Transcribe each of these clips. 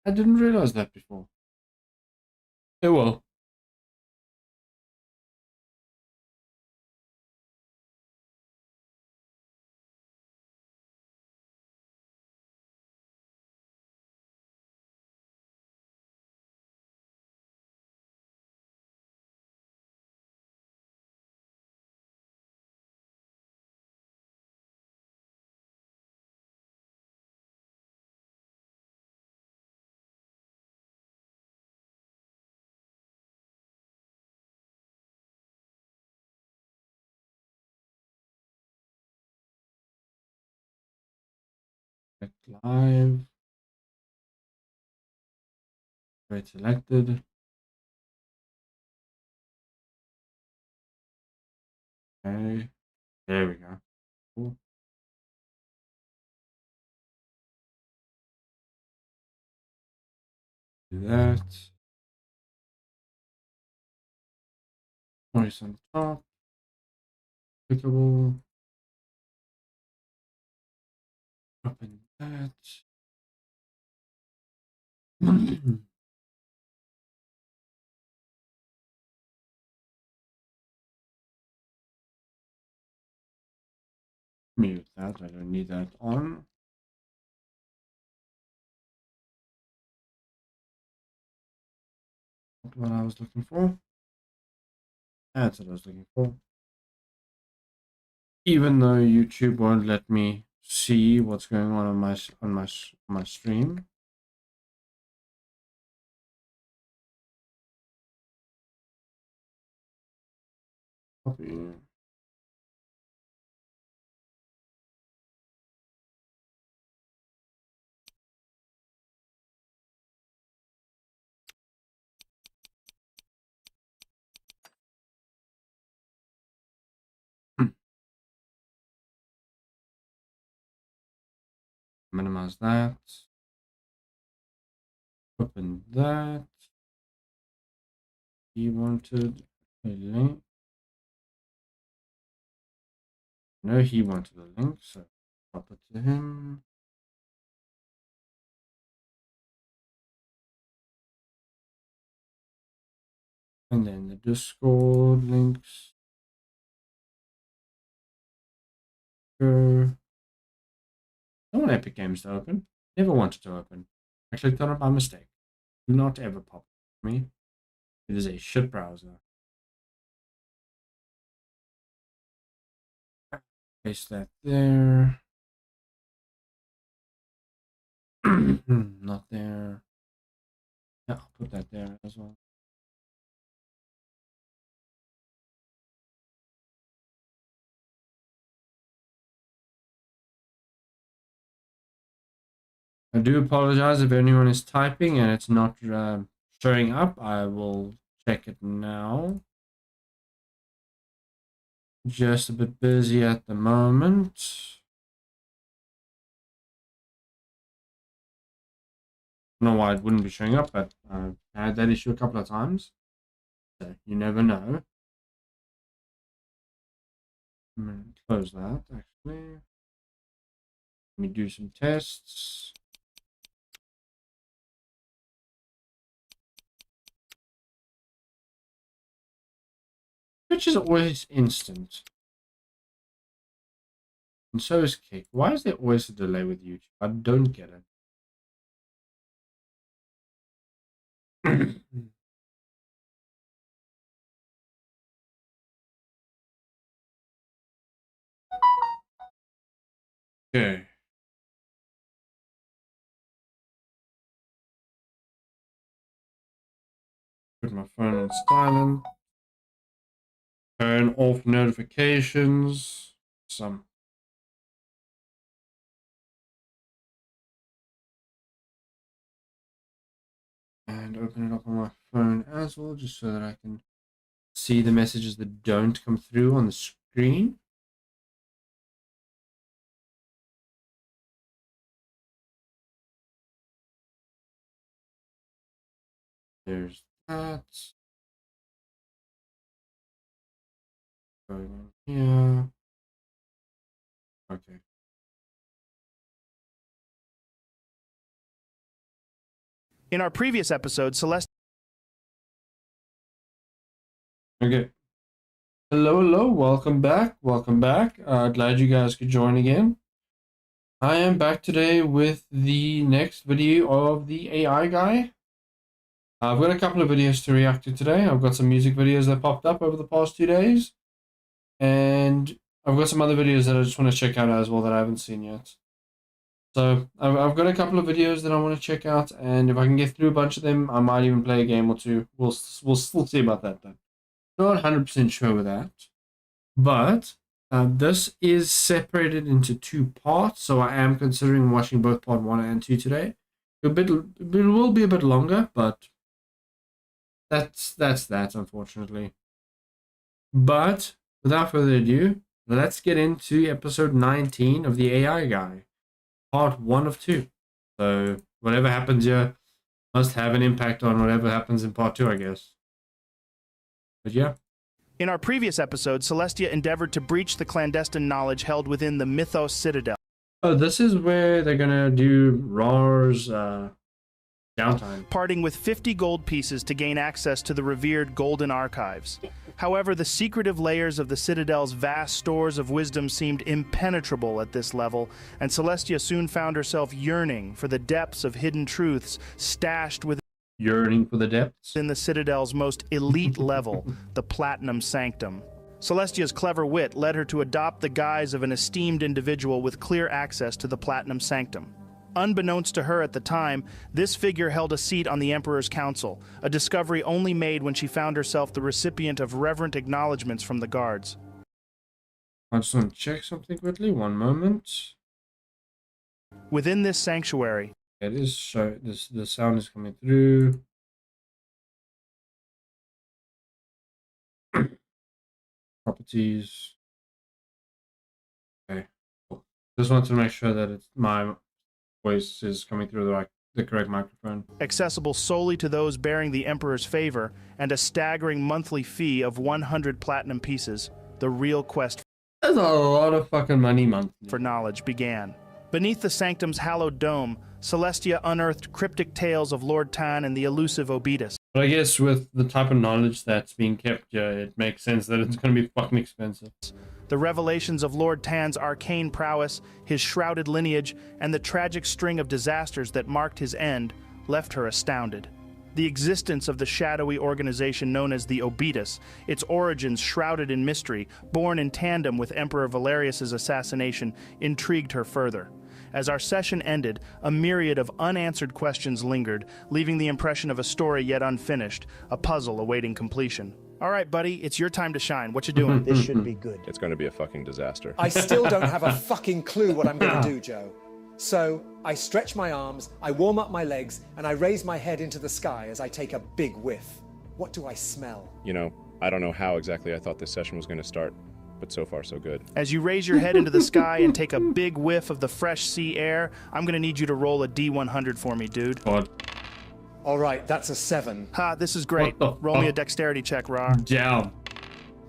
I didn't realize that before. Oh well. Click live. Right selected. Okay. There we go. Cool. Do that. Voice on top. Clickable. Open that. Mute that. I don't need that on. Not what I was looking for. That's what I was looking for. Even though YouTube won't let me see what's going on my stream. Copy. Minimize that. Open that. He wanted a link. No, he wanted a link, so pop it to him. And then the Discord links. Go. I want Epic Games to open. Never wanted to open. I clicked on it by mistake. Do not ever pop it for me. It is a shit browser. Paste that there. Not there. Yeah, I'll put that there as well. I do apologize if anyone is typing and it's not showing up. I will check it now. Just a bit busy at the moment. I don't know why it wouldn't be showing up, but I had that issue a couple of times. So you never know. I'm going to close that actually. Let me do some tests. Which is always instant. And so is Kick. Why is there always a delay with YouTube? I don't get it. Okay. Put my phone on silent. Turn off notifications. Some. And open it up on my phone as well, just so that I can see the messages that don't come through on the screen. There's that. Going in here. Okay. In our previous episode, Celeste... Okay. Hello, welcome back. Glad you guys could join again. I am back today with the next video of the AI guy. I've got a couple of videos to react to today. I've got some music videos that popped up over the past 2 days. And I've got some other videos that I just want to check out as well that I haven't seen yet. So I've got a couple of videos that I want to check out, and if I can get through a bunch of them, I might even play a game or two. We'll still see about that though. Not 100% sure with that. But this is separated into 2 parts, so I am considering watching both part 1 and 2 today. It will be a bit longer, but that's that, unfortunately. But without further ado, let's get into episode 19 of the AI guy, part 1 of 2. So whatever happens here must have an impact on whatever happens in part 2, I guess. But yeah. In our previous episode, Celestia endeavored to breach the clandestine knowledge held within the Mythos Citadel. Oh, this is where they're gonna do Rar's downtime. Parting with 50 gold pieces to gain access to the revered Golden Archives. However, the secretive layers of the Citadel's vast stores of wisdom seemed impenetrable at this level, and Celestia soon found herself yearning for the depths of hidden truths stashed within the Citadel's most elite level, the Platinum Sanctum. Celestia's clever wit led her to adopt the guise of an esteemed individual with clear access to the Platinum Sanctum. Unbeknownst to her at the time, this figure held a seat on the Emperor's Council, a discovery only made when she found herself the recipient of reverent acknowledgments from the guards. I just want to check something quickly, one moment. Within this sanctuary, It is so the sound is coming through. Properties. Okay. Cool. Just want to make sure that it's my voice is coming through the correct microphone. Accessible solely to those bearing the Emperor's favor, and a staggering monthly fee of 100 platinum pieces, the real quest That's a lot of fucking money monthly. For knowledge began. Beneath the sanctum's hallowed dome, Celestia unearthed cryptic tales of Lord Tan and the elusive Obetus. But I guess with the type of knowledge that's being kept here, it makes sense that it's going to be fucking expensive. The revelations of Lord Tan's arcane prowess, his shrouded lineage, and the tragic string of disasters that marked his end left her astounded. The existence of the shadowy organization known as the Obetus, its origins shrouded in mystery, born in tandem with Emperor Valerius's assassination, intrigued her further. As our session ended, a myriad of unanswered questions lingered, leaving the impression of a story yet unfinished, a puzzle awaiting completion. All right, buddy, it's your time to shine. What you doing? This should be good. It's going to be a fucking disaster. I still don't have a fucking clue what I'm going to do, Joe. So I stretch my arms, I warm up my legs, and I raise my head into the sky as I take a big whiff. What do I smell? You know, I don't know how exactly I thought this session was going to start, but so far so good. As you raise your head into the sky and take a big whiff of the fresh sea air, I'm going to need you to roll a D100 for me, dude. God. All right, that's a 7. Ha, this is great. Roll me a dexterity check, Ra. Down.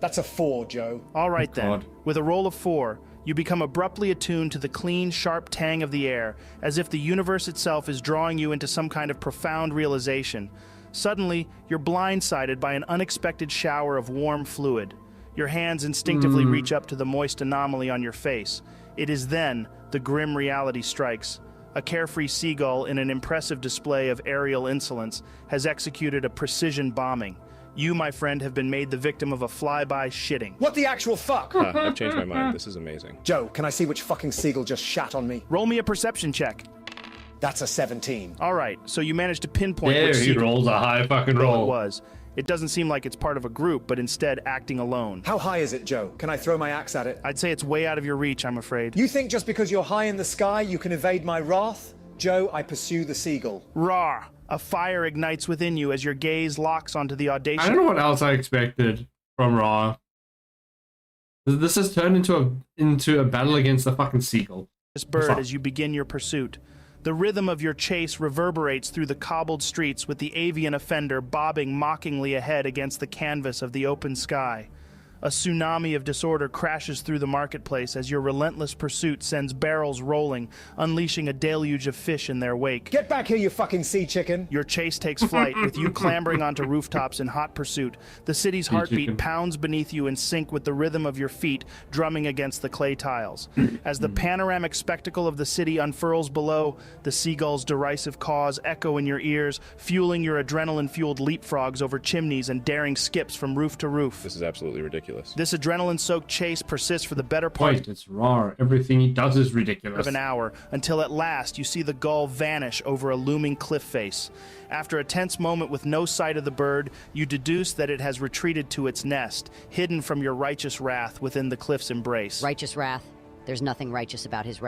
That's a 4, Joe. All right then. God. With a roll of 4, you become abruptly attuned to the clean, sharp tang of the air, as if the universe itself is drawing you into some kind of profound realization. Suddenly, you're blindsided by an unexpected shower of warm fluid. Your hands instinctively reach up to the moist anomaly on your face. It is then the grim reality strikes. A carefree seagull, in an impressive display of aerial insolence, has executed a precision bombing. You, my friend, have been made the victim of a flyby shitting. What the actual fuck? I've changed my mind. This is amazing. Joe, can I see which fucking seagull just shat on me? Roll me a perception check. That's a 17. All right, so you managed to pinpoint There which he seagull rolls a high fucking it roll. was. It doesn't seem like it's part of a group, but instead acting alone. How high is it, Joe? Can I throw my axe at it? I'd say it's way out of your reach, I'm afraid. You think just because you're high in the sky you can evade my wrath? Joe, I pursue the seagull. Rawr! A fire ignites within you as your gaze locks onto the audacious... I don't know what else I expected from Ra. This has turned into a battle against the fucking seagull. This bird as you begin your pursuit. The rhythm of your chase reverberates through the cobbled streets with the avian offender bobbing mockingly ahead against the canvas of the open sky. A tsunami of disorder crashes through the marketplace as your relentless pursuit sends barrels rolling, unleashing a deluge of fish in their wake. Get back here, you fucking sea chicken! Your chase takes flight, with you clambering onto rooftops in hot pursuit. The city's heartbeat pounds beneath you in sync with the rhythm of your feet drumming against the clay tiles. As the panoramic spectacle of the city unfurls below, the seagulls' derisive caws echo in your ears, fueling your adrenaline-fueled leapfrogs over chimneys and daring skips from roof to roof. This is absolutely ridiculous. This adrenaline-soaked chase persists for the better part Wait, it's raw. Everything he does is ridiculous. of an hour, until at last you see the gull vanish over a looming cliff face. After a tense moment with no sight of the bird, you deduce that it has retreated to its nest, hidden from your righteous wrath within the cliff's embrace. Righteous wrath? There's nothing righteous about his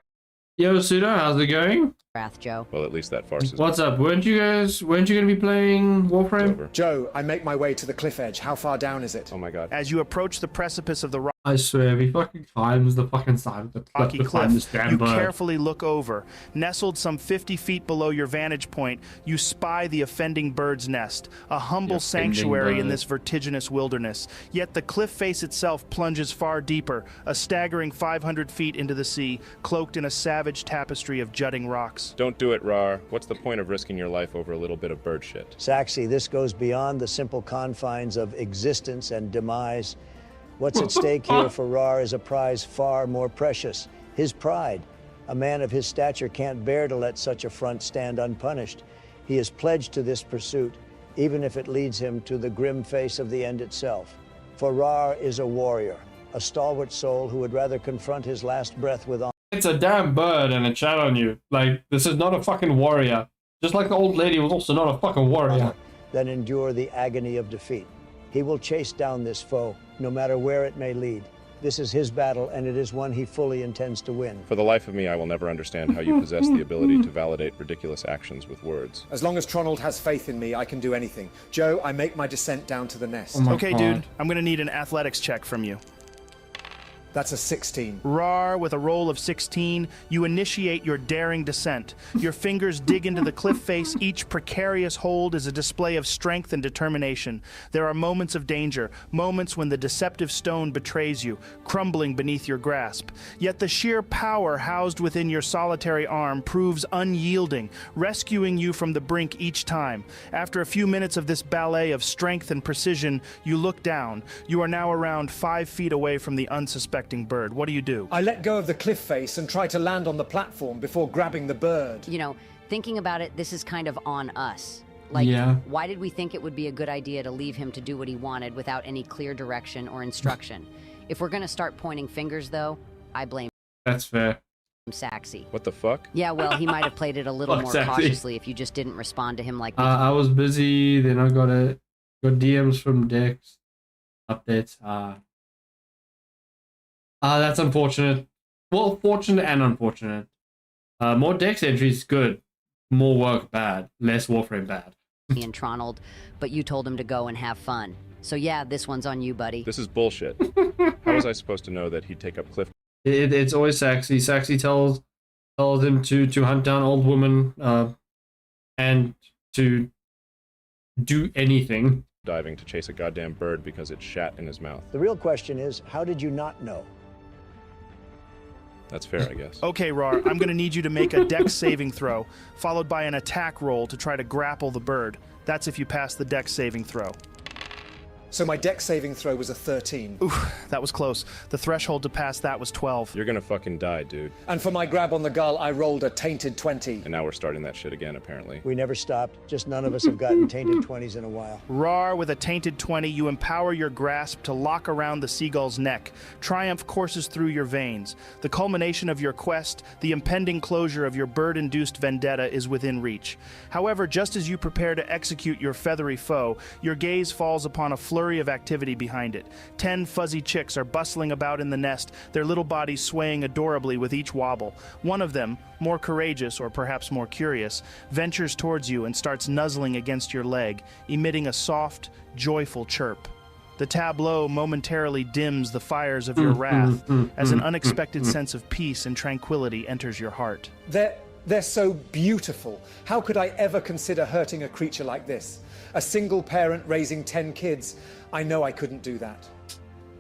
Yo, Pseudo, how's it going? wrath, Joe. Well, at least that farce is What's up? Weren't you going to be playing Warframe? over. Joe, I make my way to the cliff edge. How far down is it? Oh my god. As you approach the precipice of the I swear, if he fucking climbs the fucking side of the cliff rocky to climb this cliff, damn you bird. carefully look over. Nestled some 50 feet below your vantage point, you spy the offending bird's nest, a humble The offending sanctuary in bird. this vertiginous wilderness. Yet the cliff face itself plunges far deeper, a staggering 500 feet into the sea, cloaked in a savage tapestry of jutting rocks. Don't do it, Rar. What's the point of risking your life over a little bit of bird shit? Saxy, this goes beyond the simple confines of existence and demise. What's at stake here for Rar is a prize far more precious. His pride. A man of his stature can't bear to let such affront stand unpunished. He is pledged to this pursuit, even if it leads him to the grim face of the end itself. For Rar is a warrior, a stalwart soul who would rather confront his last breath with honor. It's a damn bird and it chat on you. Like, this is not a fucking warrior. Just like the old lady was also not a fucking warrior. Than endure the agony of defeat. He will chase down this foe, no matter where it may lead. This is his battle, and it is one he fully intends to win. For the life of me, I will never understand how you possess the ability to validate ridiculous actions with words. As long as Tronald has faith in me, I can do anything. Joe, I make my descent down to the nest. Oh my Okay, God. dude, I'm gonna need an athletics check from you. That's a 16. Rar, with a roll of 16, you initiate your daring descent. Your fingers dig into the cliff face. Each precarious hold is a display of strength and determination. There are moments of danger, moments when the deceptive stone betrays you, crumbling beneath your grasp. Yet the sheer power housed within your solitary arm proves unyielding, rescuing you from the brink each time. After a few minutes of this ballet of strength and precision, you look down. You are now around 5 feet away from the unsuspecting bird. What do? I let go of the cliff face and try to land on the platform before grabbing the bird. You know, thinking about it, this is kind of on us. Like, Yeah. why did we think it would be a good idea to leave him to do what he wanted without any clear direction or instruction? If we're gonna start pointing fingers, though, I blame That's fair. Saxy. What the fuck? Yeah, well, he might have played it a little Fuck more Saxy. cautiously if you just didn't respond to him like I was busy, then I got DMs from Dex. Updates. That's unfortunate. Well, fortunate and unfortunate. More Dex entries, good. More work, bad. Less Warframe, bad. me and Tronald, but you told him to go and have fun. So yeah, this one's on you, buddy. This is bullshit. How was I supposed to know that he'd take up cliff? It's always Saxy. Saxy tells him to hunt down old woman and to do anything. Diving to chase a goddamn bird because it shat in his mouth. The real question is, how did you not know? That's fair, I guess. Okay, Rar, I'm gonna need you to make a dex saving throw, followed by an attack roll to try to grapple the bird. That's if you pass the dex saving throw. So my dex saving throw was a 13. Oof, that was close. The threshold to pass that was 12. You're gonna fucking die, dude. And for my grab on the gull, I rolled a tainted 20. And now we're starting that shit again, apparently. We never stopped, just none of us have gotten tainted 20s in a while. Rar, with a tainted 20, you empower your grasp to lock around the seagull's neck. Triumph courses through your veins. The culmination of your quest, the impending closure of your bird-induced vendetta is within reach. However, just as you prepare to execute your feathery foe, your gaze falls upon a flurry of activity behind it. 10 fuzzy chicks are bustling about in the nest, their little bodies swaying adorably with each wobble. One of them, more courageous or perhaps more curious, ventures towards you and starts nuzzling against your leg, emitting a soft, joyful chirp. The tableau momentarily dims the fires of your wrath as an unexpected sense of peace and tranquility enters your heart. They're so beautiful. How could I ever consider hurting a creature like this? A single parent raising 10 kids. I know I couldn't do that.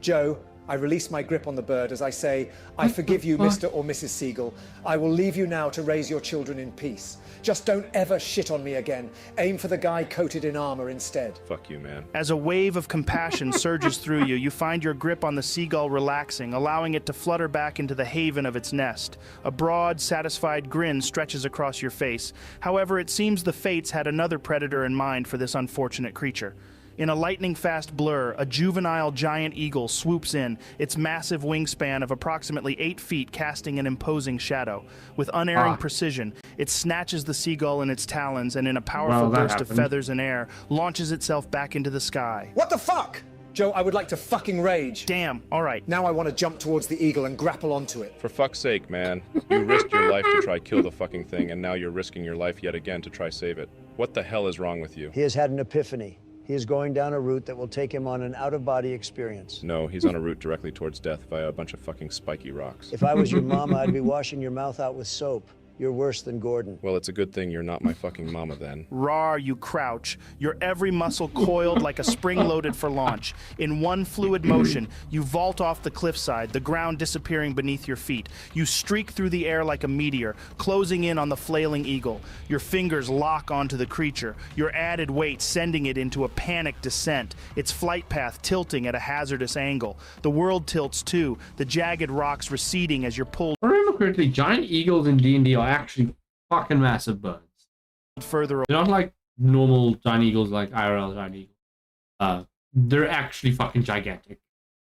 Joe, I release my grip on the bird as I say, I forgive you, Mr. or Mrs. Seagull. I will leave you now to raise your children in peace. Just don't ever shit on me again. Aim for the guy coated in armor instead. Fuck you, man. As a wave of compassion surges through you, you find your grip on the seagull relaxing, allowing it to flutter back into the haven of its nest. A broad, satisfied grin stretches across your face. However, it seems the fates had another predator in mind for this unfortunate creature. In a lightning-fast blur, a juvenile giant eagle swoops in, its massive wingspan of approximately 8 feet casting an imposing shadow. With unerring precision, it snatches the seagull in its talons and in a powerful burst of feathers and air, launches itself back into the sky. What the fuck? Joe, I would like to fucking rage. Damn, alright. Now I want to jump towards the eagle and grapple onto it. For fuck's sake, man. You risked your life to try kill the fucking thing, and now you're risking your life yet again to try save it. What the hell is wrong with you? He has had an epiphany. He is going down a route that will take him on an out-of-body experience. No, he's on a route directly towards death via a bunch of fucking spiky rocks. If I was your mama, I'd be washing your mouth out with soap. You're worse than Gordon. Well, it's a good thing you're not my fucking mama then. Rawr, you crouch, your every muscle coiled like a spring loaded for launch. In one fluid motion, you vault off the cliffside, the ground disappearing beneath your feet. You streak through the air like a meteor, closing in on the flailing eagle. Your fingers lock onto the creature, your added weight sending it into a panicked descent, its flight path tilting at a hazardous angle. The world tilts too, the jagged rocks receding as you're pulled Remember correctly, giant eagles in D&D are actually fucking massive birds. further They're not like normal giant eagles, like IRL giant eagles. They're actually fucking gigantic.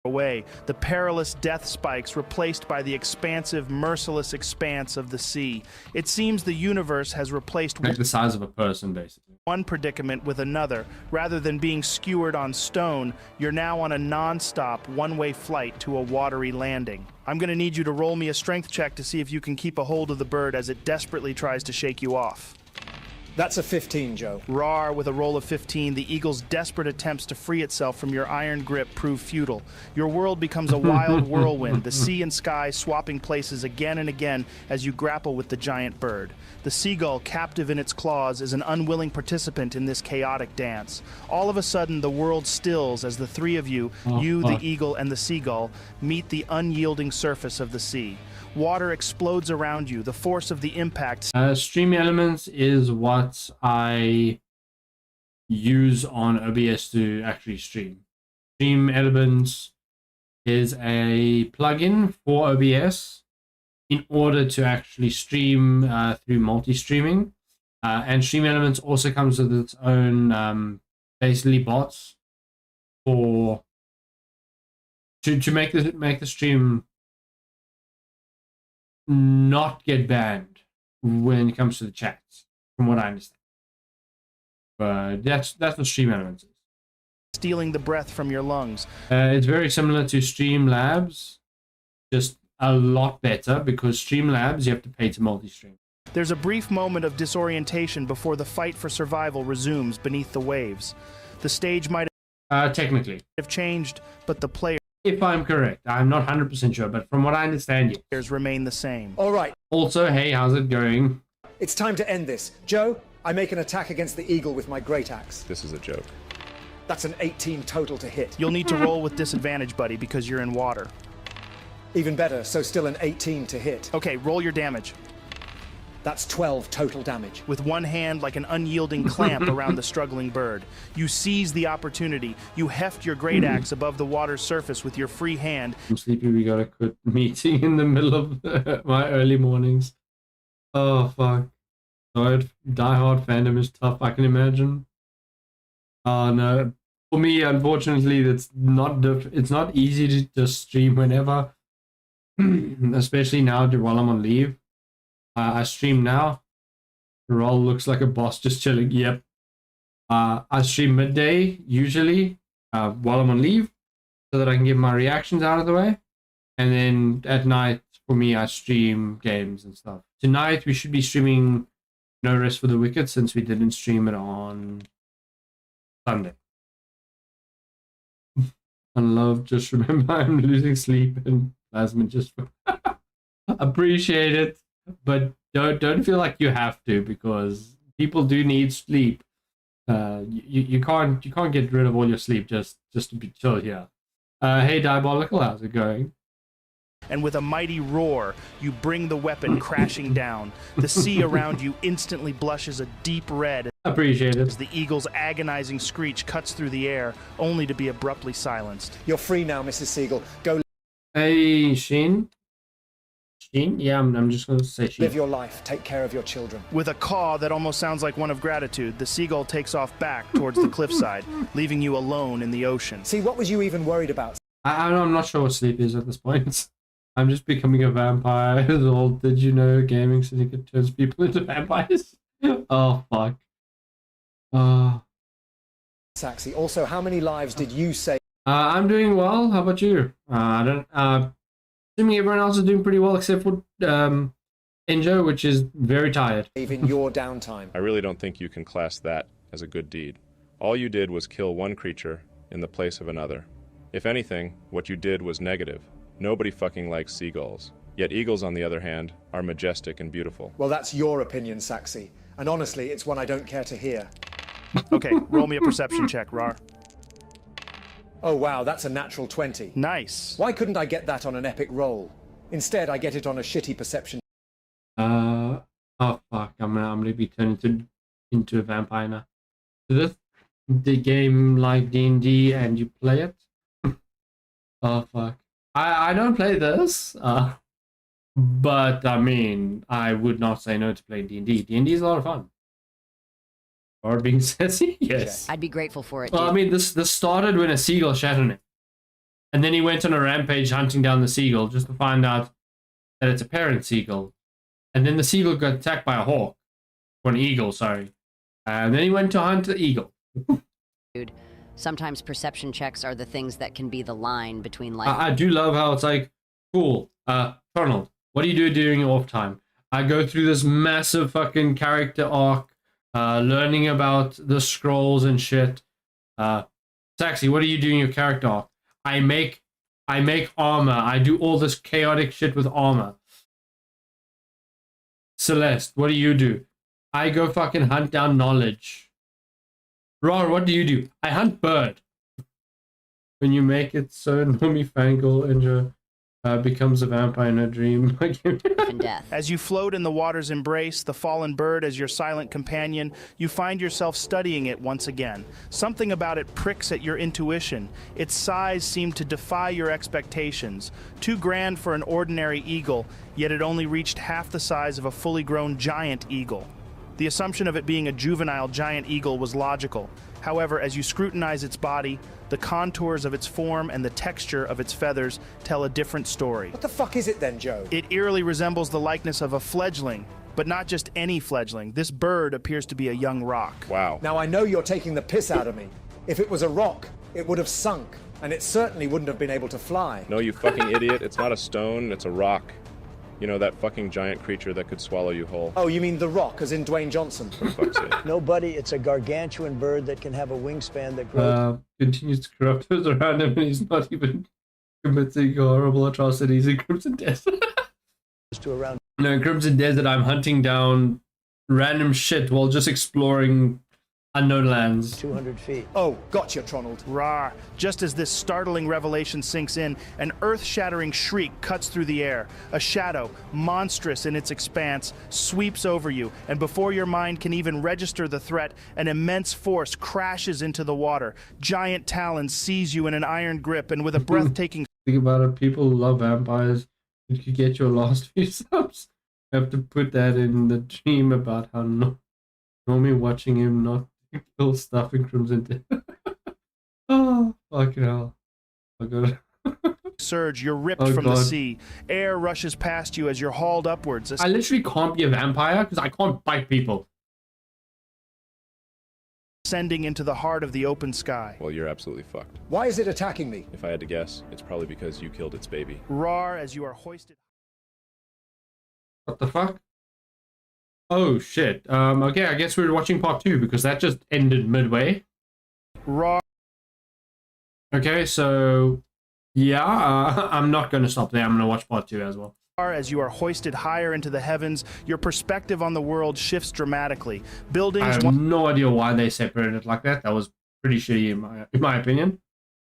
away, the perilous death spikes replaced by the expansive, merciless expanse of the sea. It seems the universe has replaced Like the size of a person, basically. one predicament with another. Rather than being skewered on stone, you're now on a non-stop, one-way flight to a watery landing. I'm gonna need you to roll me a strength check to see if you can keep a hold of the bird as it desperately tries to shake you off. That's a 15, Joe. Rawr, with a roll of 15, the eagle's desperate attempts to free itself from your iron grip prove futile. Your world becomes a wild whirlwind, the sea and sky swapping places again and again as you grapple with the giant bird. The seagull, captive in its claws, is an unwilling participant in this chaotic dance. All of a sudden, the world stills as the three of you, the eagle, and the seagull, meet the unyielding surface of the sea. Water explodes around you, the force of the impact. Stream Elements is what I use on OBS to actually stream. Stream Elements is a plugin for OBS in order to actually stream through multi-streaming. And Stream Elements also comes with its own basically bots for to make the stream not get banned when it comes to the chats, from what I understand. But that's what Stream Elements is. Stealing the breath from your lungs. It's very similar to Streamlabs, just a lot better, because Streamlabs you have to pay to multi-stream. There's a brief moment of disorientation before the fight for survival resumes beneath the waves. The stage might Technically, have changed, but the players if I'm correct, I'm not 100% sure, but from what I understand, yes. remain the same. All right, Also, hey, how's it going? it's time to end this. Joe, I make an attack against the eagle with my great axe. This is a joke. That's an 18 total to hit. You'll need to roll with disadvantage, buddy, because you're in water. Even better, so still an 18 to hit. Okay, roll your damage. That's 12 total damage. With one hand like an unyielding clamp around the struggling bird. You seize the opportunity. You heft your great axe above the water's surface with your free hand. I'm sleepy, we got a quit meeting in the middle of my early mornings. Oh, fuck. Die Hard fandom is tough, I can imagine. Oh, no. For me, unfortunately, it's not easy to just stream whenever. Especially now while I'm on leave. I stream now. Roll looks like a boss just chilling. Yep. I stream midday, usually, while I'm on leave, so that I can get my reactions out of the way. And then at night, for me, I stream games and stuff. Tonight, we should be streaming No Rest for the Wicked, since we didn't stream it on Sunday. And love, just remember I'm losing sleep, and Plasma just appreciate it, but don't feel like you have to, because people do need sleep. You can't get rid of all your sleep just to be chill here. Hey, Diabolical, how's it going? And with a mighty roar, you bring the weapon crashing down. The sea around you instantly blushes a deep red Appreciate it. as the eagle's agonizing screech cuts through the air, only to be abruptly silenced. You're free now, Mrs. Siegel. Go Hey, Sheen? Sheen? Yeah, I'm just going to say Sheen. live your life. Take care of your children. With a caw that almost sounds like one of gratitude, the seagull takes off back towards the cliffside, leaving you alone in the ocean. See, what was you even worried about? I'm not sure what sleep is at this point. I'm just becoming a vampire. The whole, did you know Gaming Syndicate turns people into vampires? Oh, fuck. Saxy. Also, how many lives did you save I'm doing well. How about you? Assuming everyone else is doing pretty well except for Enjo, which is very tired. in your downtime? I really don't think you can class that as a good deed. All you did was kill one creature in the place of another. If anything, what you did was negative. Nobody fucking likes seagulls. Yet eagles, on the other hand, are majestic and beautiful. Well, that's your opinion, Saxy. And honestly, it's one I don't care to hear. Okay, roll me a perception check, Rar. Oh, wow, that's a natural 20. Nice. Why couldn't I get that on an epic roll? Instead, I get it on a shitty perception. Oh fuck! I'm gonna be turned into a vampire now. So this the game like D&D and you play it. Oh fuck! I don't play this. But I mean, I would not say no to playing D&D. D&D is a lot of fun. Or being sassy, yes. I'd be grateful for it. Well, I mean, this started when a seagull shat on him, and then he went on a rampage hunting down the seagull just to find out that it's a parent seagull, and then the seagull got attacked by a hawk, or an eagle, sorry, and then he went to hunt the eagle. Dude, sometimes perception checks are the things that can be the line between life. I do love how it's like, cool, Ronald, what do you do during your off time? I go through this massive fucking character arc, learning about the scrolls and shit. Saxy, what do you do in your character arc? I make armor. I do all this chaotic shit with armor. Celeste, what do you do? I go fucking hunt down knowledge. Rar, what do you do? I hunt bird. When you make it so Normie Fangle and becomes a vampire in a dream. And death. As you float in the water's embrace, the fallen bird as your silent companion, you find yourself studying it once again. Something about it pricks at your intuition. Its size seemed to defy your expectations. Too grand for an ordinary eagle, yet it only reached half the size of a fully grown giant eagle. The assumption of it being a juvenile giant eagle was logical. However, as you scrutinize its body, the contours of its form and the texture of its feathers tell a different story. What the fuck is it then, Joe? It eerily resembles the likeness of a fledgling, but not just any fledgling. This bird appears to be a young rock. Wow. Now, I know you're taking the piss out of me. If it was a rock, it would have sunk, and it certainly wouldn't have been able to fly. No, you fucking idiot. It's not a stone, it's a rock. You know, that fucking giant creature that could swallow you whole. Oh, you mean The Rock, as in Dwayne Johnson? For fuck's sake. No, buddy, it's a gargantuan bird that can have a wingspan that grows Continues to corrupt those around him, and he's not even committing horrible atrocities in Crimson Desert. to around. No, in Crimson Desert, I'm hunting down random shit while just exploring unknown lands. 200 feet. Oh, gotcha, Tronald. Rar. Just as this startling revelation sinks in, an earth-shattering shriek cuts through the air. A shadow, monstrous in its expanse, sweeps over you, and before your mind can even register the threat, an immense force crashes into the water. Giant talons seize you in an iron grip, and with a breathtaking... Think about it, people who love vampires. If you get your last few subs, you have to put that in the dream about how Normie watching him not kill stuff in Crimson Desert. Oh, fucking hell. I got it. surge, you're ripped from the sea. Air rushes past you as you're hauled upwards. I literally can't be a vampire because I can't bite people. Ascending into the heart of the open sky. Well, you're absolutely fucked. Why is it attacking me? If I had to guess, it's probably because you killed its baby. Rar as you are hoisted. What the fuck? Oh shit. Okay, I guess we're watching part 2 because that just ended midway. Rar. Okay, so yeah, I'm not going to stop there. I'm going to watch part 2 as well. As you are hoisted higher into the heavens, your perspective on the world shifts dramatically. Buildings. I have no idea why they separated it like that. That was pretty shitty in my opinion.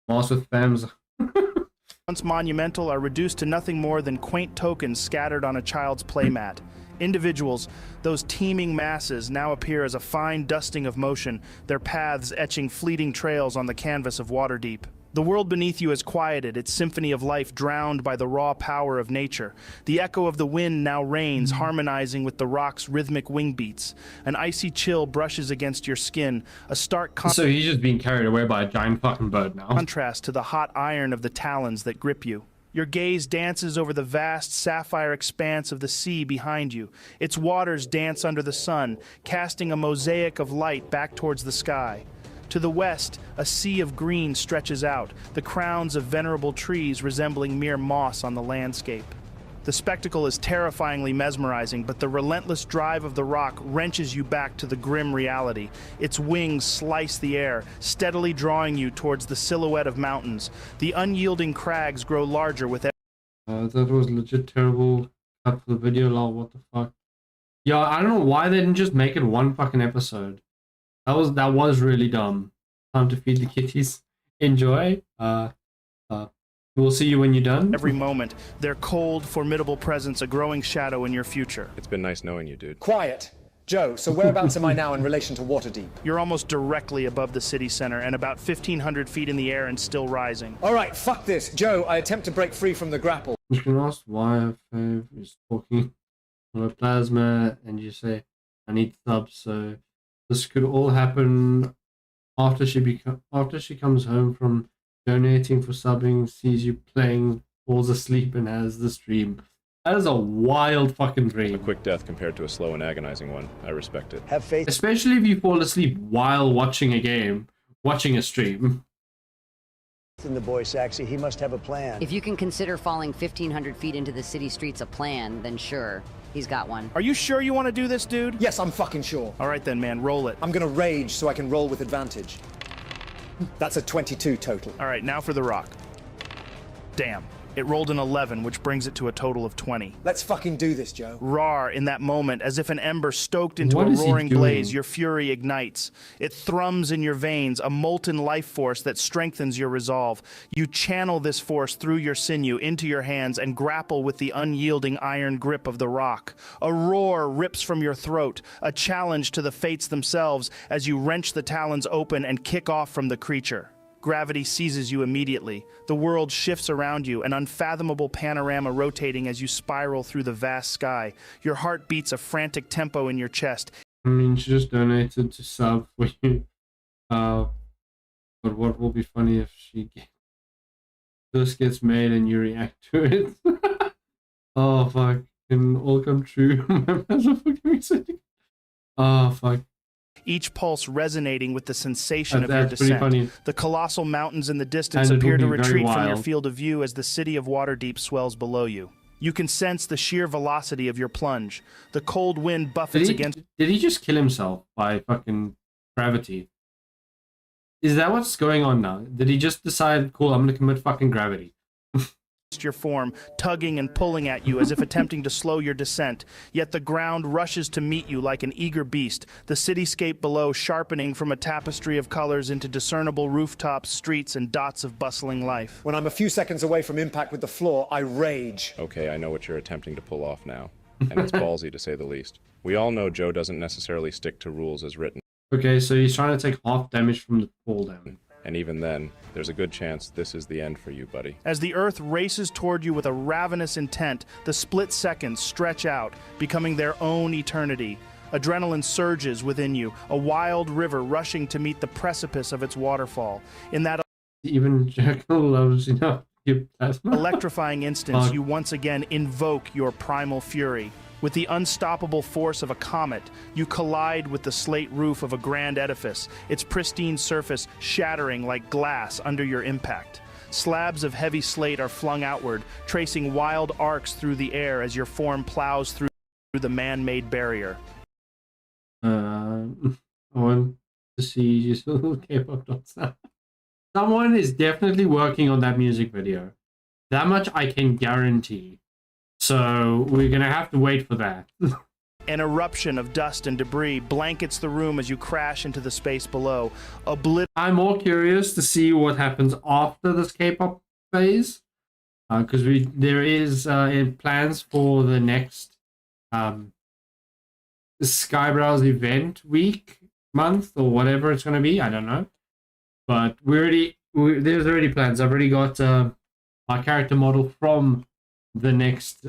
Mars with Fams once monumental, are reduced to nothing more than quaint tokens scattered on a child's playmat. Individuals, those teeming masses, now appear as a fine dusting of motion, their paths etching fleeting trails on the canvas of Waterdeep. The world beneath you has quieted, its symphony of life drowned by the raw power of nature. The echo of the wind now reigns, harmonizing with the rock's rhythmic wing beats. An icy chill brushes against your skin, a stark So he's just being carried away by a giant fucking bird now. contrast to the hot iron of the talons that grip you. Your gaze dances over the vast sapphire expanse of the sea behind you. Its waters dance under the sun, casting a mosaic of light back towards the sky. To the west, a sea of green stretches out, the crowns of venerable trees resembling mere moss on the landscape. The spectacle is terrifyingly mesmerizing, but the relentless drive of the rock wrenches you back to the grim reality. Its wings slice the air, steadily drawing you towards the silhouette of mountains. The unyielding crags grow larger with that was legit terrible cut for the video, lol, what the fuck. Yeah, I don't know why they didn't just make it one fucking episode. That was really dumb. Time to feed the kitties. Enjoy. We'll see you when you're done. every moment, their cold, formidable presence a growing shadow in your future. It's been nice knowing you, dude. Quiet. Joe, so whereabouts am I now in relation to Waterdeep? You're almost directly above the city center and about 1,500 feet in the air and still rising. All right, fuck this. Joe, I attempt to break free from the grapple. You can ask why her fave is talking on a plasma, and you say, I need subs, so this could all happen after she comes home from donating for subbing, sees you playing, falls asleep, and has this dream. That is a wild fucking A dream. quick death compared to a slow and agonizing one. I respect it. Have faith. Especially if you fall asleep while watching a game, watching a stream. In the boy, Saxy. He must have a plan. If you can consider falling 1,500 feet into the city streets a plan, then sure, he's got one. Are you sure you want to do this, dude? Yes, I'm fucking sure. All right then, man, roll it. I'm gonna rage so I can roll with advantage. That's a 22 total. All right, now for the rock. Damn. It rolled an 11, which brings it to a total of 20. Let's fucking do this, Joe. Roar in that moment, as if an ember stoked into What a is he roaring doing? blaze, your fury ignites. It thrums in your veins, a molten life force that strengthens your resolve. You channel this force through your sinew into your hands and grapple with the unyielding iron grip of the rock. A roar rips from your throat, a challenge to the fates themselves as you wrench the talons open and kick off from the creature. Gravity seizes you immediately. The world shifts around you, an unfathomable panorama rotating as you spiral through the vast sky. Your heart beats a frantic tempo in your chest. I mean, she just donated to sub for you. But what will be funny if this gets made and you react to it? Oh fuck! Can all come true. My plans are for GamingSyndicate. Oh fuck! Each pulse resonating with the sensation of your That's pretty descent. funny. The colossal mountains in the distance And it appear will to be very retreat from your wild. field of view as the city of Waterdeep swells below you. You can sense the sheer velocity of your plunge. The cold wind buffets against Did he just kill himself by fucking gravity? Is that what's going on now? Did he just decide, cool, I'm gonna commit fucking gravity? your form, tugging and pulling at you as if attempting to slow your descent. Yet the ground rushes to meet you like an eager beast, the cityscape below sharpening from a tapestry of colors into discernible rooftops, streets, and dots of bustling life. When I'm a few seconds away from impact with the floor, I rage. Okay, I know what you're attempting to pull off now. And it's ballsy to say the least. We all know Joe doesn't necessarily stick to rules as written. Okay, so he's trying to take half damage from the fall down. And even then, there's a good chance this is the end for you, buddy. As the earth races toward you with a ravenous intent, the split seconds stretch out, becoming their own eternity. Adrenaline surges within you, a wild river rushing to meet the precipice of its waterfall. In that Even Jekyll loves enough to give plasma. electrifying instance, Fuck. you once again invoke your primal fury. With the unstoppable force of a comet, you collide with the slate roof of a grand edifice, its pristine surface shattering like glass under your impact. Slabs of heavy slate are flung outward, tracing wild arcs through the air as your form plows through the man-made barrier. I want to see useful K-pop dots now. Someone is definitely working on that music video. That much I can guarantee. So we're gonna have to wait for that. An eruption of dust and debris blankets the room as you crash into the space below. I'm more curious to see what happens after this K-pop phase, because there is plans for the next Skybrowse event month or whatever it's going to be. I don't know, but there's already plans. I've already got my character model from the next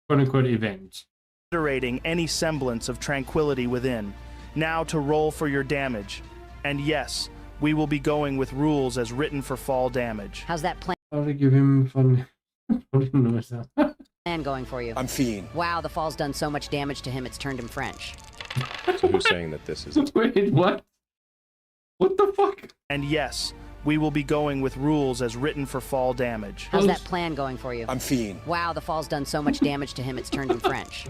quote-unquote event. Obliterating any semblance of tranquility within. Now to roll for your damage. And yes, we will be going with rules as written for fall damage. How's that plan I'll give him fun noise. going for you? I'm fiend. Wow, the fall's done so much damage to him it's turned him French. So who's saying that this is Wait, what? What the fuck? And yes, we will be going with rules as written for fall damage. How's that plan going for you? I'm fiend. Wow, the fall's done so much damage to him it's turned him French.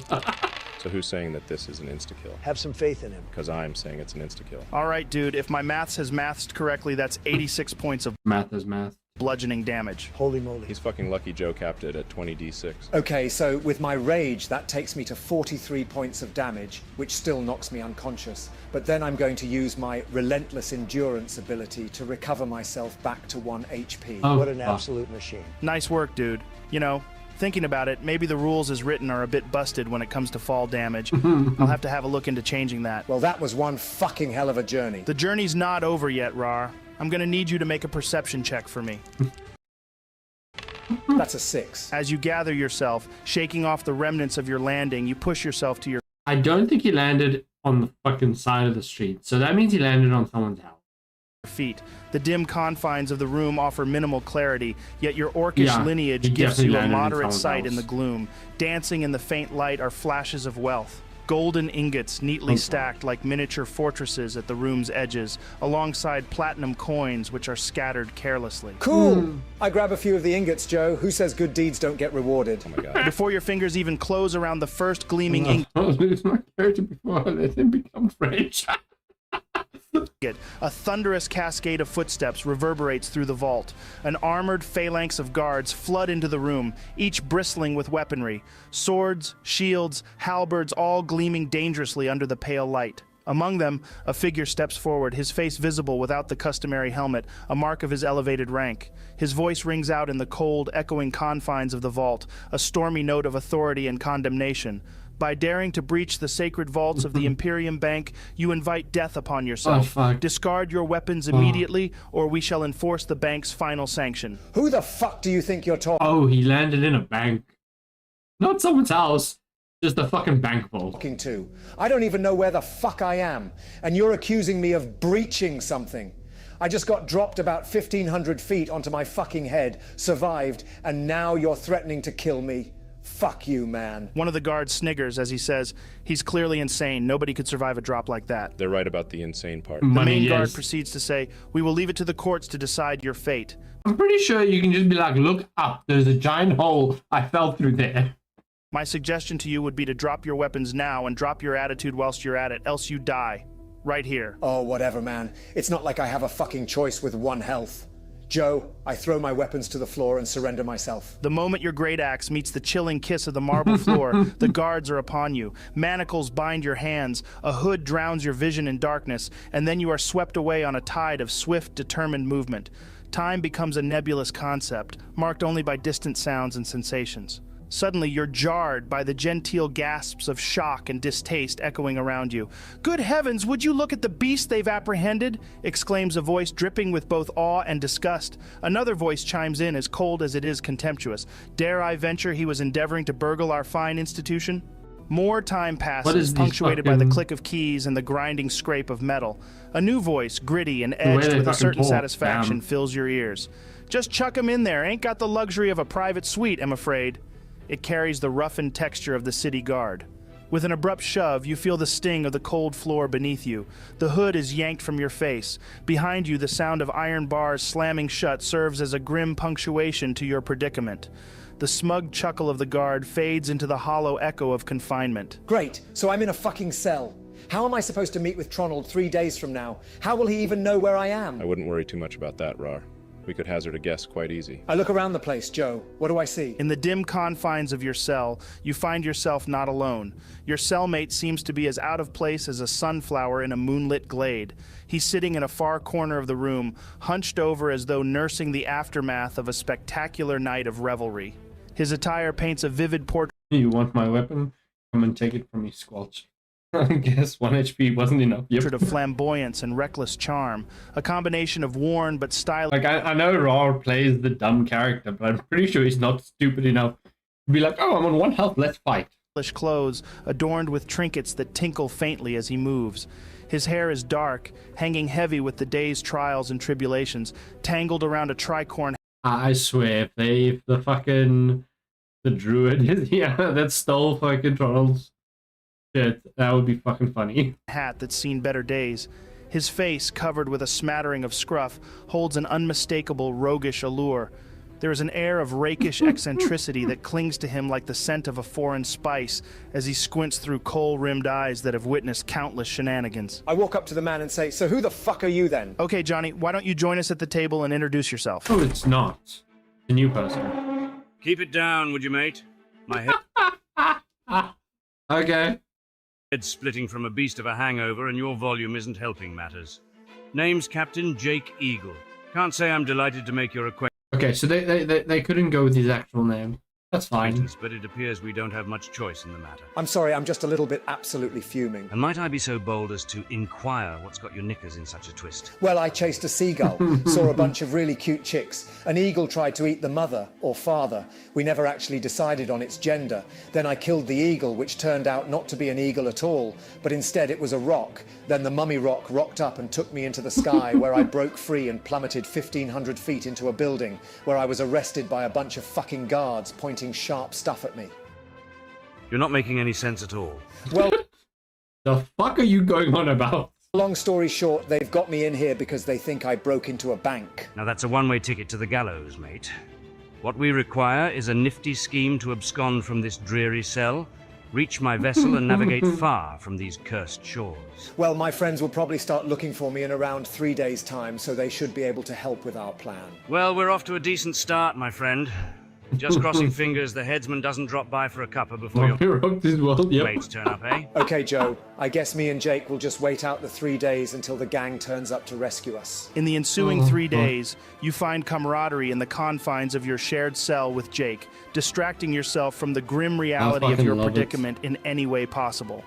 So who's saying that this is an insta-kill? Have some faith in him. Because I'm saying it's an insta-kill. All right, dude, if my maths has mathed correctly, that's 86 points of Math is math. bludgeoning damage. Holy moly. He's fucking lucky Joe capped it at 20d6. Okay, so with my rage, that takes me to 43 points of damage, which still knocks me unconscious. But then I'm going to use my relentless endurance ability to recover myself back to 1 HP. Oh, What an fuck. absolute machine. Nice work, dude. You know, thinking about it, maybe the rules as written are a bit busted when it comes to fall damage. I'll have to have a look into changing that. Well, that was one fucking hell of a journey. The journey's not over yet, Rar. I'm gonna need you to make a perception check for me. That's a 6. As you gather yourself, shaking off the remnants of your landing, you push yourself to your I don't think he landed on the fucking side of the street, so that means he landed on someone's house. feet. The dim confines of the room offer minimal clarity, yet your orcish Yeah, lineage he gives definitely you a landed in moderate someone's sight in house. the gloom. Dancing in the faint light are flashes of wealth. Golden ingots neatly stacked like miniature fortresses at the room's edges, alongside platinum coins which are scattered carelessly. Cool! I grab a few of the ingots, Joe. Who says good deeds don't get rewarded? Oh my god. Before your fingers even close around the first gleaming I'll lose my character before I let him become French. ingot, a thunderous cascade of footsteps reverberates through the vault. An armored phalanx of guards flood into the room, each bristling with weaponry. Swords, shields, halberds, all gleaming dangerously under the pale light. Among them, a figure steps forward, his face visible without the customary helmet, a mark of his elevated rank. His voice rings out in the cold, echoing confines of the vault, a stormy note of authority and condemnation. By daring to breach the sacred vaults of the Imperium Bank, you invite death upon yourself. Oh, fuck. Discard your weapons immediately, or we shall enforce the bank's final sanction. Who the fuck do you think you're talking Oh, he landed in a bank. Not someone's house, just a fucking bank vault. to? I don't even know where the fuck I am, and you're accusing me of breaching something. I just got dropped about 1,500 feet onto my fucking head, survived, and now you're threatening to kill me. Fuck you, man. One of the guards sniggers as he says, he's clearly insane. Nobody could survive a drop like that. They're right about the insane part. The Money, main guard yes. proceeds to say, we will leave it to the courts to decide your fate. I'm pretty sure you can just be like, look up, there's a giant hole. I fell through there. My suggestion to you would be to drop your weapons now and drop your attitude whilst you're at it, else you die. Right here. Oh, whatever, man. It's not like I have a fucking choice with 1 health. Joe, I throw my weapons to the floor and surrender myself. The moment your great axe meets the chilling kiss of the marble floor, the guards are upon you. Manacles bind your hands, a hood drowns your vision in darkness, and then you are swept away on a tide of swift, determined movement. Time becomes a nebulous concept, marked only by distant sounds and sensations. Suddenly, you're jarred by the genteel gasps of shock and distaste echoing around you. "Good heavens, would you look at the beast they've apprehended?" exclaims a voice dripping with both awe and disgust. Another voice chimes in, as cold as it is contemptuous. "Dare I venture he was endeavoring to burgle our fine institution?" More time What passes, is these punctuated by the fucking- click of keys and the grinding scrape of metal. A new voice, gritty and way edged they with a fucking certain talk, satisfaction, damn. fills your ears. "Just chuck 'em in there. Ain't got the luxury of a private suite, I'm afraid." It carries the roughened texture of the city guard. With an abrupt shove, you feel the sting of the cold floor beneath you. The hood is yanked from your face. Behind you, the sound of iron bars slamming shut serves as a grim punctuation to your predicament. The smug chuckle of the guard fades into the hollow echo of confinement. Great, so I'm in a fucking cell. How am I supposed to meet with Tronald 3 days from now? How will he even know where I am? I wouldn't worry too much about that, Rar. We could hazard a guess quite easy. I look around the place, Joe. What do I see? In the dim confines of your cell, you find yourself not alone. Your cellmate seems to be as out of place as a sunflower in a moonlit glade. He's sitting in a far corner of the room, hunched over as though nursing the aftermath of a spectacular night of revelry. His attire paints a vivid portrait. You want my weapon? Come and take it from me, Squelch. I guess 1 HP wasn't enough. Yep. Of flamboyance and reckless charm, a combination of worn but stylish. Like, I know Raw plays the dumb character, but I'm pretty sure he's not stupid enough to be like, oh, I'm on 1 health, let's fight. Clothes adorned with trinkets that tinkle faintly as he moves. His hair is dark, hanging heavy with the day's trials and tribulations, tangled around a tricorn. I swear, if the druid is that stole fucking Charles shit, that would be fucking funny. Hat that's seen better days. His face, covered with a smattering of scruff, holds an unmistakable roguish allure. There is an air of rakish eccentricity that clings to him like the scent of a foreign spice as he squints through kohl-rimmed eyes that have witnessed countless shenanigans. I walk up to the man and say, so who the fuck are you then? Okay, Johnny, why don't you join us at the table and introduce yourself? Oh, it's not. The new person. Keep it down, would you, mate? My Okay. head's splitting from a beast of a hangover, and your volume isn't helping matters. Name's Captain Jake Eagle. Can't say I'm delighted to make your acquaintance. Okay, so they couldn't go with his actual name. That's fine. But it appears we don't have much choice in the matter. I'm sorry, I'm just a little bit absolutely fuming. And might I be so bold as to inquire what's got your knickers in such a twist? Well, I chased a seagull, saw a bunch of really cute chicks. An eagle tried to eat the mother, or father. We never actually decided on its gender. Then I killed the eagle, which turned out not to be an eagle at all, but instead it was a rock. Then the mummy rock rocked up and took me into the sky, where I broke free and plummeted 1,500 feet into a building, where I was arrested by a bunch of fucking guards pointing sharp stuff at me. You're not making any sense at all. Well, The fuck are you going on about? long story short, they've got me in here because they think I broke into a bank. Now that's a one-way ticket to the gallows, mate. What we require is a nifty scheme to abscond from this dreary cell, reach my vessel and navigate far from these cursed shores. Well, my friends will probably start looking for me in around 3 days' time, so they should be able to help with our plan. Well, we're off to a decent start, my friend. Just crossing fingers the headsman doesn't drop by for a cuppa before your rocked his world, yep. mates turn up, eh? Okay, Joe, I guess me and Jake will just wait out the 3 days until the gang turns up to rescue us. In the ensuing 3 days, you find camaraderie in the confines of your shared cell with Jake, distracting yourself from the grim reality of your predicament in any way possible.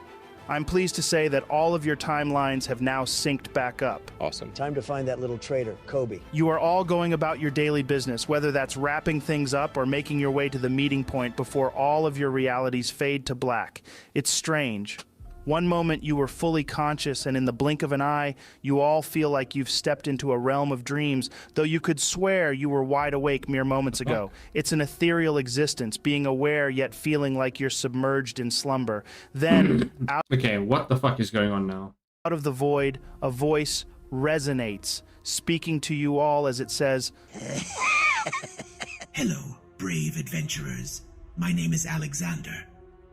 I'm pleased to say that all of your timelines have now synced back up. Awesome. Time to find that little traitor, Kobe. You are all going about your daily business, whether that's wrapping things up or making your way to the meeting point before all of your realities fade to black. It's strange. One moment you were fully conscious, and in the blink of an eye, you all feel like you've stepped into a realm of dreams, though you could swear you were wide awake mere moments ago. It's an ethereal existence, being aware yet feeling like you're submerged in slumber. Then, Okay, what the fuck is going on now? out of the void, a voice resonates, speaking to you all as it says, Hello, brave adventurers. My name is Alexander.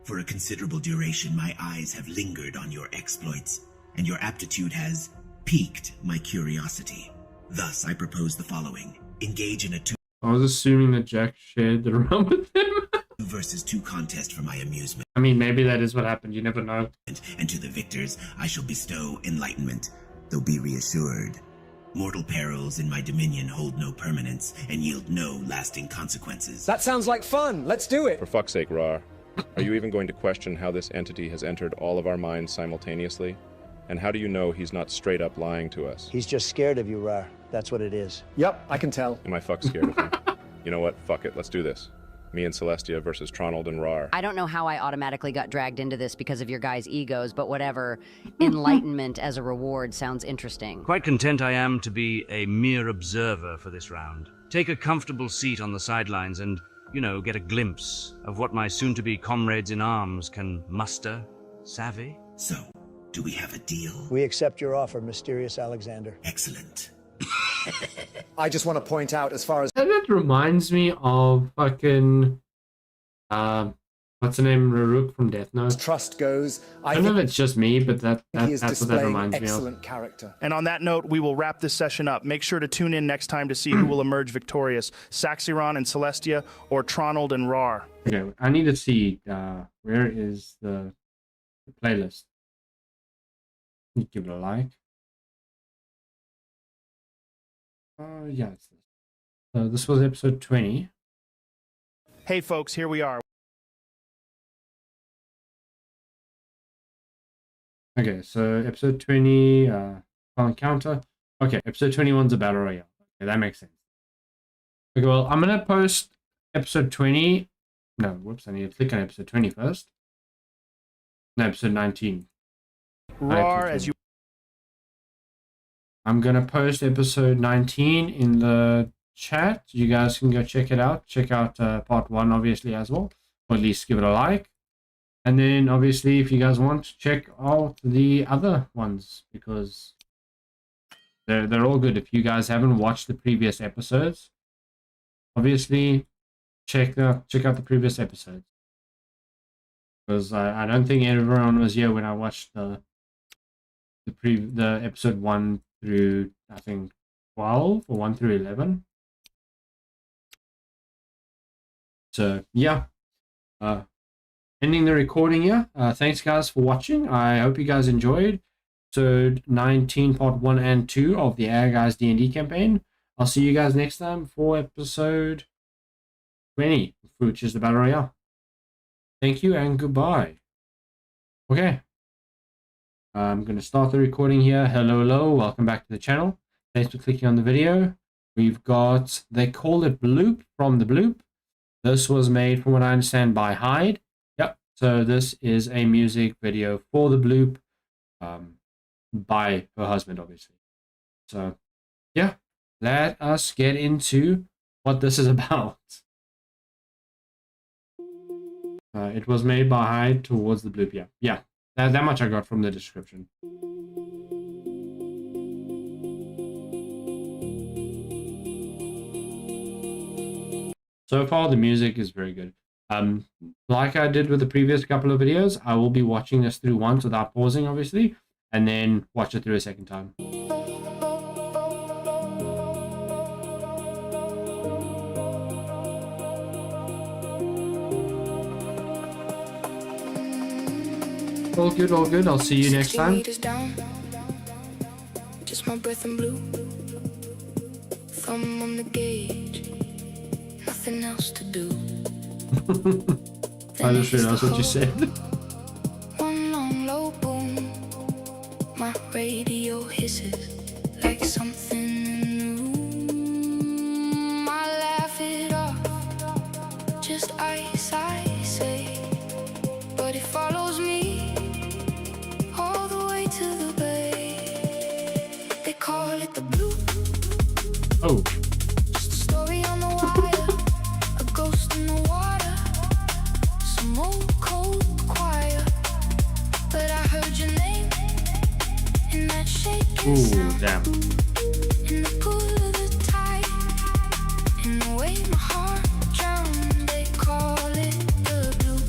For a considerable duration, my eyes have lingered on your exploits, and your aptitude has piqued my curiosity. Thus, I propose the following. Engage in a I was assuming that Jack shared the realm with him. 2 versus 2 contest for my amusement, I mean, maybe that is what happened. You never know. and to the victors, I shall bestow enlightenment, though be reassured. Mortal perils in my dominion hold no permanence and yield no lasting consequences. That sounds like fun. Let's do it. For fuck's sake, Rar. Are you even going to question how this entity has entered all of our minds simultaneously? And how do you know he's not straight up lying to us? He's just scared of you, Rar. That's what it is. Yep, I can tell. Am I fuck scared of him? You know what? Fuck it. Let's do this. Me and Celestia versus Tronald and Rar. I don't know how I automatically got dragged into this because of your guys' egos, but whatever. Enlightenment as a reward sounds interesting. Quite content I am to be a mere observer for this round. Take a comfortable seat on the sidelines and, you know, get a glimpse of what my soon-to-be comrades in arms can muster. Savvy? So, do we have a deal? We accept your offer, mysterious Alexander. Excellent. I just want to point out, as far as And that reminds me of fucking What's the name? Ruruk from Death Note. Trust goes, I don't know if it's just me, but he is that's what that displaying reminds me of. excellent character. And on that note, we will wrap this session up. Make sure to tune in next time to see who will emerge victorious, Saxiron and Celestia, or Tronald and Rar. Okay, I need to see where is the playlist. Give it a like. Yeah, it's this. So this was episode 20. Hey folks, here we are. Okay, so episode 20, encounter. Okay, episode 21's a battle royale. Okay, that makes sense. Okay, well, I'm gonna post episode 20. No, whoops, I need to click on episode 20 first. No, episode 19. Rar, as you... I'm gonna post episode 19 in the chat. You guys can go check it out. Check out part 1, obviously, as well. Or at least give it a like. And then, obviously, if you guys want, check out the other ones, because they're all good. If you guys haven't watched the previous episodes, obviously, check out the previous episodes. Because I don't think everyone was here when I watched the episode 1 through, I think, 12 or 1 through 11. So, yeah. Ending the recording here. Thanks, guys, for watching. I hope you guys enjoyed episode 19, part 1 and 2 of the Air Guys D&D campaign. I'll see you guys next time for episode 20, which is the Battle Royale. Thank you and goodbye. Okay. I'm going to start the recording here. Hello, welcome back to the channel. Thanks for clicking on the video. We've got, they call it Bloop from the Bloop. This was made, from what I understand, by Hyde. So this is a music video for the Bloop by her husband, obviously. So, yeah, let us get into what this is about. It was made by Hyde towards the Bloop, yeah. That much I got from the description. So far, the music is very good. Like I did with the previous couple of videos, I will be watching this through once without pausing, obviously, and then watch it through a second time. All good. I'll see you next time. Just my breath and blue. Thumb on the gauge. Nothing else to do. I just realized what you said. One long low boom. My radio hisses like something new. I laugh it off. Just ice, I say. But it follows me all the way to the bay. They call it the Blue. Oh. Just a story on the wire. A ghost in the water. Some old cold choir. But I heard your name in that shaking sound. Damn. In the pull of the tide. In the way my heart drowned. They call it the Blue.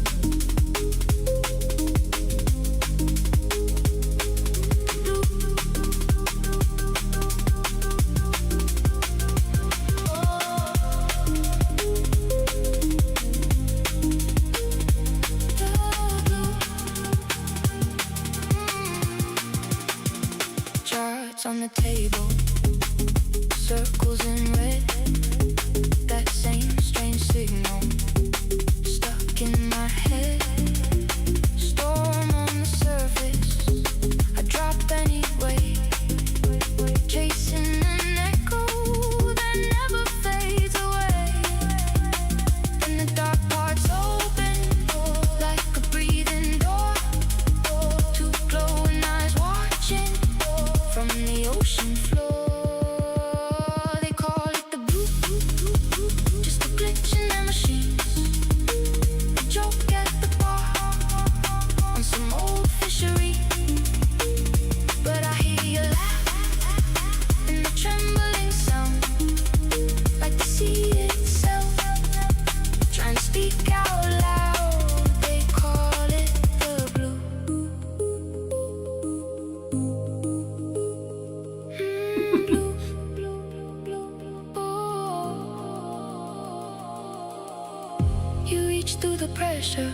Charts on the table, circles in red. That same strange signal stuck in my head. Storm on the surface, I drop anyway. Chasing an echo that never fades away. And the dark parts open like a breathing door. Two glowing eyes watching from the ocean floor. They call it the Blue. Just a glitch in their machines. A joke at the bar. pressure.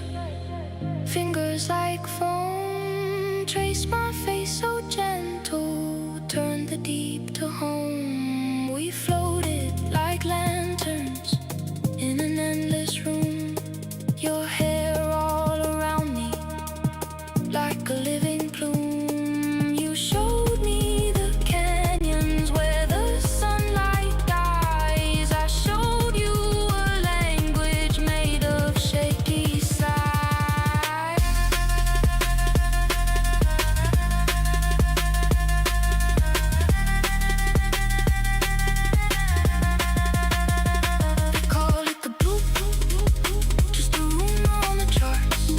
Fingers like foam trace my face so gentle. Turn the deep to home. We floated like lanterns in an endless room. Your hair all around me like a living plume. You showed me the canyons where the sunlight dies. I showed you a language made of shaky sighs. They call it the blue, just a rumor on the charts.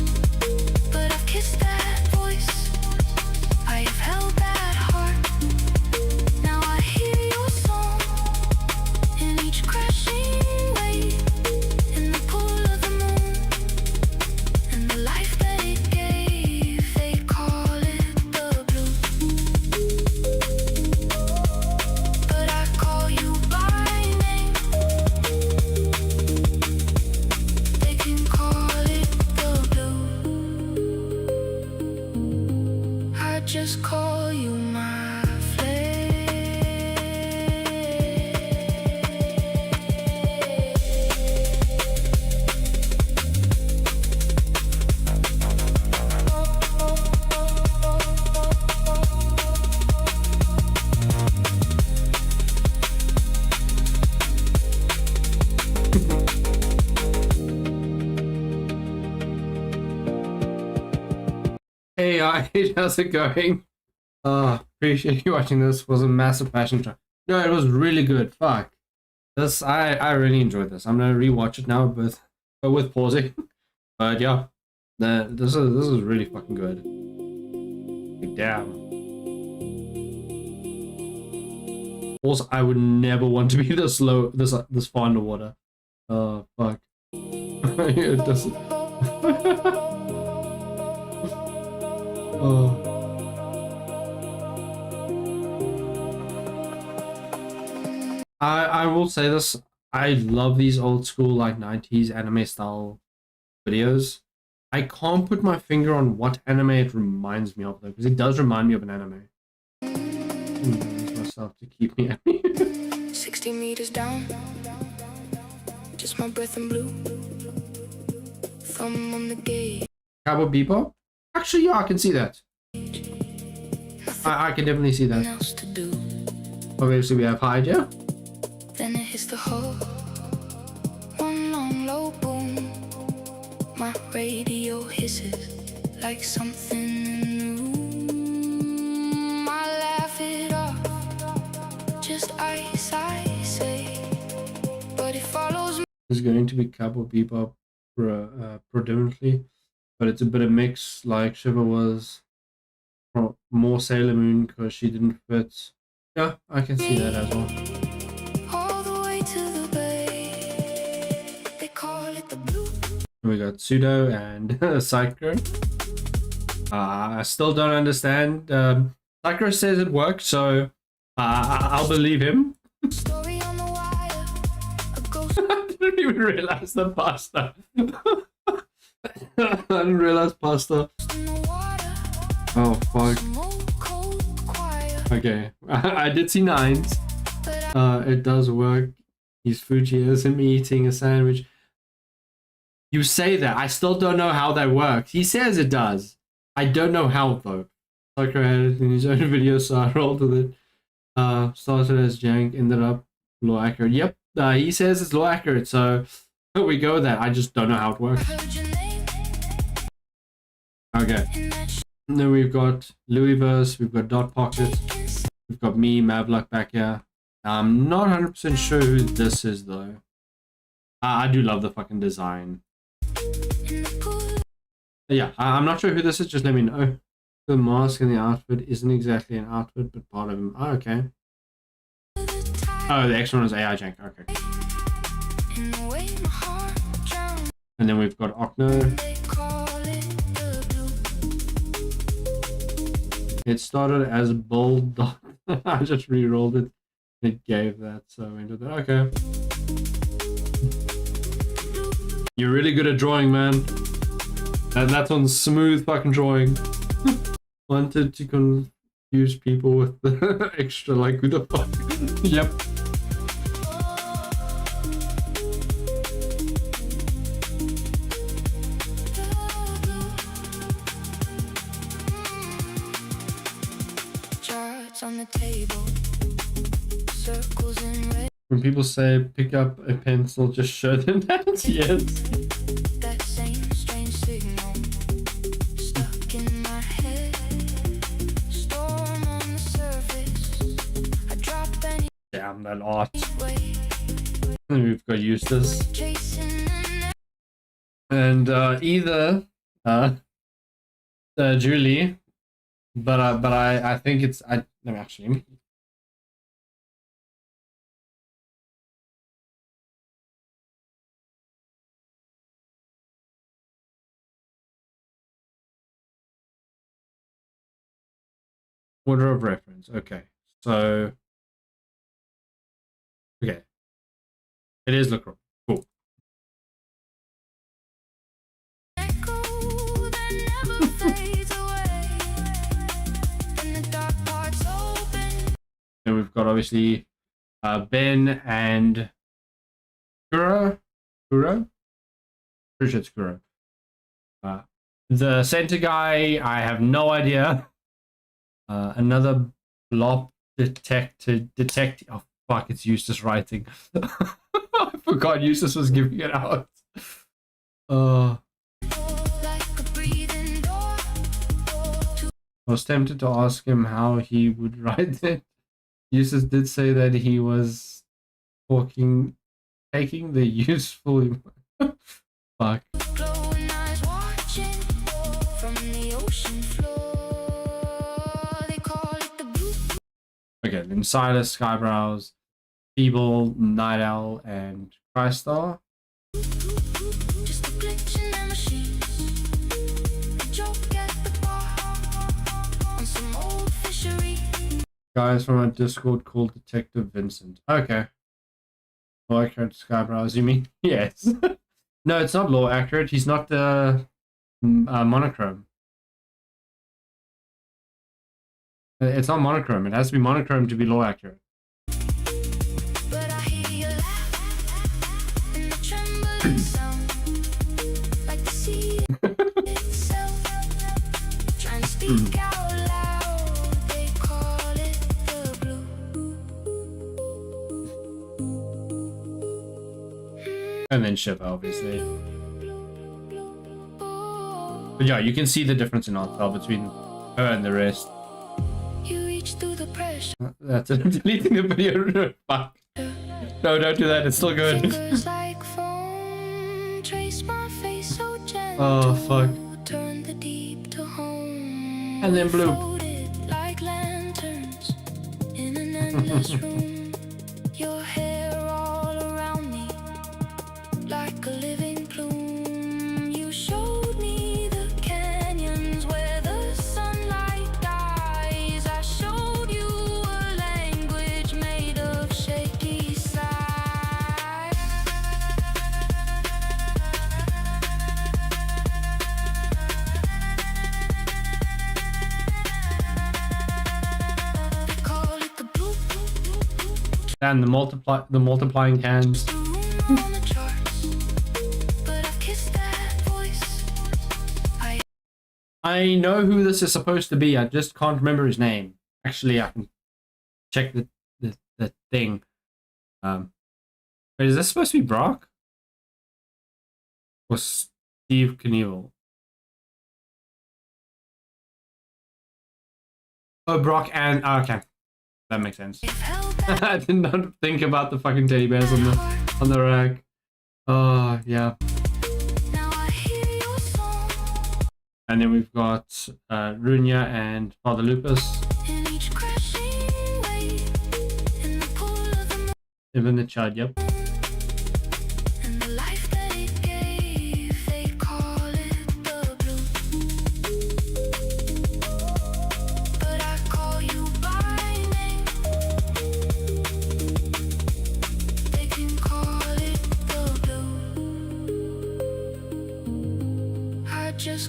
But I've kissed that voice, I've held that heart. Now I hear your song in each crashing wave, in the pull of the moon, and the life that it gave. They call it the blue, but I call you by name. They can call it the blue. I just call you my flame. Hey, how's it going? Appreciate you watching this. Was a massive passion try. No, it was really good. Fuck. This I really enjoyed this. I'm gonna rewatch it now with pausing. But yeah, this is really fucking good. Like, damn. Also, I would never want to be this low, this far underwater. Fuck. It doesn't. Oh. I will say this. I love these old school like 90s anime style videos. I can't put my finger on what anime it reminds me of though, because it does remind me of an anime. Myself to keep me happy. 60 meters down, just my breath and blue. Thumb on the gate. Cowboy Bebop? Actually, yeah, I can see that. I can definitely see that. Else to do. Obviously, we have Hyde, yeah? Then it hits the hull. One long low boom. My radio hisses like something in the room. I laugh it off, just ice, I say. But it follows me. It's going to be Cowboy Bebop predominantly, but it's a bit of mix. Like Shiva was more Sailor Moon because she didn't fit. Yeah, I can see that as well. All the way to the bay. They call it the blue. We got Pseudo and Psycho. I still don't understand. Psycho says it worked, so I'll believe him. Story on the wire. A ghost. I didn't even realize the pasta. I didn't realize pasta. In the water. Oh fuck. Smoke, cold, quiet. Okay, I did see nines. But It does work. He's Fuji is him eating a sandwich. You say that. I still don't know how that works. He says it does. I don't know how though. Psycho had it in his own video, so I rolled with it. Started as jank, ended up low accurate. Yep, he says it's low accurate, so we go with that. I just don't know how it works. I heard your name Okay. in that And then we've got Louisverse, we've got Dot Pocket, we've got me, Mavluck back here. I'm not 100% sure who this is though. I do love the fucking design. in the pool. Yeah, I'm not sure who this is, just let me know. The mask and the outfit isn't exactly an outfit, but part of him. Oh, okay. Oh, the extra one is AI Jank. Okay. In the way my heart drowns. And then we've got Okno. They call it the blue. It started as bold dot. I just re-rolled it. It gave that, so I went with that. Okay. You're really good at drawing, man. And that's on smooth fucking drawing. Wanted to confuse people with the extra, like, who the fuck? Yep. Charts on the table, circles in red. When people say pick up a pencil, just show them that. Yes. That same strange signal stuck in my head. Storm on the surface. I drop any Damn that art. way. And we've got Eustace. Chasing the And either Julie, but I think it's let me actually. Order of reference. Okay, so okay, it is Lacroix. Cool. echo that never fades away. And the dark parts open. Then we've got obviously Ben and Kuro. Pretty sure it's Kuro. The center guy, I have no idea. Another blob detective. Oh fuck! It's Eustace writing. I forgot Eustace was giving it out. Like a breathing door. I was tempted to ask him how he would write it. Eustace did say that he was taking the useful. Fuck. Glowing eyes watching from the ocean floor. They call it the blue. Okay, then Silas, Skybrows, Feeble, Night Owl, and Crystar. Just a glitch in their machines. A joke at the bar on some old fishery. Guys from a Discord called Detective Vincent. Okay. Law accurate Skybrows, you mean? Yes. No, it's not law accurate. He's not the monochrome. It's not monochrome. It has to be monochrome to be law accurate. But I hear you laugh and the trembling sound like the sea itself. Trying to speak out loud, they call it the blue. And then Shiva, obviously. But yeah, you can see the difference in art style between her and the rest. You reach through the pressure. That's it. I'm deleting the video. Fuck. No, don't do that. It's still good. Fingers like foam, trace my face so gentle. Oh, fuck. Turn the deep to home. And then blue. Floated like lanterns in an endless room. Your hair all around me like a living plume. You showed me the canyons where the sunlight dies. I showed you a language made of shaky sighs. They call it the blue. And the multiplying cans. The room on the charts, but I've kissed that voice. I know who this is supposed to be. I just can't remember his name. Actually, I can check the thing. Wait, is this supposed to be Brock? Or Steve Knievel? Oh, Brock and... oh, okay. That makes sense. I did not think about the fucking teddy bears on the rack. Oh, yeah. Now I hear your song And then we've got Runya and Father Lupus. in each crashing wave, in the pull of the moon, Even the child, yep. and the life that it gave. They call it the blue, but I call you by name. They can call it the blue. I just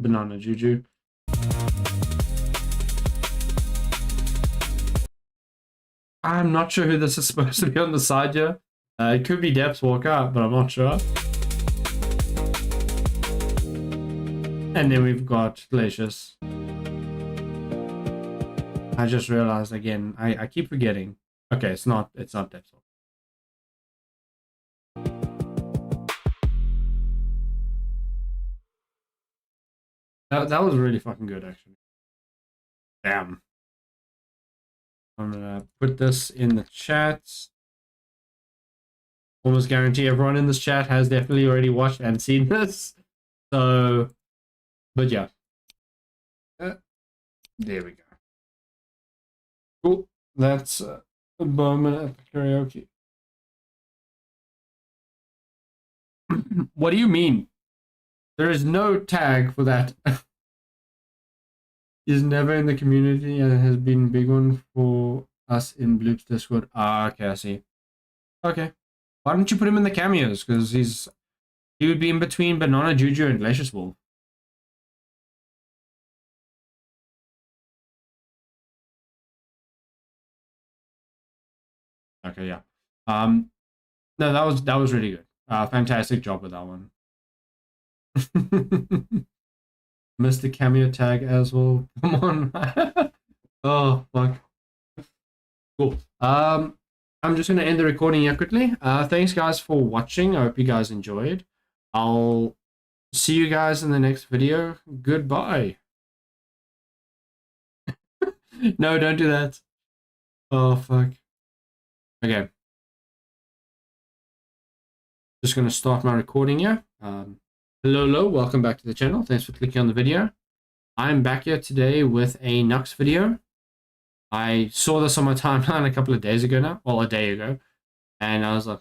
Banana Juju. I'm not sure who this is supposed to be on the side here. It could be Depths Walker, but I'm not sure. And then we've got Glacius. I just realized again, I keep forgetting. Okay, it's not Depths Walker. That was really fucking good, actually. Damn. I'm gonna put this in the chat. Almost guarantee everyone in this chat has definitely already watched and seen this. So, but yeah. There we go. Cool. That's Bowman at the karaoke. What do you mean? There is no tag for that. He's never in the community and has been a big one for us in Bloop's Discord. Ah, okay, I see. Okay. Why don't you put him in the cameos? Because he would be in between Banana Juju and Glacius Wolf. Okay, yeah. No, that was really good. Fantastic job with that one. Missed the cameo tag as well. Come on. Oh fuck. Cool. I'm just gonna end the recording here quickly. Thanks guys for watching. I hope you guys enjoyed. I'll see you guys in the next video. Goodbye. No, don't do that. Oh fuck. Okay. Just gonna start my recording here. Hello, welcome back to the channel. Thanks for clicking on the video. I'm back here today with a Nux video. I saw this on my timeline a couple of days ago now, well, a day ago, and I was like,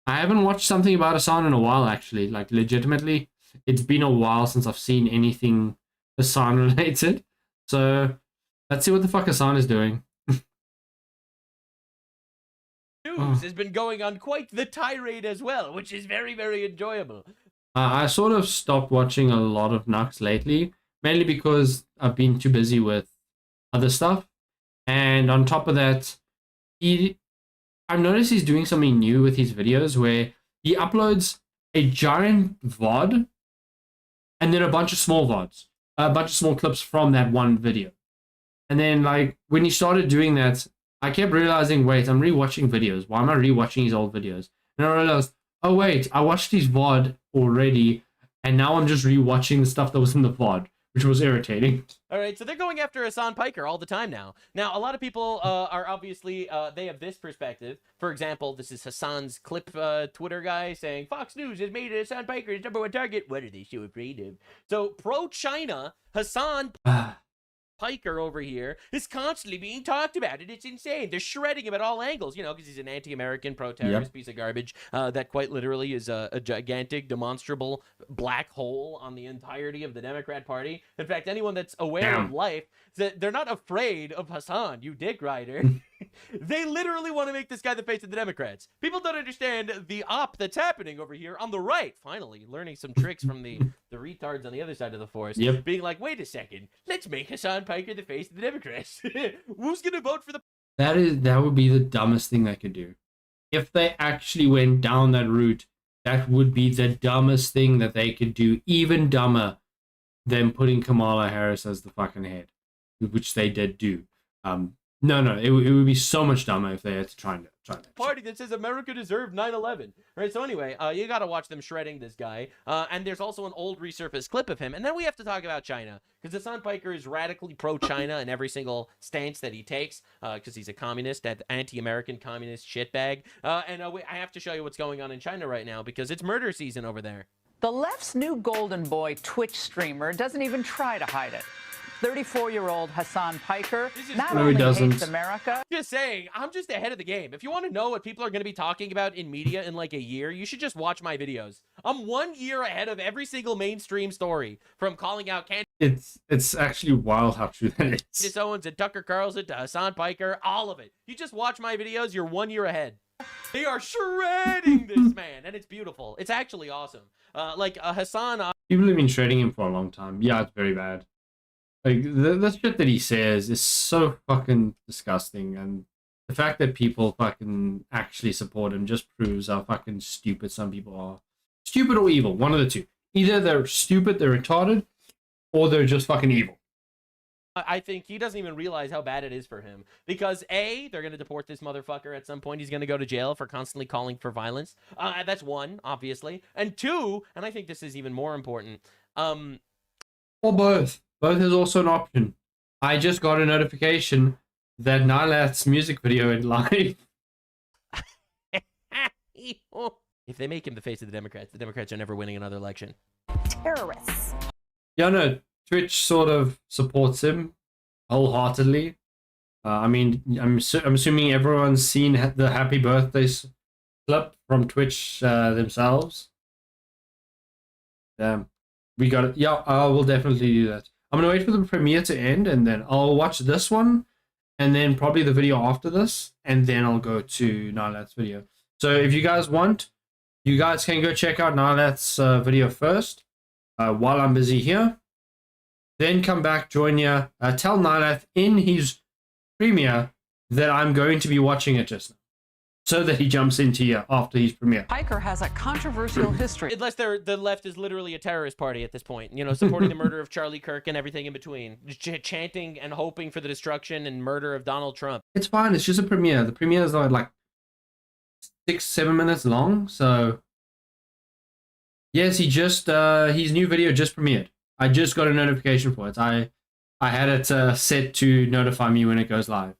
I haven't watched something about Hassan in a while, actually. Like, legitimately, it's been a while since I've seen anything Hassan related. So, let's see what the fuck Hassan is doing. News has been going on quite the tirade as well, which is very, very enjoyable. I sort of stopped watching a lot of Nux lately, mainly because I've been too busy with other stuff. And on top of that, I've noticed he's doing something new with his videos where he uploads a giant VOD and then a bunch of small VODs, a bunch of small clips from that one video. And then, like, when he started doing that, I kept realizing, wait, I'm rewatching videos. Why am I rewatching his old videos? And I realized, oh wait, I watched his VOD already, and now I'm just rewatching the stuff that was in the VOD, which was irritating. All right, so they're going after Hassan Piker all the time now. Now, a lot of people are obviously, they have this perspective. For example, this is Hassan's clip Twitter guy saying, Fox News has made Hassan Piker his #1 target. What are they so afraid of? So, pro-China, Hassan Piker over here is constantly being talked about, and it's insane. They're shredding him at all angles, you know, because he's an anti-American, pro-terrorist piece of garbage that quite literally is a gigantic, demonstrable black hole on the entirety of the Democrat Party. In fact, anyone that's aware of life, that they're not afraid of Hassan, you dick rider. They literally want to make this guy the face of the Democrats. People don't understand the op that's happening over here on the right. Finally, learning some tricks from the retards on the other side of the force. Being like, wait a second, let's make Hassan Piker the face of the Democrats. Who's going to vote for the... That would be the dumbest thing they could do. If they actually went down that route, that would be the dumbest thing that they could do. Even dumber than putting Kamala Harris as the fucking head, which they did do. No, it would be so much dumber if they had to try that party that says America deserved 9/11. Right, so anyway, you gotta watch them shredding this guy. And there's also an old resurfaced clip of him. And then we have to talk about China, because Hassan Piker is radically pro-China in every single stance that he takes, because he's a communist, that anti-American communist shitbag. And I have to show you what's going on in China right now, because it's murder season over there. The left's new golden boy Twitch streamer doesn't even try to hide it. 34-year-old Hassan Piker not only hates America. Just saying, I'm just ahead of the game. If you want to know what people are going to be talking about in media in like a year, you should just watch my videos. I'm 1 year ahead of every single mainstream story, from calling out It's actually wild how true that is. Owens and Tucker Carlson to Hassan Piker, all of it. You just watch my videos, you're 1 year ahead. They are shredding this man, and it's beautiful. It's actually awesome. Like Hassan. People have been shredding him for a long time. Yeah, it's very bad. Like the shit that he says is so fucking disgusting, and the fact that people fucking actually support him just proves how fucking stupid some people are. Stupid or evil, one of the two. Either they're stupid, they're retarded, or they're just fucking evil. I think he doesn't even realize how bad it is for him. Because A, they're going to deport this motherfucker at some point. He's going to go to jail for constantly calling for violence. That's one, obviously. And two, and I think this is even more important. Or both. Both is also an option. I just got a notification that Nylat's music video went live. If they make him the face of the Democrats are never winning another election. Terrorists. Yeah, no, Twitch sort of supports him wholeheartedly. I mean, I'm assuming everyone's seen the happy birthday clip from Twitch themselves. We got it. Yeah, I will definitely do that. I'm gonna wait for the premiere to end, and then I'll watch this one, and then probably the video after this, and then I'll go to Nylat's video. So if you guys want, you guys can go check out Nylat's video first, while I'm busy here. Then come back, join you, tell Nylat in his premiere that I'm going to be watching it just now, so that he jumps into here after his premiere. Piker has a controversial history. Unless the left is literally a terrorist party at this point, you know, supporting the murder of Charlie Kirk and everything in between, chanting and hoping for the destruction and murder of Donald Trump. It's fine. It's just a premiere. The premiere is like 6-7 minutes long. So yes, he just his new video just premiered. I just got a notification for it. I had it set to notify me when it goes live.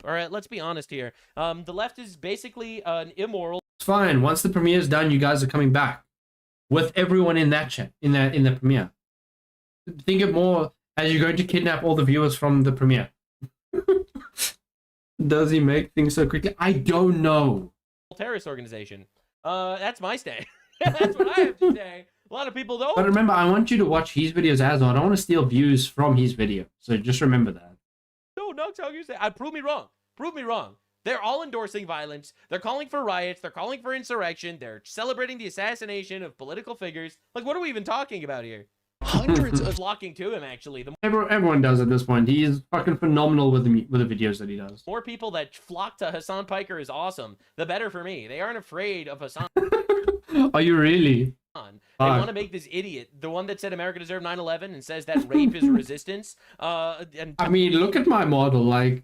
All right, let's be honest here. The left is basically an immoral. It's fine. Once the premiere is done, you guys are coming back with everyone in that chat, in the premiere. Think of more as you're going to kidnap all the viewers from the premiere. Does he make things so quickly? I don't know. Terrorist organization. That's my stay. That's what I have to say. A lot of people don't. But remember, I want you to watch his videos as well. I don't want to steal views from his video. So just remember that. No, Nux, how you say? Prove me wrong. Prove me wrong. They're all endorsing violence. They're calling for riots. They're calling for insurrection. They're celebrating the assassination of political figures. Like, what are we even talking about here? Hundreds of flocking to him, actually. Everyone does at this point. He is fucking phenomenal with the videos that he does. More people that flock to Hassan Piker is awesome. The better for me. They aren't afraid of Hassan. Are you really? They want to make this idiot, the one that said America deserved 9/11 and says that rape is resistance. And I mean, look at my model. Like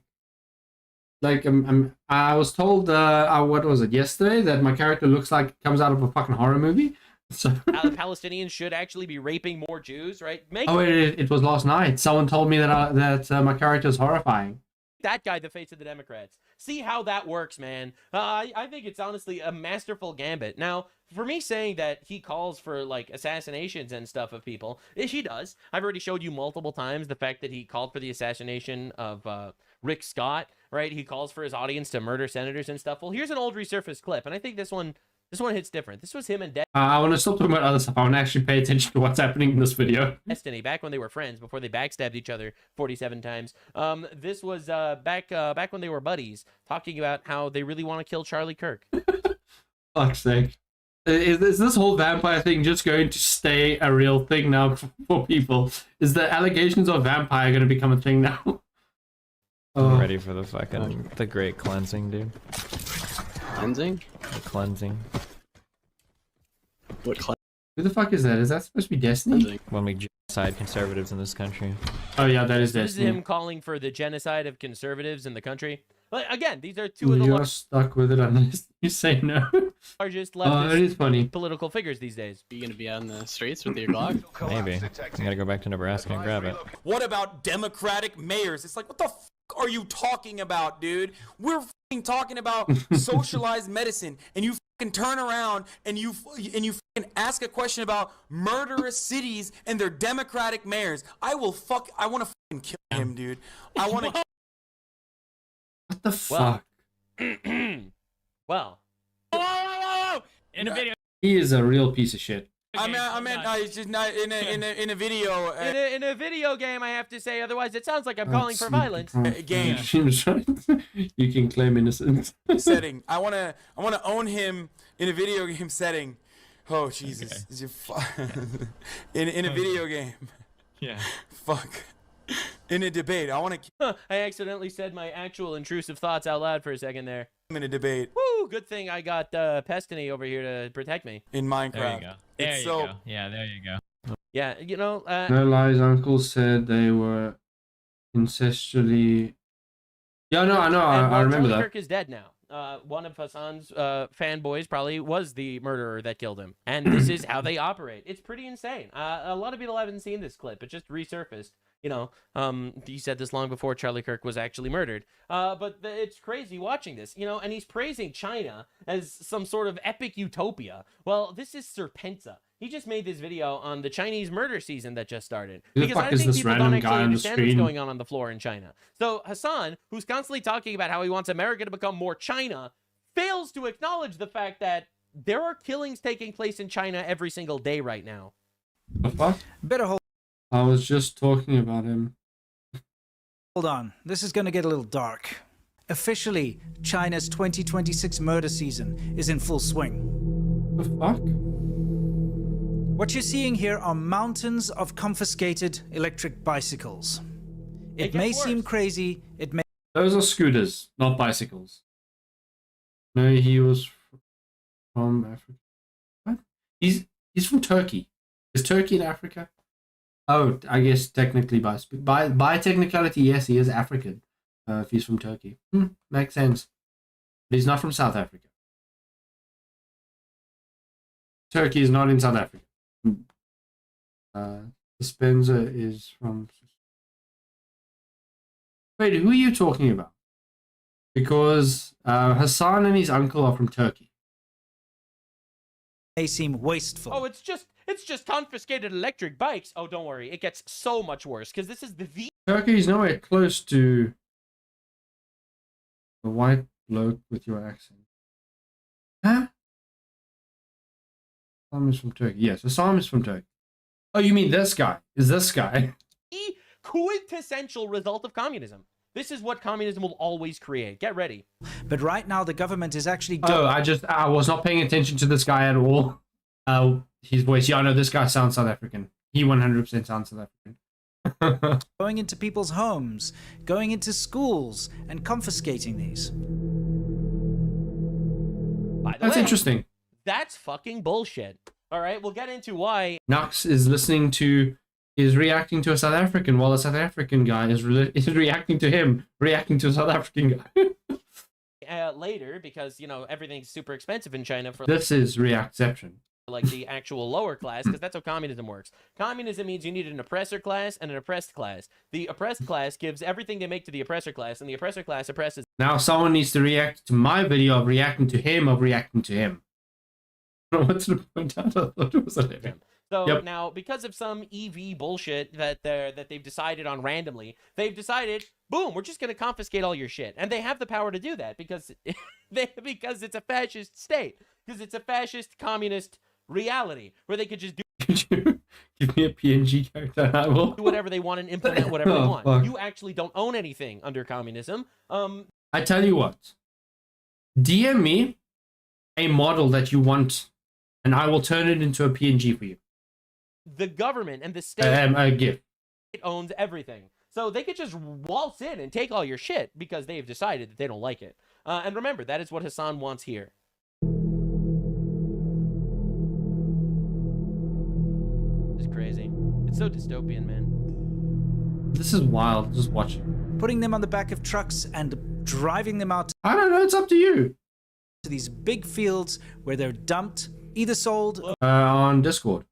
I was told, what was it, yesterday, that my character looks like it comes out of a fucking horror movie. So Palestinians should actually be raping more Jews, right? It was last night. Someone told me that my character is horrifying. That guy, the face of the Democrats. See how that works, man. I think it's honestly a masterful gambit. Now, for me saying that he calls for, like, assassinations and stuff of people, he does. I've already showed you multiple times the fact that he called for the assassination of Rick Scott, right? He calls for his audience to murder senators and stuff. Well, here's an old resurfaced clip, and I think this one hits different. This was him and I want to stop talking about other stuff. I want to actually pay attention to what's happening in this video. Destiny, back when they were friends, before they backstabbed each other 47 times. This was back when they were buddies, talking about how they really want to kill Charlie Kirk. Fuck's sake. Is this whole vampire thing just going to stay a real thing now for people? Is the allegations of vampire going to become a thing now? I'm ready for the great cleansing, dude. Cleansing? The cleansing. What Who the fuck is that? Is that supposed to be Destiny? cleansing? When we genocide conservatives in this country. Oh yeah, that is This is Destiny. him calling for the genocide of conservatives in the country. But again, these are two of the You're stuck with it unless you say no. largest It leftist is funny. political figures these days. Are you gonna be out in the streets with your Glock? Maybe. I gotta go back to Nebraska and grab it. What about Democratic mayors? It's like, what the f are you talking about, dude? We're f***ing talking about socialized medicine, and you f***ing turn around and you f***ing ask a question about murderous cities and their Democratic mayors. I want to f***ing kill him, dude. I want to. What the fuck? Well. In a video. He is a real piece of shit. It's just not in a video. In a video game, I have to say. Otherwise, it sounds like I'm calling for violence. Game. You can claim innocence. Setting. I wanna own him in a video game setting. Oh Jesus! In a video game. Yeah. Fuck. In a debate, I want to. I accidentally said my actual intrusive thoughts out loud for a second there. I'm in a debate. Woo! Good thing I got Pestiny over here to protect me. In Minecraft. There you go. There you go. Yeah, there you go. Yeah, you know. No lies. Uncle said they were incestually. Yeah, no, I know. I remember Charlie that. Kirk is dead now. One of Hassan's fanboys probably was the murderer that killed him, and this is how they operate. It's pretty insane. A lot of people haven't seen this clip. It just resurfaced. You know, he said this long before Charlie Kirk was actually murdered. But it's crazy watching this, you know, and he's praising China as some sort of epic utopia. Well, this is Serpenta. He just made this video on the Chinese murder season that just started. Who the because fuck I is think this people random don't guy actually on the understand what's screen? going on the floor in China. So Hassan, who's constantly talking about how he wants America to become more China, fails to acknowledge the fact that there are killings taking place in China every single day right now. The fuck? Better hold I was just talking about him. on. This is going to get a little dark. Officially, China's 2026 murder season is in full swing. The fuck? What you're seeing here are mountains of confiscated electric bicycles. It may seem crazy, it may... Those are scooters, not bicycles. No, he was from Africa. What? He's from Turkey. Is Turkey in Africa? Oh, I guess technically by technicality, yes, he is African. If he's from Turkey, makes sense. But he's not from South Africa. Turkey is not in South Africa. Dispenser is from. Wait, who are you talking about? Because Hassan and his uncle are from Turkey. May seem wasteful. Oh, it's just confiscated electric bikes. Oh, don't worry. It gets so much worse because this is the Turkey is nowhere close to the white bloke with your accent. Huh? Hassan is from Turkey. Yes, Hassan is from Turkey. Oh, you mean this guy? Is this guy? quintessential result of communism. This is what communism will always create. Get ready. But right now, the government is actually... Oh, I was not paying attention to this guy at all. His voice. Yeah, no, this guy sounds South African. He 100% sounds South African. going into people's homes, going into schools, and confiscating these. By the That's way, interesting. That's fucking bullshit. All right, we'll get into why. Nux is reacting to a South African while a South African guy is reacting to him, reacting to a South African guy. Later, because, you know, everything's super expensive in China for... This is reactception. Like the actual lower class, because that's how communism works. Communism means you need an oppressor class and an oppressed class. The oppressed class gives everything they make to the oppressor class, and the oppressor class oppresses. Now someone needs to react to my video of reacting to him. What's the point? I thought it was a living. So now, because of some EV bullshit that they've decided on randomly, they've decided, boom, we're just going to confiscate all your shit, and they have the power to do that because because it's a fascist state, because it's a fascist communist reality where they could just do. Give me a PNG character and I will do whatever they want and implement whatever they want. Fuck. You actually don't own anything under communism. I tell you what, DM me a model that you want, and I will turn it into a PNG for you. The government and the state a gift. owns everything. So they could just waltz in and take all your shit because they've decided that they don't like it. And remember, that is what Hassan wants here. It's crazy. It's so dystopian, man. This is wild, just watching. Putting them on the back of trucks and driving them out. I don't know, it's up to you. To these big fields where they're dumped, either sold... on Discord.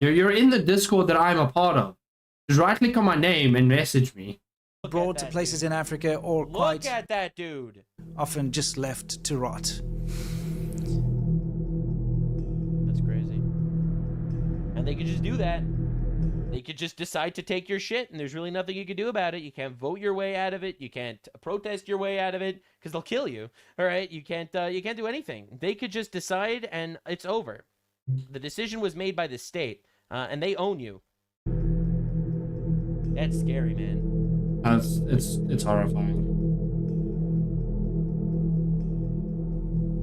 You're in the Discord that I'm a part of. Just right click on my name and message me. Abroad to places in Africa or quite... Look at that dude! Often just left to rot. That's crazy. And they could just do that. They could just decide to take your shit, and there's really nothing you can do about it. You can't vote your way out of it. You can't protest your way out of it, because they'll kill you. All right? You can't do anything. They could just decide, and it's over. The decision was made by the state, and they own you. That's scary, man. It's horrifying.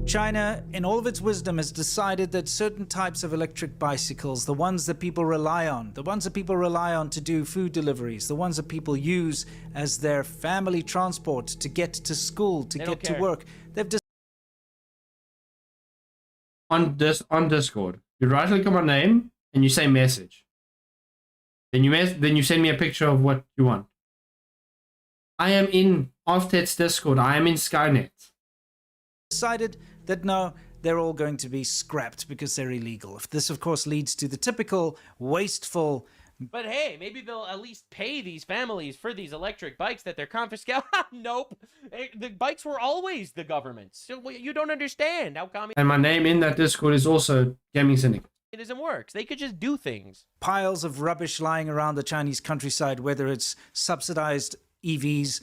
China, in all of its wisdom, has decided that certain types of electric bicycles, the ones that people rely on, to do food deliveries, the ones that people use as their family transport to get to school, to get to work, they've on Discord, you right-click on my name and you say message. Then you send me a picture of what you want. I am in Offtet's Discord. I am in Skynet. Decided that no, they're all going to be scrapped because they're illegal. This, of course, leads to the typical wasteful. But hey, maybe they'll at least pay these families for these electric bikes that they're confiscating. Nope. The bikes were always the government's. So you don't understand how And my name in that Discord is also GamingSyndicate. communism works. They could just do things. Piles of rubbish lying around the Chinese countryside, whether it's subsidized EVs,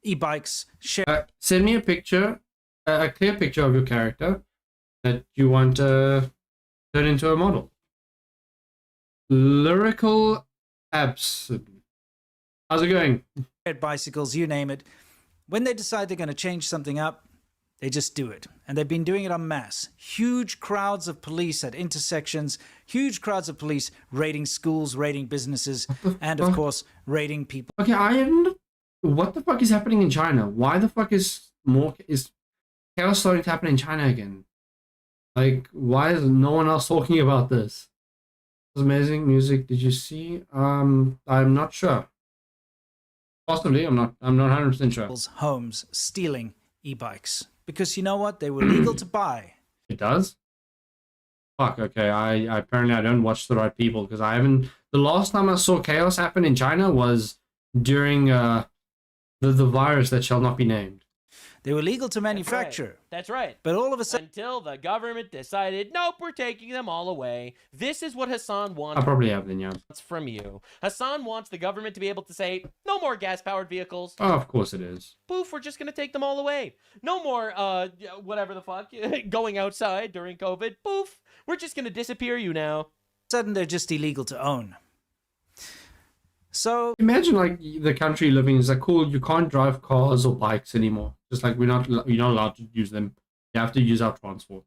e-bikes, send me a picture, a clear picture of your character that you want to turn into a model. Lyrical absent. How's it going? Bicycles, you name it. When they decide they're going to change something up, they just do it. And they've been doing it en masse. Huge crowds of police at intersections, huge crowds of police raiding schools, raiding businesses, and of course, raiding people. Okay, what the fuck is happening in China? Why the fuck is chaos starting to happen in China again? Like, why is no one else talking about this? It was amazing music. Did you see? I'm not sure. Possibly, I'm not 100% sure. Homes stealing e-bikes because you know what? They were legal to buy. It does? Fuck, okay. I apparently I don't watch the right people because I haven't. The last time I saw chaos happen in China was during the virus that shall not be named. They were legal to manufacture. That's right. But all of a sudden, until the government decided, nope, we're taking them all away. This is what Hassan wants. I probably have then, yeah. From you. Hassan wants the government to be able to say, no more gas-powered vehicles. Oh, of course it is. Poof, we're just going to take them all away. No more, whatever the fuck, going outside during COVID. Poof, we're just going to disappear you now. Sudden, they're just illegal to own. So imagine like the country living is like, cool, you can't drive cars or bikes anymore. Just like you're not allowed to use them. You have to use our transport.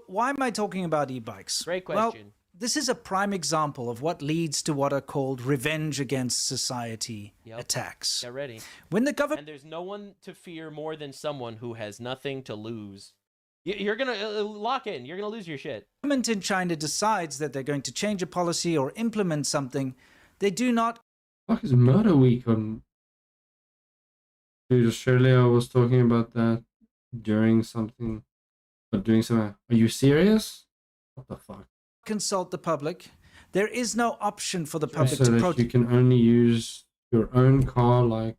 Why am I talking about e-bikes? Great question. Well, this is a prime example of what leads to what are called revenge against society attacks. Get ready. When the government... And there's no one to fear more than someone who has nothing to lose. You're going to lock in. You're going to lose your shit. The government in China decides that they're going to change a policy or implement something. They do not... Fuck is Murder Week on? Dude, Australia was talking about that during something, but doing something. Are you serious? What the fuck? Consult the public. There is no option for the public so to that you can only use your own car like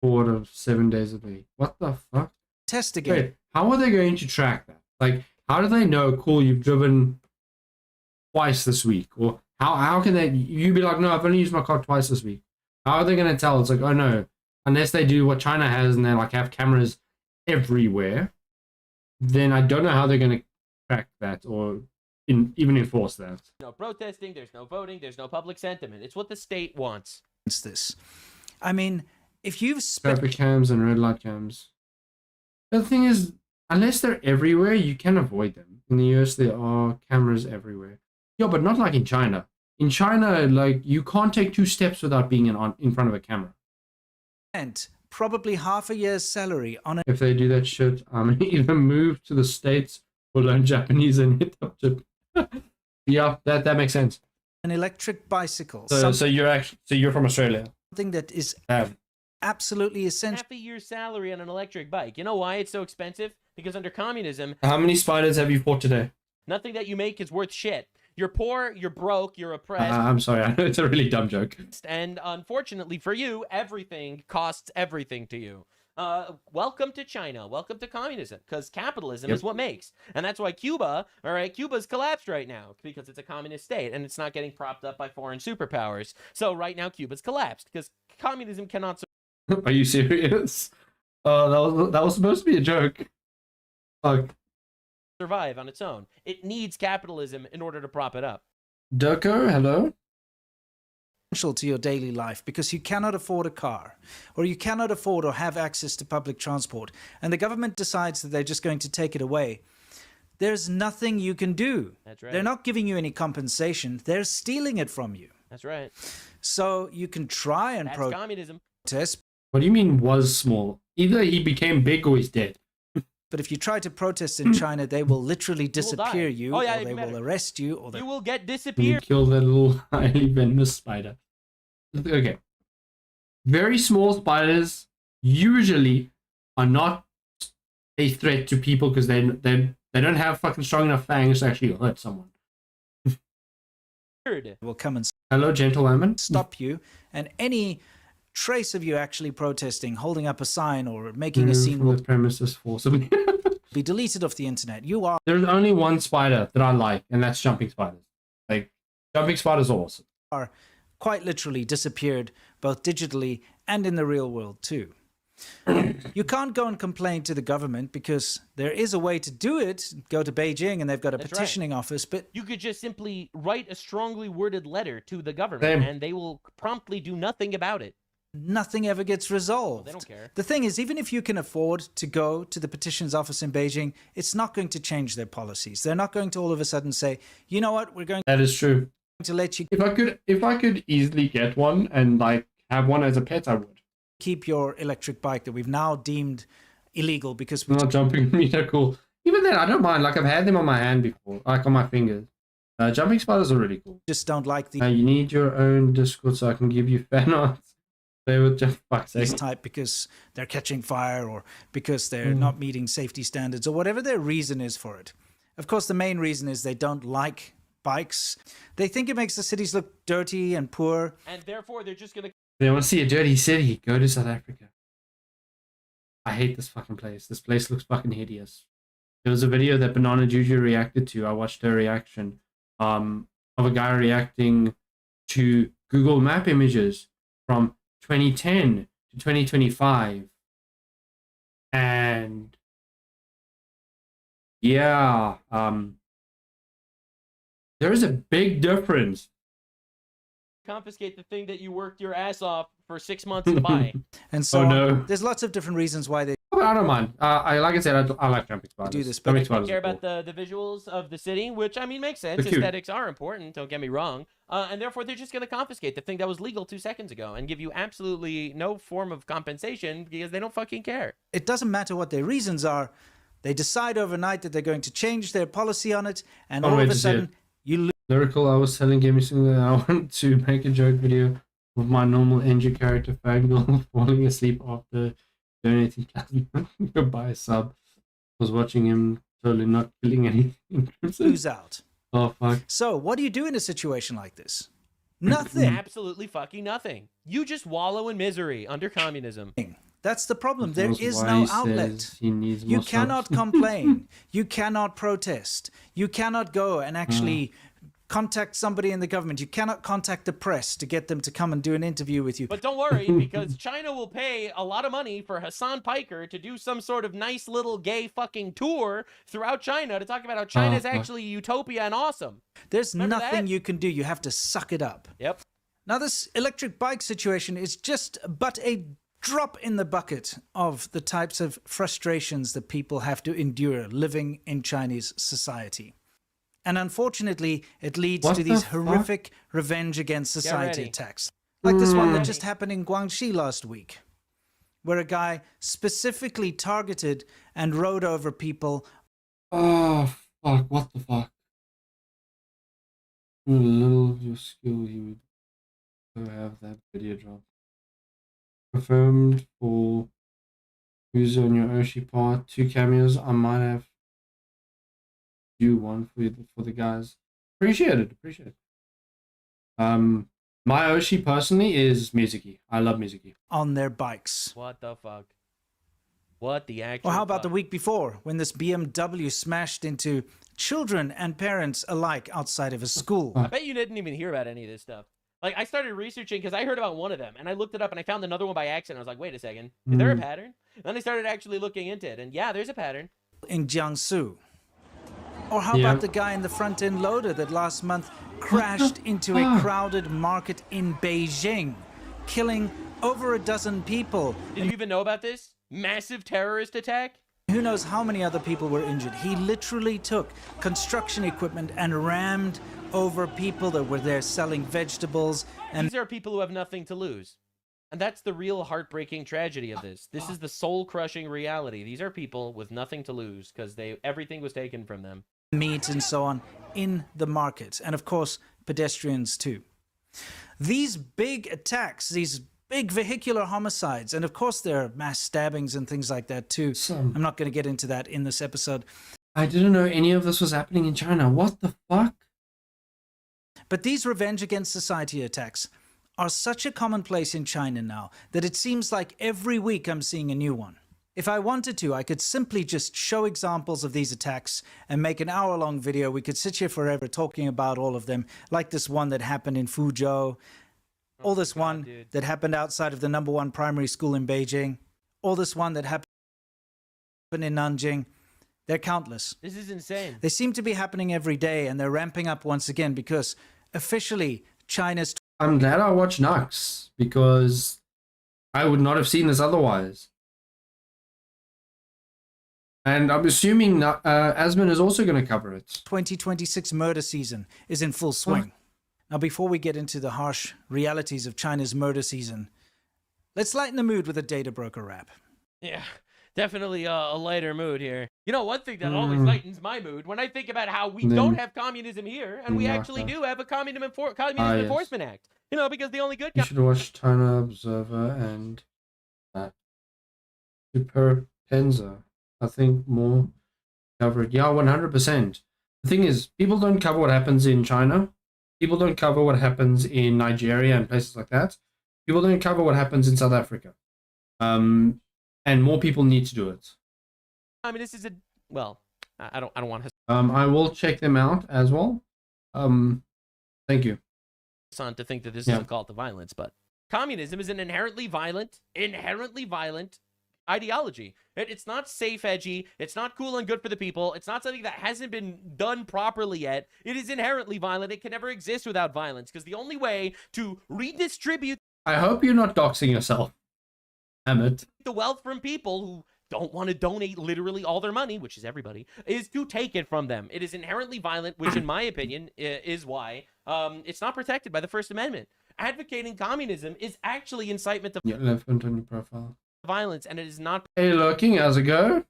4 out of 7 days a week. What the fuck? Test again. Wait, how are they going to track that? Like, how do they know? Cool, you've driven twice this week, or how can they? You be like, no, I've only used my car twice this week. How are they going to tell? It's like, oh no, unless they do what China has and they like have cameras everywhere, then I don't know how they're going to track that or even enforce that. No protesting, there's no voting, there's no public sentiment. It's what the state wants. It's this. I mean, if you've traffic cams and red light cams. The thing is, unless they're everywhere, you can avoid them. In the US, there are cameras everywhere. Yeah, but not like in China. In China, like, you can't take 2 steps without being in front of a camera. And probably half a year's salary on it. If they do that shit, either move to the States or learn Japanese and hit up to... Yeah, that makes sense. An electric bicycle. So you're from Australia. Something that is absolutely essential. Half a year's salary on an electric bike. You know why it's so expensive? Because under communism... How many spiders have you fought today? Nothing that you make is worth shit. You're poor, you're broke, you're oppressed. I'm sorry, I know it's a really dumb joke. And unfortunately for you, everything costs everything to you. Welcome to China. Welcome to communism, because capitalism is what makes. And that's why Cuba, all right, Cuba's collapsed right now because it's a communist state and it's not getting propped up by foreign superpowers. So right now Cuba's collapsed because communism cannot... Are you serious? That was supposed to be a joke. Fuck. survive on its own. It needs capitalism in order to prop it up. Durko, hello? To your daily life because you cannot afford a car or you cannot afford or have access to public transport and the government decides that they're just going to take it away. There's nothing you can do. That's right. They're not giving you any compensation. They're stealing it from you. That's right. So you can try and That's communism. protest. What do you mean was small? Either he became big or he's dead. But if you try to protest in China, they will literally disappear you, Oh, yeah, or they will arrest you, or you will get You disappeared. kill that little highly venomous spider. Okay. Very small spiders usually are not a threat to people because they don't have fucking strong enough fangs to actually hurt someone. will come and hello, gentlewoman. Stop you, and any trace of you actually protesting, holding up a sign, or making a scene will the premises forcibly. be deleted off the internet. You are There's only one spider that I like, and that's jumping spiders. Like, jumping spiders are awesome. Are quite literally disappeared, both digitally and in the real world too. You can't go and complain to the government because there is a way to do it. Go to Beijing and they've got a petitioning office, but you could just simply write a strongly worded letter to the government Same. and they will promptly do nothing about it. nothing ever gets resolved. They don't care. The thing is, even if you can afford to go to the petitions office in Beijing, it's not going to change their policies. They're not going to all of a sudden say, you know what, we're going That is true. to let you If I could easily get one and like have one as a pet, I would. keep your electric bike that we've now deemed illegal because we Not jumping meter cool. Even then, I don't mind. Like I've had them on my hand before, like on my fingers. Jumping spiders are really cool. just don't like the You need your own Discord so I can give you fan arts. They would just this type because they're catching fire or because they're not meeting safety standards or whatever their reason is for it. Of course, the main reason is they don't like bikes. They think it makes the cities look dirty and poor. And therefore, they're just going to... They want to see a dirty city. Go to South Africa. I hate this fucking place. This place looks fucking hideous. There was a video that Banana Juju reacted to. I watched her reaction of a guy reacting to Google Map images from 2010 to 2025. And yeah, there is a big difference. confiscate the thing that you worked your ass off for 6 months to buy. And so Oh, no. there's lots of different reasons why they I don't mind. Like I said, I like jumping spiders. do this, Jumping but spiders Care are cool. about the visuals of the city, which, I mean, makes sense. They're cute. Aesthetics are important, don't get me wrong. And therefore, they're just going to confiscate the thing that was legal 2 seconds ago and give you absolutely no form of compensation because they don't fucking care. it doesn't matter what their reasons are. They decide overnight that they're going to change their policy on it, and Can't all wait of a to see it. sudden you lose. Lyrical, I was telling GamingSyndicate that I want to make a joke video with my normal NG character fangirl falling asleep after donating plasma. Goodbye, sub. Was watching him totally not killing anything. lose out. Oh, fuck. So what do you do in a situation like this? Nothing. Absolutely fucking nothing. You just wallow in misery under communism. That's the problem. There That's is why no he outlet. says he needs You more cannot subs. complain. You cannot protest. You cannot go and actually contact somebody in the government. You cannot contact the press to get them to come and do an interview with you. But don't worry, because China will pay a lot of money for Hassan Piker to do some sort of nice little gay fucking tour throughout China to talk about how China is fuck. actually utopia and awesome. There's Remember nothing that? you can do. You have to suck it up. Yep. Now, this electric bike situation is just but a drop in the bucket of the types of frustrations that people have to endure living in Chinese society. And unfortunately, it leads What to the these fuck? horrific revenge against society ready. attacks. Like this one that just happened in Guangxi last week, where a guy specifically targeted and rode over people. Oh, fuck. What the fuck? With a little of your skill, you would have that video drop. Confirmed for user on your Oshi part. 2 cameos. I might have do one for the guys. Appreciate it. My Oshi personally is Mizuki. I love Mizuki. On their bikes. What the fuck? What the actual Or how about the fuck? week before when this BMW smashed into children and parents alike outside of a school? I bet you didn't even hear about any of this stuff. Like, I started researching because I heard about one of them, and I looked it up, and I found another one by accident. I was like, wait a second. Is there a pattern? And then I started actually looking into it, and yeah, there's a pattern. In Jiangsu. Or how about the guy in the front-end loader that last month crashed into a crowded market in Beijing, killing over a dozen people? Did you even know about this? Massive terrorist attack? Who knows how many other people were injured. He literally took construction equipment and rammed over people that were there selling vegetables. And these are people who have nothing to lose. And that's the real heartbreaking tragedy of this. This is the soul-crushing reality. These are people with nothing to lose because everything was taken from them. Meat and so on in the market. And of course, pedestrians too. These big attacks, these big vehicular homicides, and of course there are mass stabbings and things like that too. I'm not going to get into that in this episode. I didn't know any of this was happening in China. What the fuck? But these revenge against society attacks are such a commonplace in China now that it seems like every week I'm seeing a new one. If I wanted to, I could simply just show examples of these attacks and make an hour-long video. We could sit here forever talking about all of them, like this one that happened in Fuzhou, or this one that happened outside of the #1 primary school in Beijing, or this one that happened in Nanjing. They're countless. This is insane. They seem to be happening every day, and they're ramping up once again because officially China's... I'm glad I watched Nux because I would not have seen this otherwise. And I'm assuming Asman is also going to cover it. 2026 murder season is in full swing. Now, before we get into the harsh realities of China's murder season, let's lighten the mood with a data broker rap. Yeah, definitely a lighter mood here. You know, one thing that always lightens my mood when I think about how we don't have communism here, and we actually do have a Communism Enforcement Act. You know, because the only good... You should watch China Observer and Super Penza. I think more cover it. Yeah, 100%. The thing is, people don't cover what happens in China. People don't cover what happens in Nigeria and places like that. People don't cover what happens in South Africa. And more people need to do it. I mean, this is well, I don't want to... I will check them out as well. Thank you. To think that this is a call to violence, but communism is an inherently violent ideology. It's not safe, edgy. It's not cool and good for the people. It's not something that hasn't been done properly yet. It is inherently violent. It can never exist without violence because the only way to redistribute... I hope you're not doxing yourself. Damn it. ...the wealth from people who don't want to donate literally all their money, which is everybody, is to take it from them. It is inherently violent, which in my opinion is why it's not protected by the First Amendment. Advocating communism is actually incitement to... Yeah, left on your profile. ...violence, and it is not... Hey, looking, how's it go?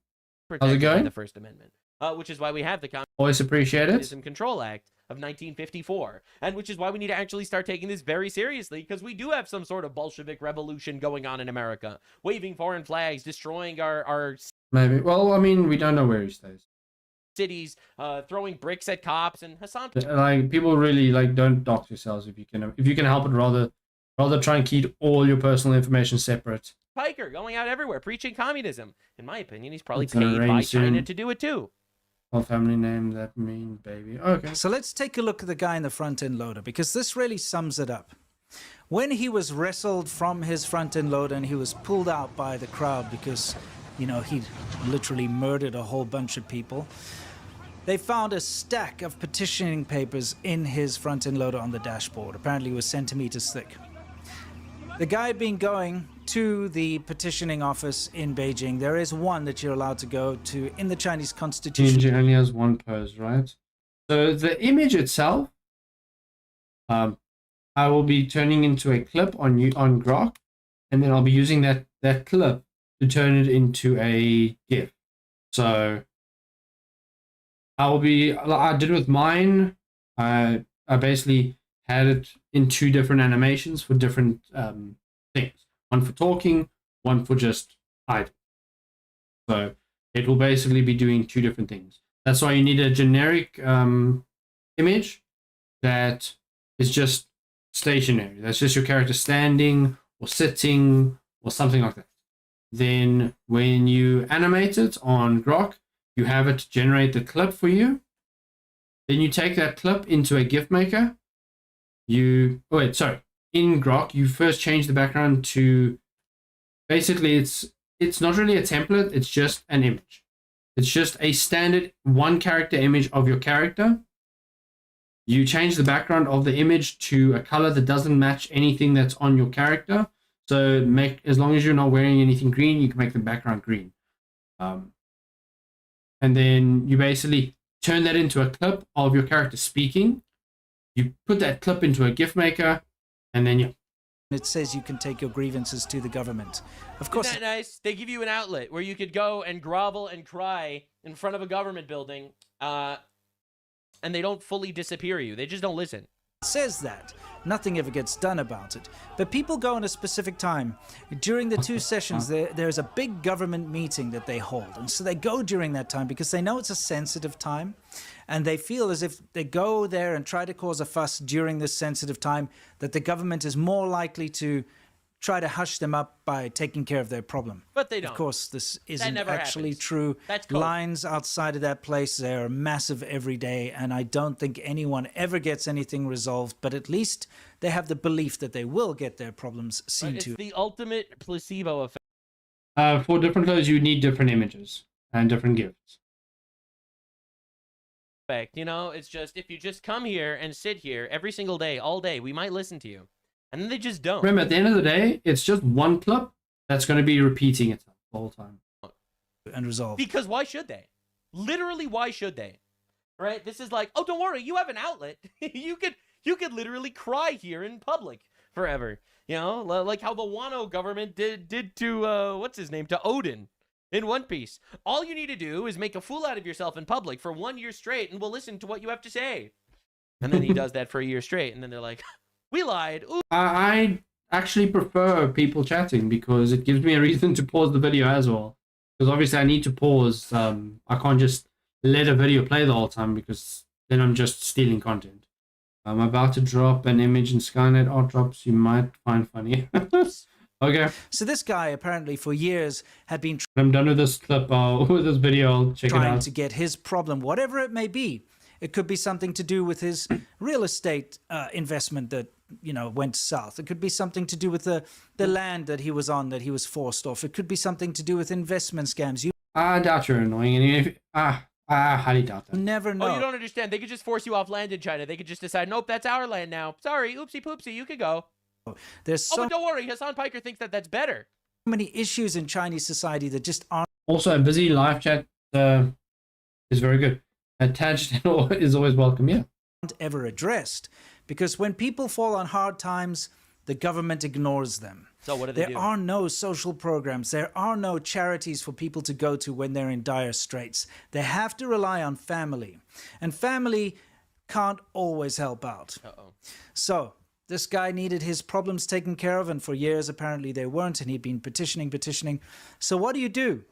How's it going? ...by the First Amendment, which is why we have the Always appreciate it. Communism Control Act of 1954, and which is why we need to actually start taking this very seriously, because we do have some sort of Bolshevik revolution going on in America, waving foreign flags, destroying our maybe. Well, I mean, we don't know where he stays. Cities, throwing bricks at cops, and Hassan... Like, people really, like, don't dox yourselves if you can help it, rather try and keep all your personal information separate. Piker going out everywhere preaching communism. In my opinion, he's probably paid by China to do it too. Well, family name, that mean baby. Okay. So let's take a look at the guy in the front-end loader, because this really sums it up. When he was wrestled from his front-end loader and he was pulled out by the crowd because, you know, he literally murdered a whole bunch of people, they found a stack of petitioning papers in his front-end loader on the dashboard. Apparently it was centimeters thick. The guy had been going to the petitioning office in Beijing. There is one that you're allowed to go to in the Chinese constitution. It only has one pose, right? So the image itself, I will be turning into a clip on Grok, and then I'll be using that clip to turn it into a GIF. So I did with mine. I basically had it in 2 different animations for different things. One for talking, one for just idle. So it will basically be doing 2 different things. That's why you need a generic image that is just stationary. That's just your character standing or sitting or something like that. Then when you animate it on Grok, you have it generate the clip for you. Then you take that clip into a GIF maker. In Grok, you first change the background to, basically it's not really a template, it's just an image. It's just a standard one character image of your character. You change the background of the image to a color that doesn't match anything that's on your character. So as long as you're not wearing anything green, you can make the background green. And then you basically turn that into a clip of your character speaking. You put that clip into a GIF maker, and then it says you can take your grievances to the government. Of course. Isn't that nice? They give you an outlet where you could go and grovel and cry in front of a government building, and they don't fully disappear you. They just don't listen. It says that. Nothing ever gets done about it. But people go in a specific time. During the 2 sessions, there's a big government meeting that they hold. And so they go during that time because they know it's a sensitive time. And they feel as if they go there and try to cause a fuss during this sensitive time, that the government is more likely to try to hush them up by taking care of their problem. But they don't. Of course, this isn't actually happens. true. That's cool. Lines outside of that place, they're massive every day, and I don't think anyone ever gets anything resolved, but at least they have the belief that they will get their problems seen to. It's the ultimate placebo effect. for different clothes, you need different images and different gifts. You know, it's just, if you just come here and sit here every single day, all day, we might listen to you. And then they just don't. Remember, at the end of the day, it's just one clip that's going to be repeating itself the whole time. And resolve. Because why should they? Literally, why should they? Right? This is like, oh, don't worry, you have an outlet. you could literally cry here in public forever. You know, like how the Wano government did to what's his name, to Odin in One Piece. All you need to do is make a fool out of yourself in public for 1 year straight, and we'll listen to what you have to say. And then he does that for a year straight, and then they're like, we lied. Ooh. I actually prefer people chatting because it gives me a reason to pause the video as well. Because obviously I need to pause. I can't just let a video play the whole time because then I'm just stealing content. I'm about to drop an image in Skynet art drops you might find funny. Okay. So this guy apparently for years had been I'm done with this clip, with this video, I'll check it out. Trying to get his problem, whatever it may be. It could be something to do with his real estate investment that, you know, went south. It could be something to do with the land that he was on that he was forced off. It could be something to do with investment scams. I doubt you're annoying. And I highly doubt that. Never know. Oh, you don't understand. They could just force you off land in China. They could just decide, nope, that's our land now. Sorry, oopsie poopsie, you could go. There's so but don't worry, Hassan Piker thinks that that's better. many issues in Chinese society that just aren't. Also, a busy live chat is very good. Attached is always welcome, yeah. Ever addressed, because when people fall on hard times, the government ignores them. So what do they do? There are no social programs. There are no charities for people to go to when they're in dire straits. They have to rely on family, and family can't always help out. So this guy needed his problems taken care of, and for years apparently they weren't, and he'd been petitioning. So what do?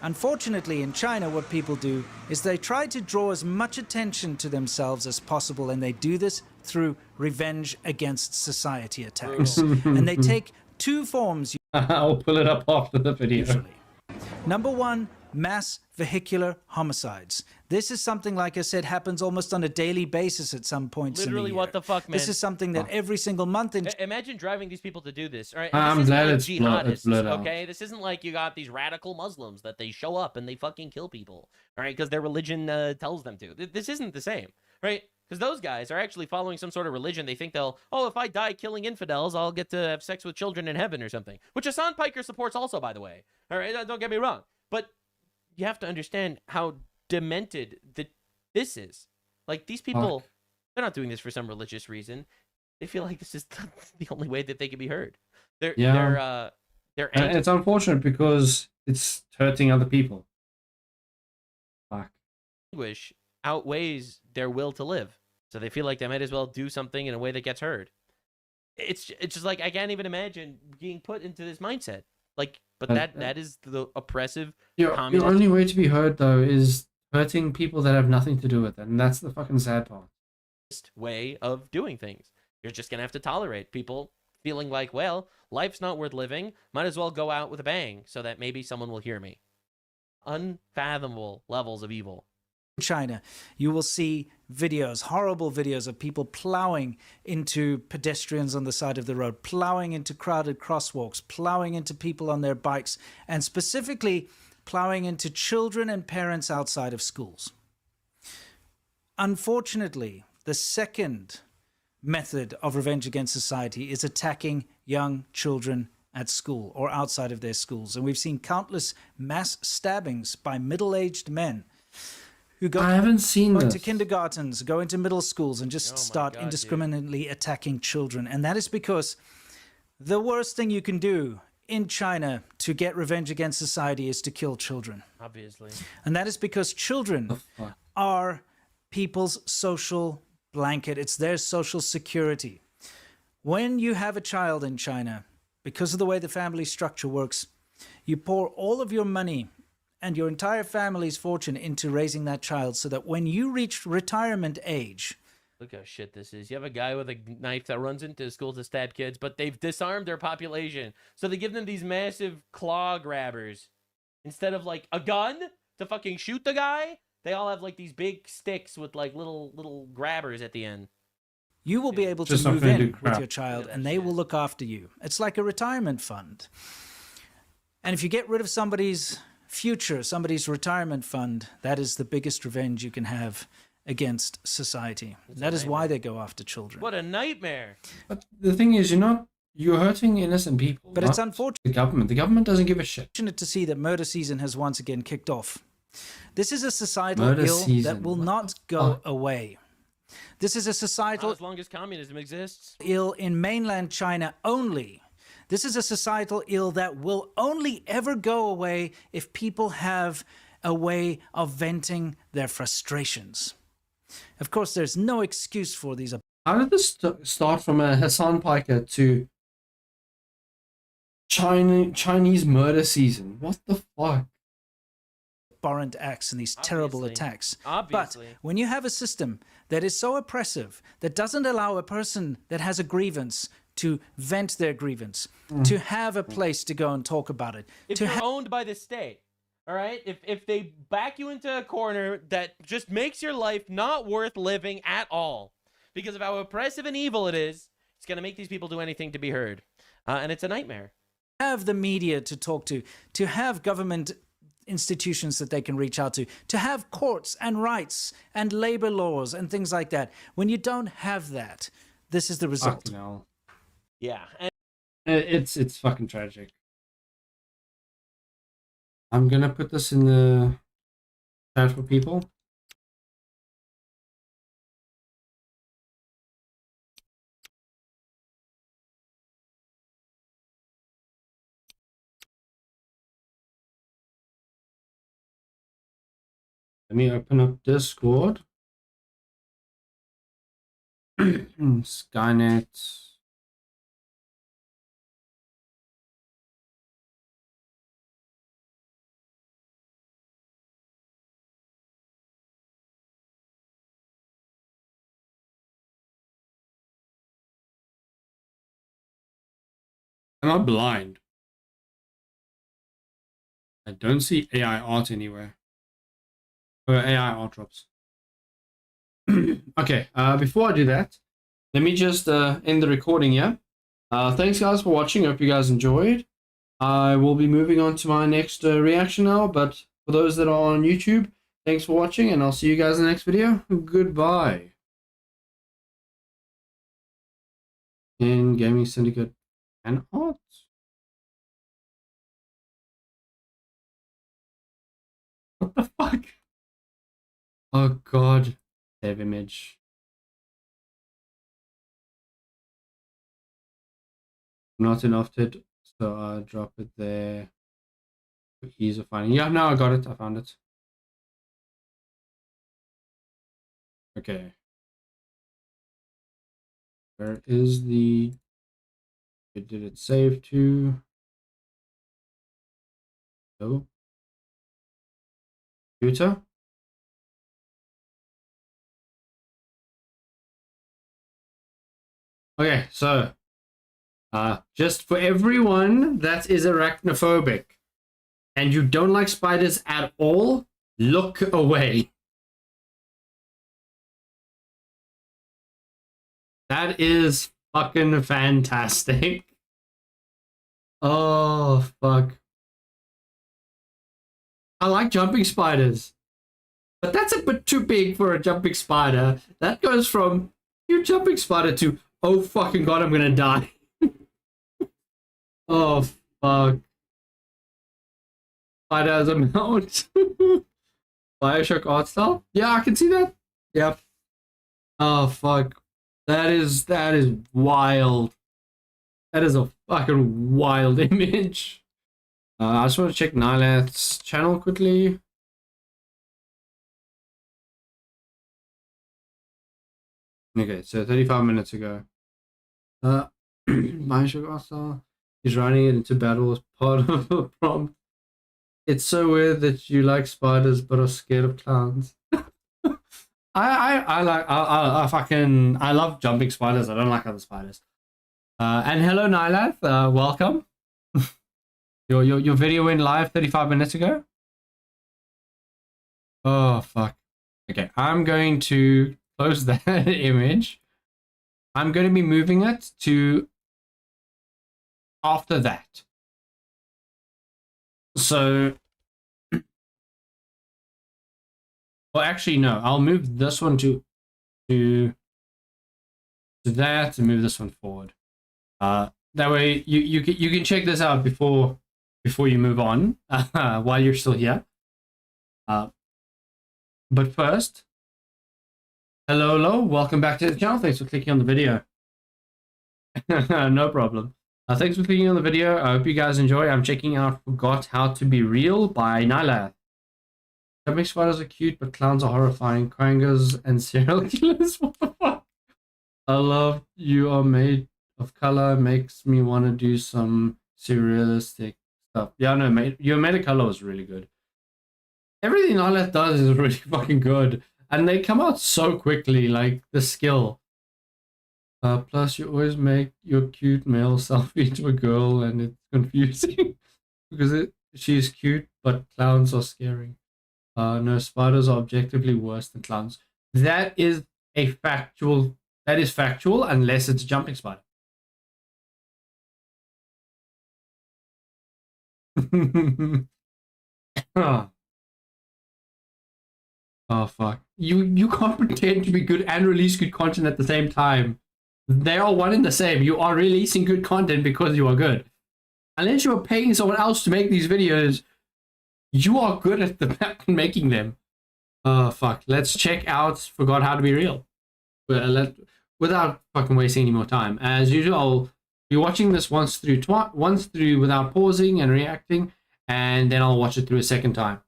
Unfortunately, in China, what people do is they try to draw as much attention to themselves as possible, and they do this through revenge against society attacks. And they take two forms. I'll pull it up after the video. Usually. Number one, mass vehicular homicides. This is something, like I said, happens almost on a daily basis at some points in the year. What the fuck, man? This is something that every single month in... Imagine driving these people to do this, all right? I'm glad it's blurred out. Okay? This isn't like you got these radical Muslims that they show up and they fucking kill people, all right? Because their religion tells them to. This isn't the same, right? Because those guys are actually following some sort of religion. They think they'll, if I die killing infidels, I'll get to have sex with children in heaven or something. Which Hassan Piker supports also, by the way. All right? Don't get me wrong. But you have to understand how demented this is. Like, these people, they're not doing this for some religious reason. They feel like this is the only way that they can be heard. They're it's unfortunate because it's hurting other people. Anguish outweighs their will to live. So they feel like they might as well do something in a way that gets heard. It's just like, I can't even imagine being put into this mindset. Like, but that is the oppressive Your only way to be heard, though, is hurting people that have nothing to do with it. And that's the fucking sad part. Way of doing things. You're just going to have to tolerate people feeling like, well, life's not worth living. Might as well go out with a bang so that maybe someone will hear me. Unfathomable levels of evil. China, you will see videos, horrible videos of people plowing into pedestrians on the side of the road, plowing into crowded crosswalks, plowing into people on their bikes, and specifically plowing into children and parents outside of schools. Unfortunately, the second method of revenge against society is attacking young children at school or outside of their schools. And we've seen countless mass stabbings by middle-aged men who go to kindergartens, go into middle schools and just start indiscriminately attacking children. And that is because the worst thing you can do in China to get revenge against society is to kill children. Obviously. And that is because children are people's social blanket. It's their social security. When you have a child in China, because of the way the family structure works, you pour all of your money and your entire family's fortune into raising that child so that when you reach retirement age... Look how shit this is. You have a guy with a knife that runs into schools to stab kids, but they've disarmed their population. So they give them these massive claw grabbers. Instead of like a gun to fucking shoot the guy, they all have like these big sticks with like little grabbers at the end. You will be able to move in with your child and they will look after you. It's like a retirement fund. And if you get rid of somebody's future, somebody's retirement fund, that is the biggest revenge you can have against society. That is why they go after children. What a nightmare. But the thing is, you're hurting innocent people. But it's unfortunate. The government doesn't give a shit. Fortunate to see that murder season has once again kicked off. This is a societal ill that will not go away. This is a societal... As long as communism exists. ...ill in mainland China only. This is a societal ill that will only ever go away if people have a way of venting their frustrations. Of course, there's no excuse for these. How did this start from a Hassan Piker to Chinese murder season? What the fuck? Abhorrent acts and these terrible attacks. But when you have a system that is so oppressive, that doesn't allow a person that has a grievance to vent their grievance, to have a place to go and talk about it. If you're owned by the state, all right? If they back you into a corner that just makes your life not worth living at all because of how oppressive and evil it is, it's going to make these people do anything to be heard. And it's a nightmare. Have the media to talk to have government institutions that they can reach out to have courts and rights and labor laws and things like that. When you don't have that, this is the result. Yeah. It's fucking tragic. I'm gonna put this in the chat for people. Let me open up Discord. Skynet. Am I blind? I don't see AI art anywhere. Or AI art drops. Okay, before I do that, let me just end the recording here. Thanks guys for watching. Hope you guys enjoyed. I will be moving on to my next reaction now, but for those that are on YouTube, thanks for watching and I'll see you guys in the next video. Goodbye. In Gaming Syndicate and art. What the fuck? Oh god. Save image. Not enough it, so I'll drop it there for ease of finding. Yeah, now I got it. I found it. Okay. Where is the... Did it save to? No. Computer? Okay, so just for everyone that is arachnophobic and you don't like spiders at all, look away. That is fucking fantastic. Oh, fuck. I like jumping spiders. But that's a bit too big for a jumping spider. That goes from you jumping spider to, oh fucking god, I'm gonna die. Oh fuck. Spider as a mount. Bioshock art style? Yeah, I can see that. Yep. Oh fuck. That is wild. That is a fucking wild image. I just want to check Nylath's channel quickly. Okay, so 35 minutes ago. Bioshock art style. He's running it into battle as part of a prompt. It's so weird that you like spiders but are scared of clowns. I love jumping spiders. I don't like other spiders. And hello Nylath, welcome. your video went live 35 minutes ago. Oh fuck. Okay, I'm going to close that image. I'm going to be moving it to after that. So, well, actually, no. I'll move this one to that and move this one forward. That way, you can check this out before you move on while you're still here. But first, hello, welcome back to the channel. Thanks for clicking on the video. No problem. Thanks for clicking on the video. I hope you guys enjoy. I'm checking out Forgot How to Be Real by Nylath. Jumping spiders are cute, but clowns are horrifying. Quangers and serial killers. What the fuck? I love you are made of color. Makes me want to do some surrealistic stuff. Yeah, no, mate. You're made of color was really good. Everything Nylath does is really fucking good. And they come out so quickly, like the skill. Plus, you always make your cute male selfie to a girl, and it's confusing because she's cute, but clowns are scary. No, spiders are objectively worse than clowns. That is factual, unless it's a jumping spider. Oh fuck! You can't pretend to be good and release good content at the same time. They are one and the same. You are releasing good content because you are good. Unless you are paying someone else to make these videos, you are good at making them. Oh, fuck. Let's check out Forgot How to Be Real. Without fucking wasting any more time. As usual, I'll be watching this once through without pausing and reacting, and then I'll watch it through a second time.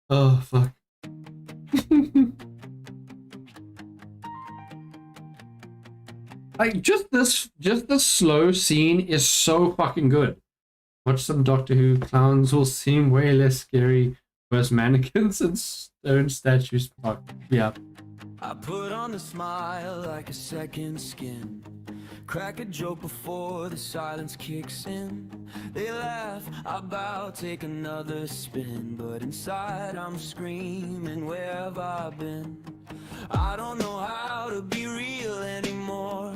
Oh, fuck. Like, just this slow scene is so fucking good. Watch some Doctor Who. Clowns will seem way less scary versus mannequins and stone statues. Fuck, yeah. I put on a smile like a second skin. Crack a joke before the silence kicks in. They laugh, I bow, take another spin. But inside I'm screaming, where have I been? I don't know how to be real anymore.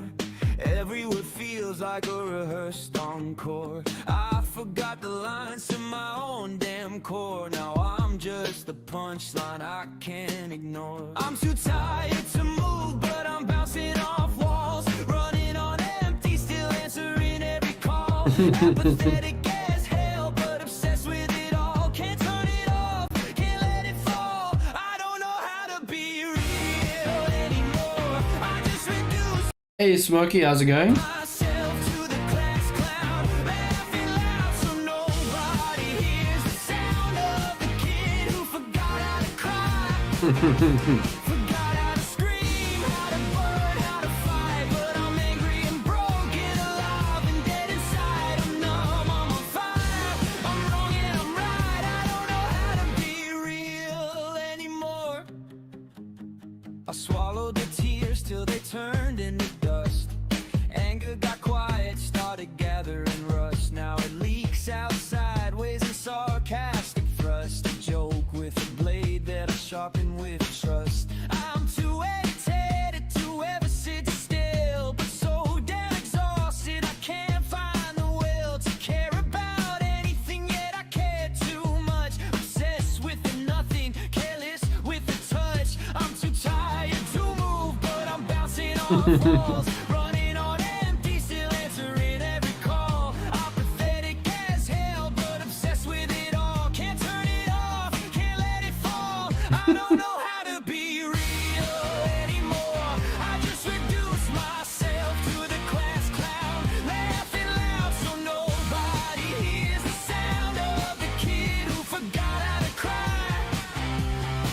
Every word feels like a rehearsed encore. I forgot the lines to my own damn core. Now I'm just the punchline I can't ignore. I'm too tired to move, but I'm bouncing off walls. Running on empty, still answering every call. Apathetic as hell, but obsessed with it all. Can't turn it off, can't let it fall. I don't know how to be real anymore. I just reduce. Hey Smokey, how's it going? Forgot how to scream, how to burn, how to fight. But I'm angry and broken, alive and dead inside. I'm numb, I'm on fire, I'm wrong and I'm right. I don't know how to be real anymore. I swallowed the tears till they turned into dust. Anger got quiet, started gathering rust. Now it leaks out sideways and sarcastic thrust. A joke with a blade that I sharpen with trust. falls. Running on empty, still answering every call. Apathetic as hell, but obsessed with it all. Can't turn it off, can't let it fall. I don't know how to be real anymore. I just reduce myself to the class clown, laughing loud so nobody hears the sound of the kid who forgot how to cry,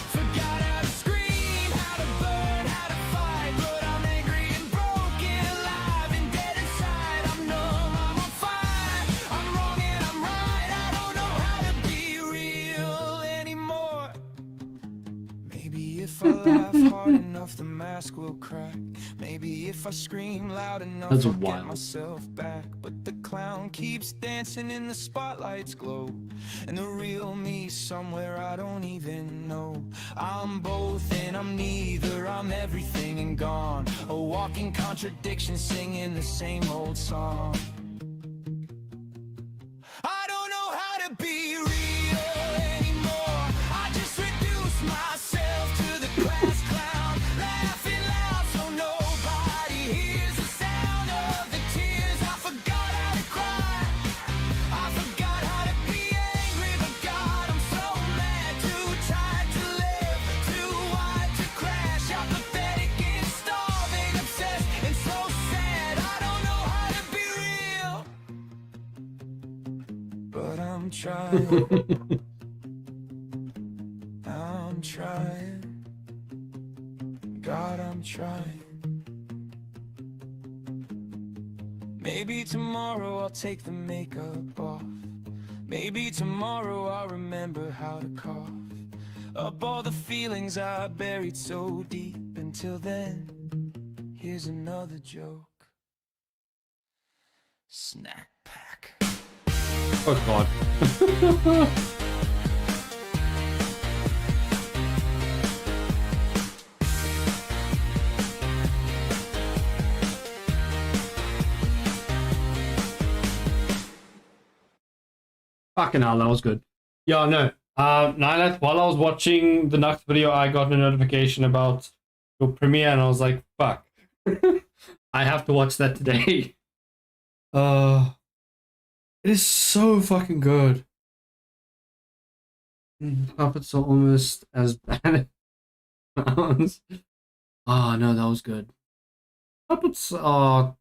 forgot how to scream, how to burn, how to fight. But I'm angry and broken, alive and dead inside. I'm numb, I'm on fire, I'm wrong and I'm right. I don't know how to be real anymore. Maybe if I laugh hard enough, the mask will crack. Maybe if I scream loud enough, That's I'll wild. get myself back. But the clown keeps dancing in the spotlight's glow, and the real me somewhere I don't even know. I'm both and I'm neither, I'm everything and gone, a walking contradiction, singing the same old song. I don't know how to be real anymore. I just reduce myself to the class clown, laughing loud so nobody hears the sound of the tears. I forgot how to cry, I forgot how to be angry, but God, I'm so mad. Too tired to live, too wide to crash. Apathetic and starving, obsessed and so sad. I don't know how to be real, but I'm trying. I'm trying. God, I'm trying. Maybe tomorrow I'll take the makeup off. Maybe tomorrow I'll remember how to cough up all the feelings I buried so deep. Until then, here's another joke. Snack pack. Oh god. Fucking hell, that was good. Yeah, no. Nylath, while I was watching the Nux video, I got a notification about your premiere, and I was like, fuck. I have to watch that today. It is so fucking good. Puppets are almost as bad as clowns. Oh, no, that was good. Puppets are...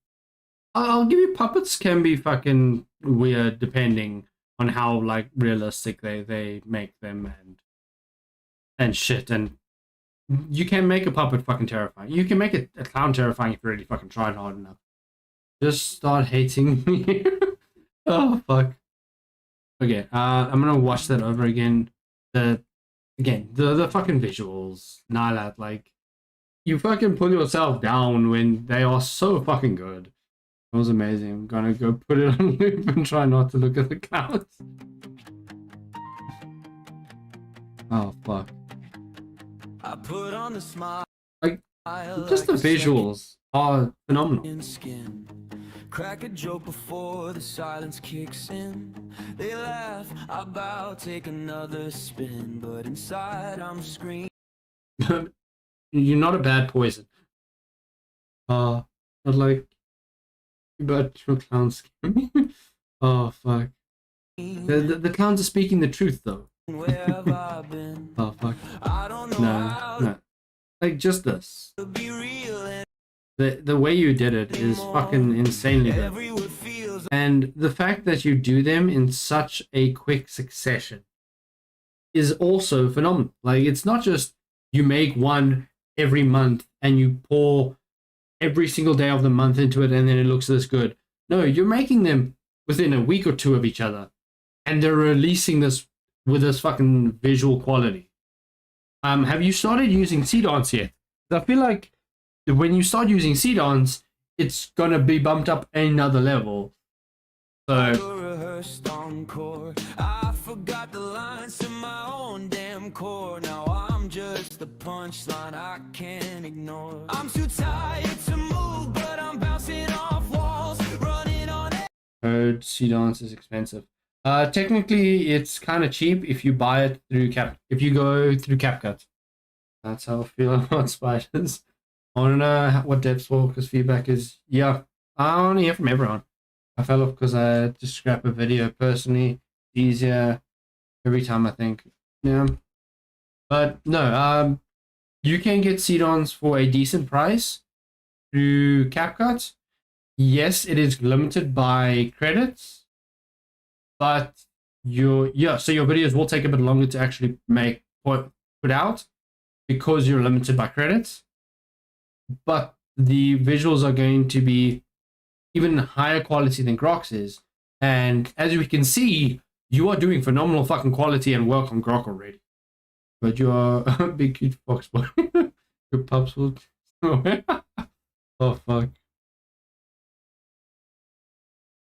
I'll give you, puppets can be fucking weird depending on how, like, realistic they make them and shit. And you can make a puppet fucking terrifying. You can make a clown terrifying if you really fucking tried hard enough. Just start hating me. Oh, fuck. Okay, I'm gonna watch that over again. The fucking visuals. Nylath, like, you fucking pull yourself down when they are so fucking good. It was amazing. I'm gonna go put it on loop and try not to look at the clouds. Oh, fuck. I put on the smile. Like, just the visuals are phenomenal. Crack a joke before the silence kicks in. They laugh, I bow, take another spin, but inside I'm screaming. You're not a bad poison. But like, but your clowns scare me. Oh, fuck. The clowns are speaking the truth, though. Oh, fuck. No. Like, just this. The way you did it is fucking insanely good. And the fact that you do them in such a quick succession is also phenomenal. Like, it's not just you make one every month and you pour every single day of the month into it and then it looks this good. No, you're making them within a week or two of each other and they're releasing this with this fucking visual quality. Have you started using Seedance yet? I feel like when you start using Seedance, it's gonna be bumped up another level. So I forgot the lines to my own damn core. Now I'm just the punchline I can't ignore. I'm too tired to move, but I'm bouncing off walls, running on it. Heard Seedance is expensive. Technically, it's kind of cheap if you buy it through if you go through CapCut. That's how I feel about spiders. I want to know what Depth Walker's feedback is. Yeah, I want to hear from everyone. I fell off because I had to scrap a video personally. Easier every time, I think. Yeah. But no, you can get seed-ons for a decent price through CapCut. Yes, it is limited by credits, but so your videos will take a bit longer to actually put out because you're limited by credits. But the visuals are going to be even higher quality than Grok's is. And as we can see, you are doing phenomenal fucking quality and work on Grok already. But you are a big cute fox boy. Your pups will... Oh, fuck.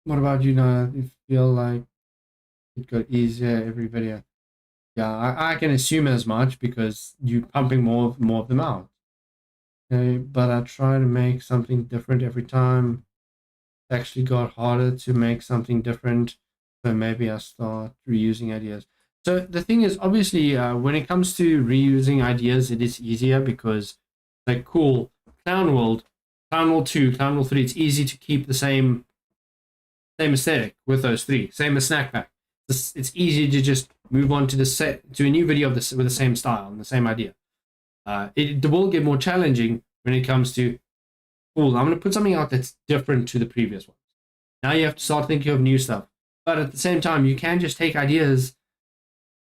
What about you now? You feel like it got easier every video? Yeah, I can assume as much because you're pumping more of them out. Okay, but I try to make something different every time. It actually got harder to make something different. So maybe I start reusing ideas. So the thing is, obviously, when it comes to reusing ideas, it is easier because, like, cool, Clown World 2, Clown World 3, it's easy to keep the same aesthetic with those three. Same as Snack Pack. It's easy to just move on to a new video of this with the same style and the same idea. It will get more challenging when it comes to, cool, I'm going to put something out that's different to the previous one. Now you have to start thinking of new stuff. But at the same time, you can just take ideas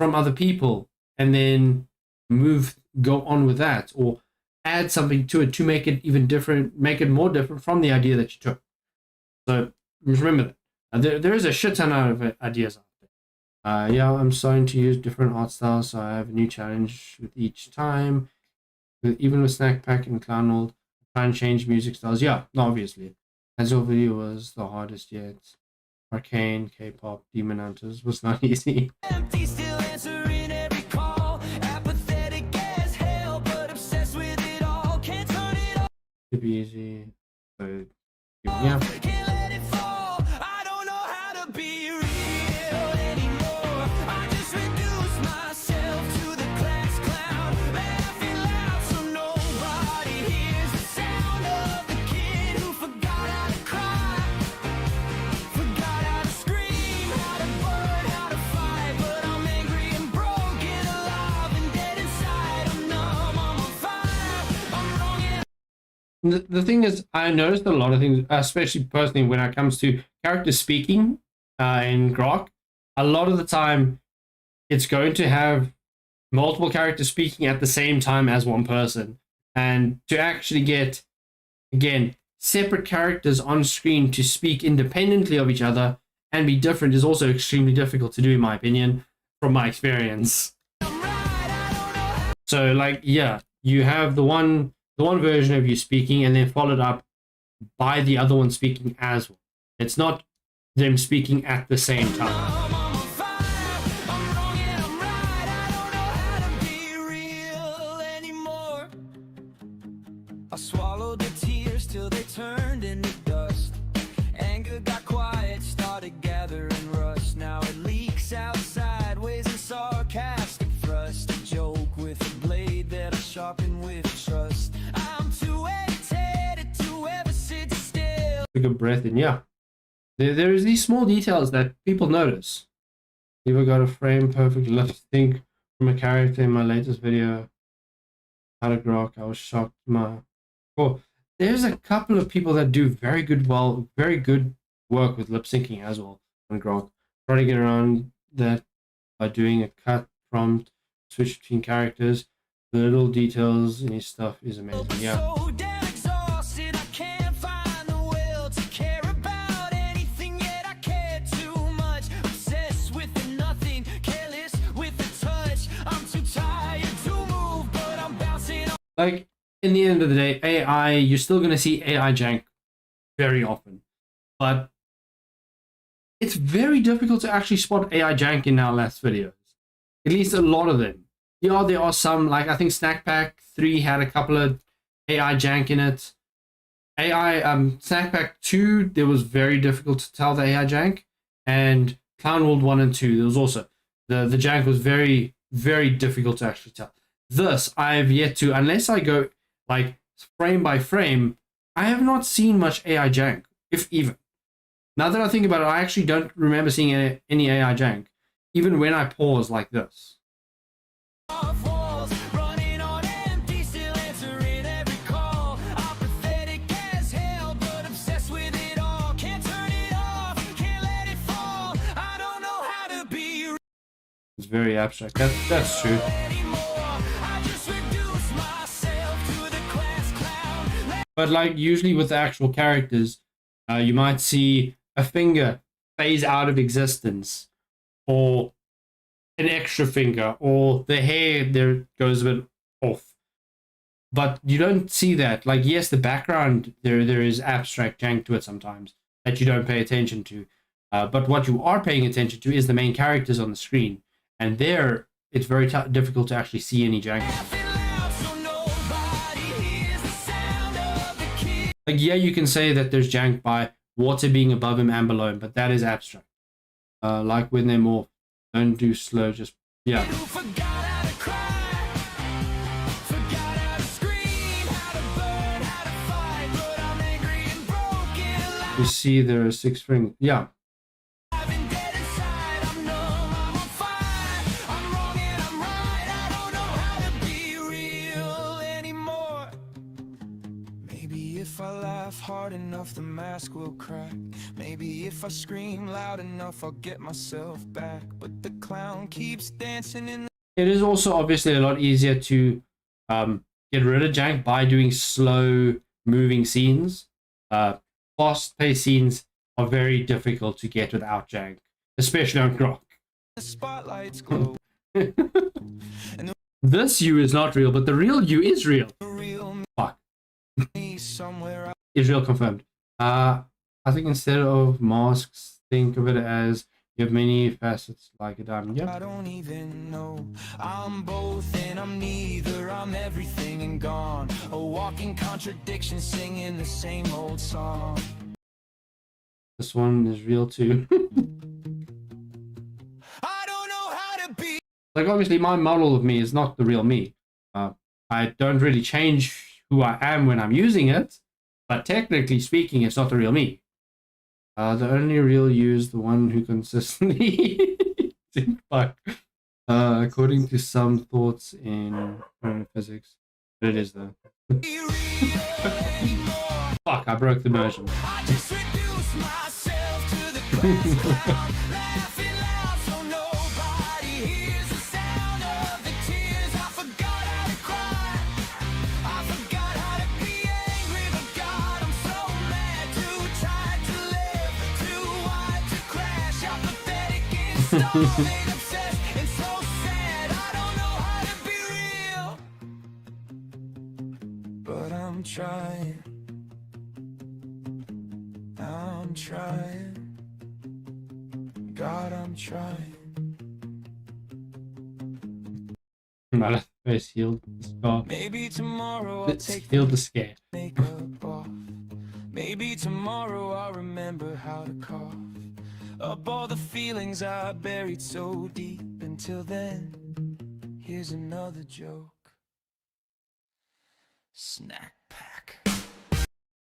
from other people and then go on with that, or add something to it to make it even different, make it more different from the idea that you took. So remember that. There is a shit ton of ideas out there. Yeah, I'm starting to use different art styles, so I have a new challenge with each time. Even with Snack Pack and Clown World, I try and change music styles. Yeah, obviously. Azure Video was the hardest yet. Arcane, K-pop, Demon Hunters was not easy. Empty, still answering every call. Apathetic as hell, but obsessed with it all. Can't turn it off. Could be easy. So, yeah. Can't let it fall. I don't know how to be real anymore. I just reduce myself to the class clown. Laugh it loud so nobody hears the sound of the kid who forgot how to cry. Forgot how to scream, how to burn, how to fight. But I'm angry and broken, alive and dead inside. I'm numb, I'm on fire. I'm wrong and The thing is, I noticed a lot of things, especially personally when it comes to character speaking in Grok. A lot of the time, it's going to have multiple characters speaking at the same time as one person. And to actually get, again, separate characters on screen to speak independently of each other and be different is also extremely difficult to do, in my opinion, from my experience. So, like, yeah, you have the one version of you speaking and then followed up by the other one speaking as well. It's not them speaking at the same time. I swallowed the tears till they turned into dust. Anger got quiet, started gathering rust. Now it leaks out sideways in sarcastic thrust. A joke with a blade that I sharpen with trust. I'm too agitated to ever sit still. Took a breath in, yeah. There's these small details that people notice. Never got a frame perfect lip sync from a character in my latest video. How to Grok, I was shocked. There's a couple of people that do very good work with lip syncing as well on Grok. Try to get around that by doing a cut prompt, switch between characters. The little details in his stuff is amazing. Yeah. So damn exhausted, I can't find the will to care about anything, yet I care too much. Obsessed with the nothing, careless with the touch. I'm too tired to move, but I'm bouncing. Like, in the end of the day, AI, you're still going to see AI jank very often. But it's very difficult to actually spot AI jank in our last videos. At least a lot of them. Yeah, there are some, like I think Snack Pack 3 had a couple of AI jank in it. Snack Pack 2, there was very difficult to tell the AI jank. And Clown World 1 and 2, there was also, the jank was very, very difficult to actually tell. This, I have yet to, unless I go, like, frame by frame, I have not seen much AI jank, if even. Now that I think about it, I actually don't remember seeing any AI jank, even when I pause like this. It's very abstract. That's true. But like usually with the actual characters, you might see a finger phase out of existence, or an extra finger, or the hair there goes a bit off. But you don't see that. Like, yes, the background there is abstract jank to it sometimes that you don't pay attention to. But what you are paying attention to is the main characters on the screen. And there, it's very difficult to actually see any jank. Like, yeah, you can say that there's jank by water being above him and below him, but that is abstract. Like when they're morph. Don't do slow, just, yeah. You see there are 6 rings. Yeah. If I laugh hard enough, the mask will crack. Maybe if I scream loud enough, I'll get myself back. But the clown keeps dancing in the... It is also obviously a lot easier to get rid of jank by doing slow moving scenes. Fast-paced scenes are very difficult to get without jank, especially on Grok. The spotlights glow. This you is not real, but the real you is real. Fuck. Israel confirmed. I think instead of masks, think of it as you have many facets like a diamond. Yep. I don't even know. I'm both and I'm neither. I'm everything and gone. A walking contradiction, singing the same old song. This one is real too. I don't know how to be. Like, obviously my model of me is not the real me. I don't really change who I am when I'm using it, but technically speaking, it's not the real me. The only real you is the one who consistently fuck. According to some thoughts in physics, but it is though. Fuck! I broke the immersion. But I'm trying. I'm trying. God, I'm trying. My face healed the scar. Maybe tomorrow I'll take healed the scare. Makeup off. Maybe tomorrow I'll remember how to cough up all the feelings I buried so deep. Until then, here's another joke. Snack pack.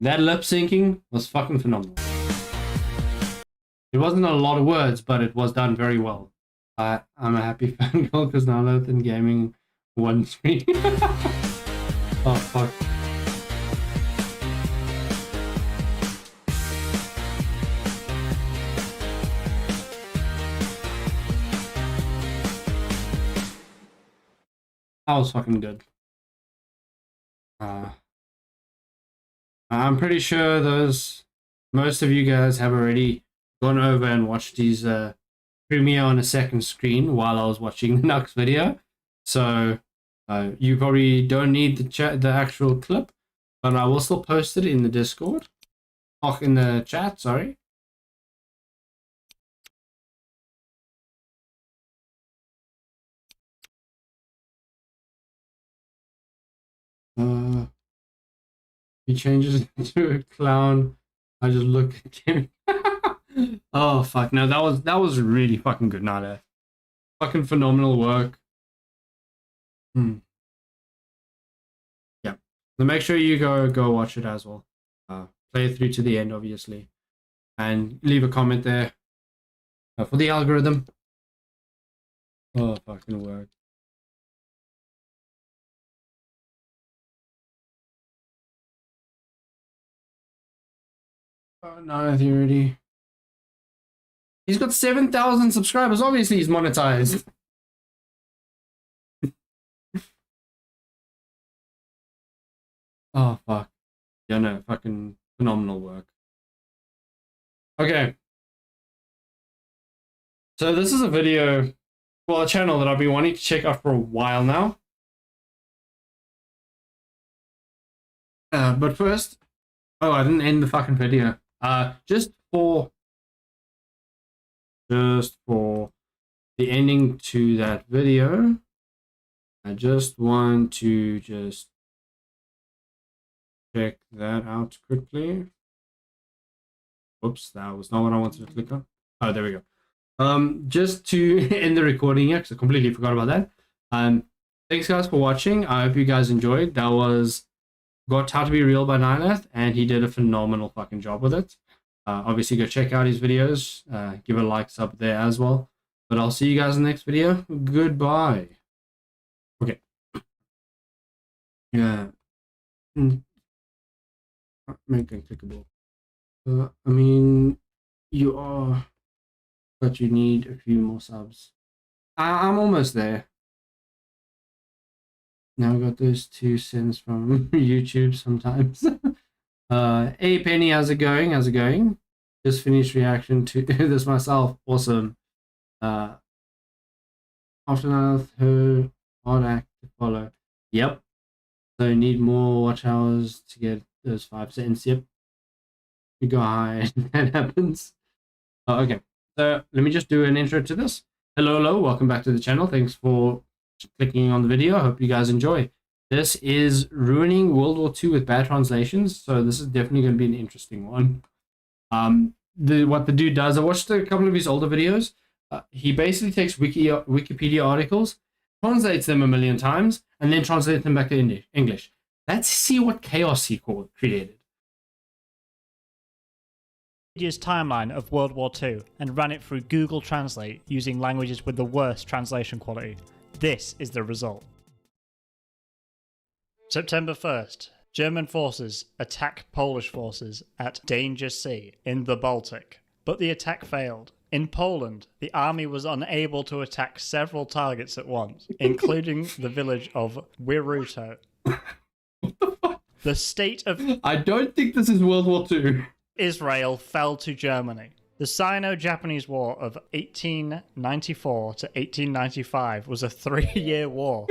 That lip syncing was fucking phenomenal. It wasn't a lot of words, but it was done very well. I'm a happy fangirl because now Earth in Gaming won 3. Oh fuck. That was fucking good. I'm pretty sure most of you guys have already gone over and watched these premiere on a second screen while I was watching the Nux video. So you probably don't need the actual clip, but I will still post it in the Discord. Oh, in the chat, sorry. He changes into a clown. I just look at him. Oh fuck! No, that was really fucking good, Nada. Fucking phenomenal work. Yeah. So make sure you go watch it as well. Play it through to the end, obviously, and leave a comment there for the algorithm. Oh, fucking word. Oh, no, I think already. He's got 7,000 subscribers. Obviously, he's monetized. Oh, fuck. Yeah, no, fucking phenomenal work. Okay. So this is a video, well, a channel that I've been wanting to check out for a while now. But first, oh, I didn't end the fucking video. Just for the ending to that video, I just want to just check that out quickly. Oops, that was not what I wanted to click on. Oh, there we go. Just to end the recording here, because I completely forgot about that. Thanks guys for watching. I hope you guys enjoyed. That was Got How to Be Real by Nyleth, and he did a phenomenal fucking job with it. Obviously go check out his videos. Give a like, sub there as well. But I'll see you guys in the next video. Goodbye. Okay. Yeah. Make it clickable. I mean, you are, but you need a few more subs. I'm almost there. Now I got those 2 cents from YouTube sometimes. Hey Penny, how's it going? How's it going? Just finished reaction to this myself. Awesome. After that, her hard act to follow. Yep. So need more watch hours to get those 5 cents. Yep. You go high and that happens. Oh, okay. So let me just do an intro to this. Hello, welcome back to the channel. Thanks for clicking on the video. I hope you guys enjoy. This is Ruining World War II with Bad Translations, so this is definitely going to be an interesting one. What the dude does, I watched a couple of his older videos. He basically takes Wikipedia articles, translates them a million times, and then translates them back to English. Let's see what chaos he created. Wikipedia's timeline of World War II and ran it through Google Translate using languages with the worst translation quality. This is the result. September 1st, German forces attack Polish forces at Danger Sea in the Baltic, but the attack failed. In Poland, the army was unable to attack several targets at once, including the village of Wiruto. The state of... I don't think this is World War II. Israel fell to Germany. The Sino-Japanese War of 1894 to 1895 was a 3-year war.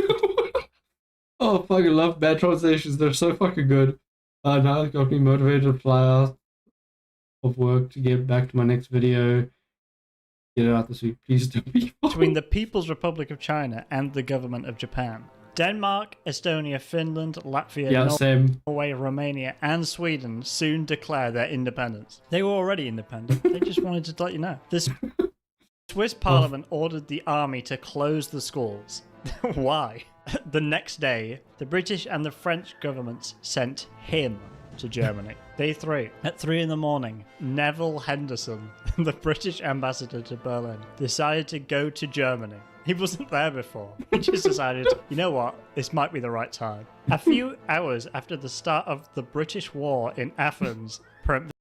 Oh, fucking love bad translations. They're so fucking good. Now it's got me motivated to fly out of work to get back to my next video. Get it out this week. Please do. Between the People's Republic of China and the government of Japan. Denmark, Estonia, Finland, Latvia, Norway, Romania, and Sweden soon declare their independence. They were already independent. They just wanted to let you know. The Swiss parliament ordered the army to close the schools. Why? The next day, the British and the French governments sent him to Germany. Day 3. At 3 in the morning, Neville Henderson, the British ambassador to Berlin, decided to go to Germany. He wasn't there before. He just decided, you know what, this might be the right time. A few hours after the start of the British war in Athens,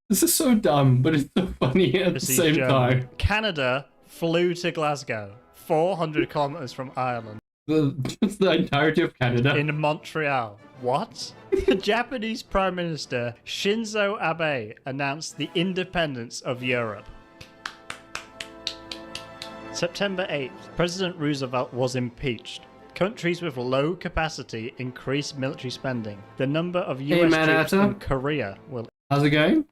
this is so dumb, but it's so funny at the same time. Canada flew to Glasgow, 400 kilometers from Ireland. Just the entirety of Canada. In Montreal. What? The Japanese Prime Minister Shinzo Abe announced the independence of Europe. September 8th, President Roosevelt was impeached. Countries with low capacity increase military spending. The number of US troops in Korea will... How's it going?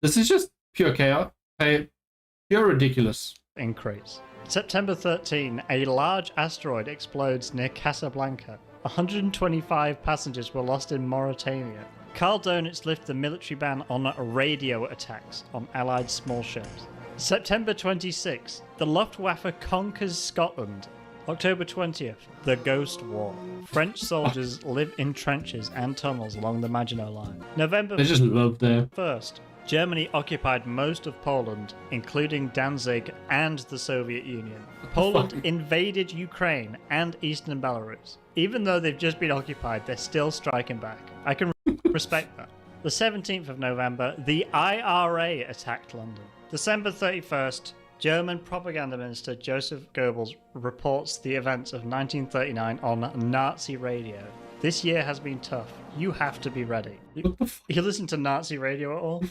This is just pure chaos. Pure ridiculous. Increase. September 13, a large asteroid explodes near Casablanca. 125 passengers were lost in Mauritania. Karl Donitz lifted the military ban on radio attacks on Allied small ships. September 26, the Luftwaffe conquers Scotland. October 20th, the Ghost War. French soldiers live in trenches and tunnels along the Maginot Line. November They just live there. 1st, Germany occupied most of Poland, including Danzig and the Soviet Union. Poland invaded Ukraine and eastern Belarus. Even though they've just been occupied, they're still striking back. I can respect that. The 17th of November, the IRA attacked London. December 31st, German propaganda minister Joseph Goebbels reports the events of 1939 on Nazi radio. This year has been tough. You have to be ready. You listen to Nazi radio at all?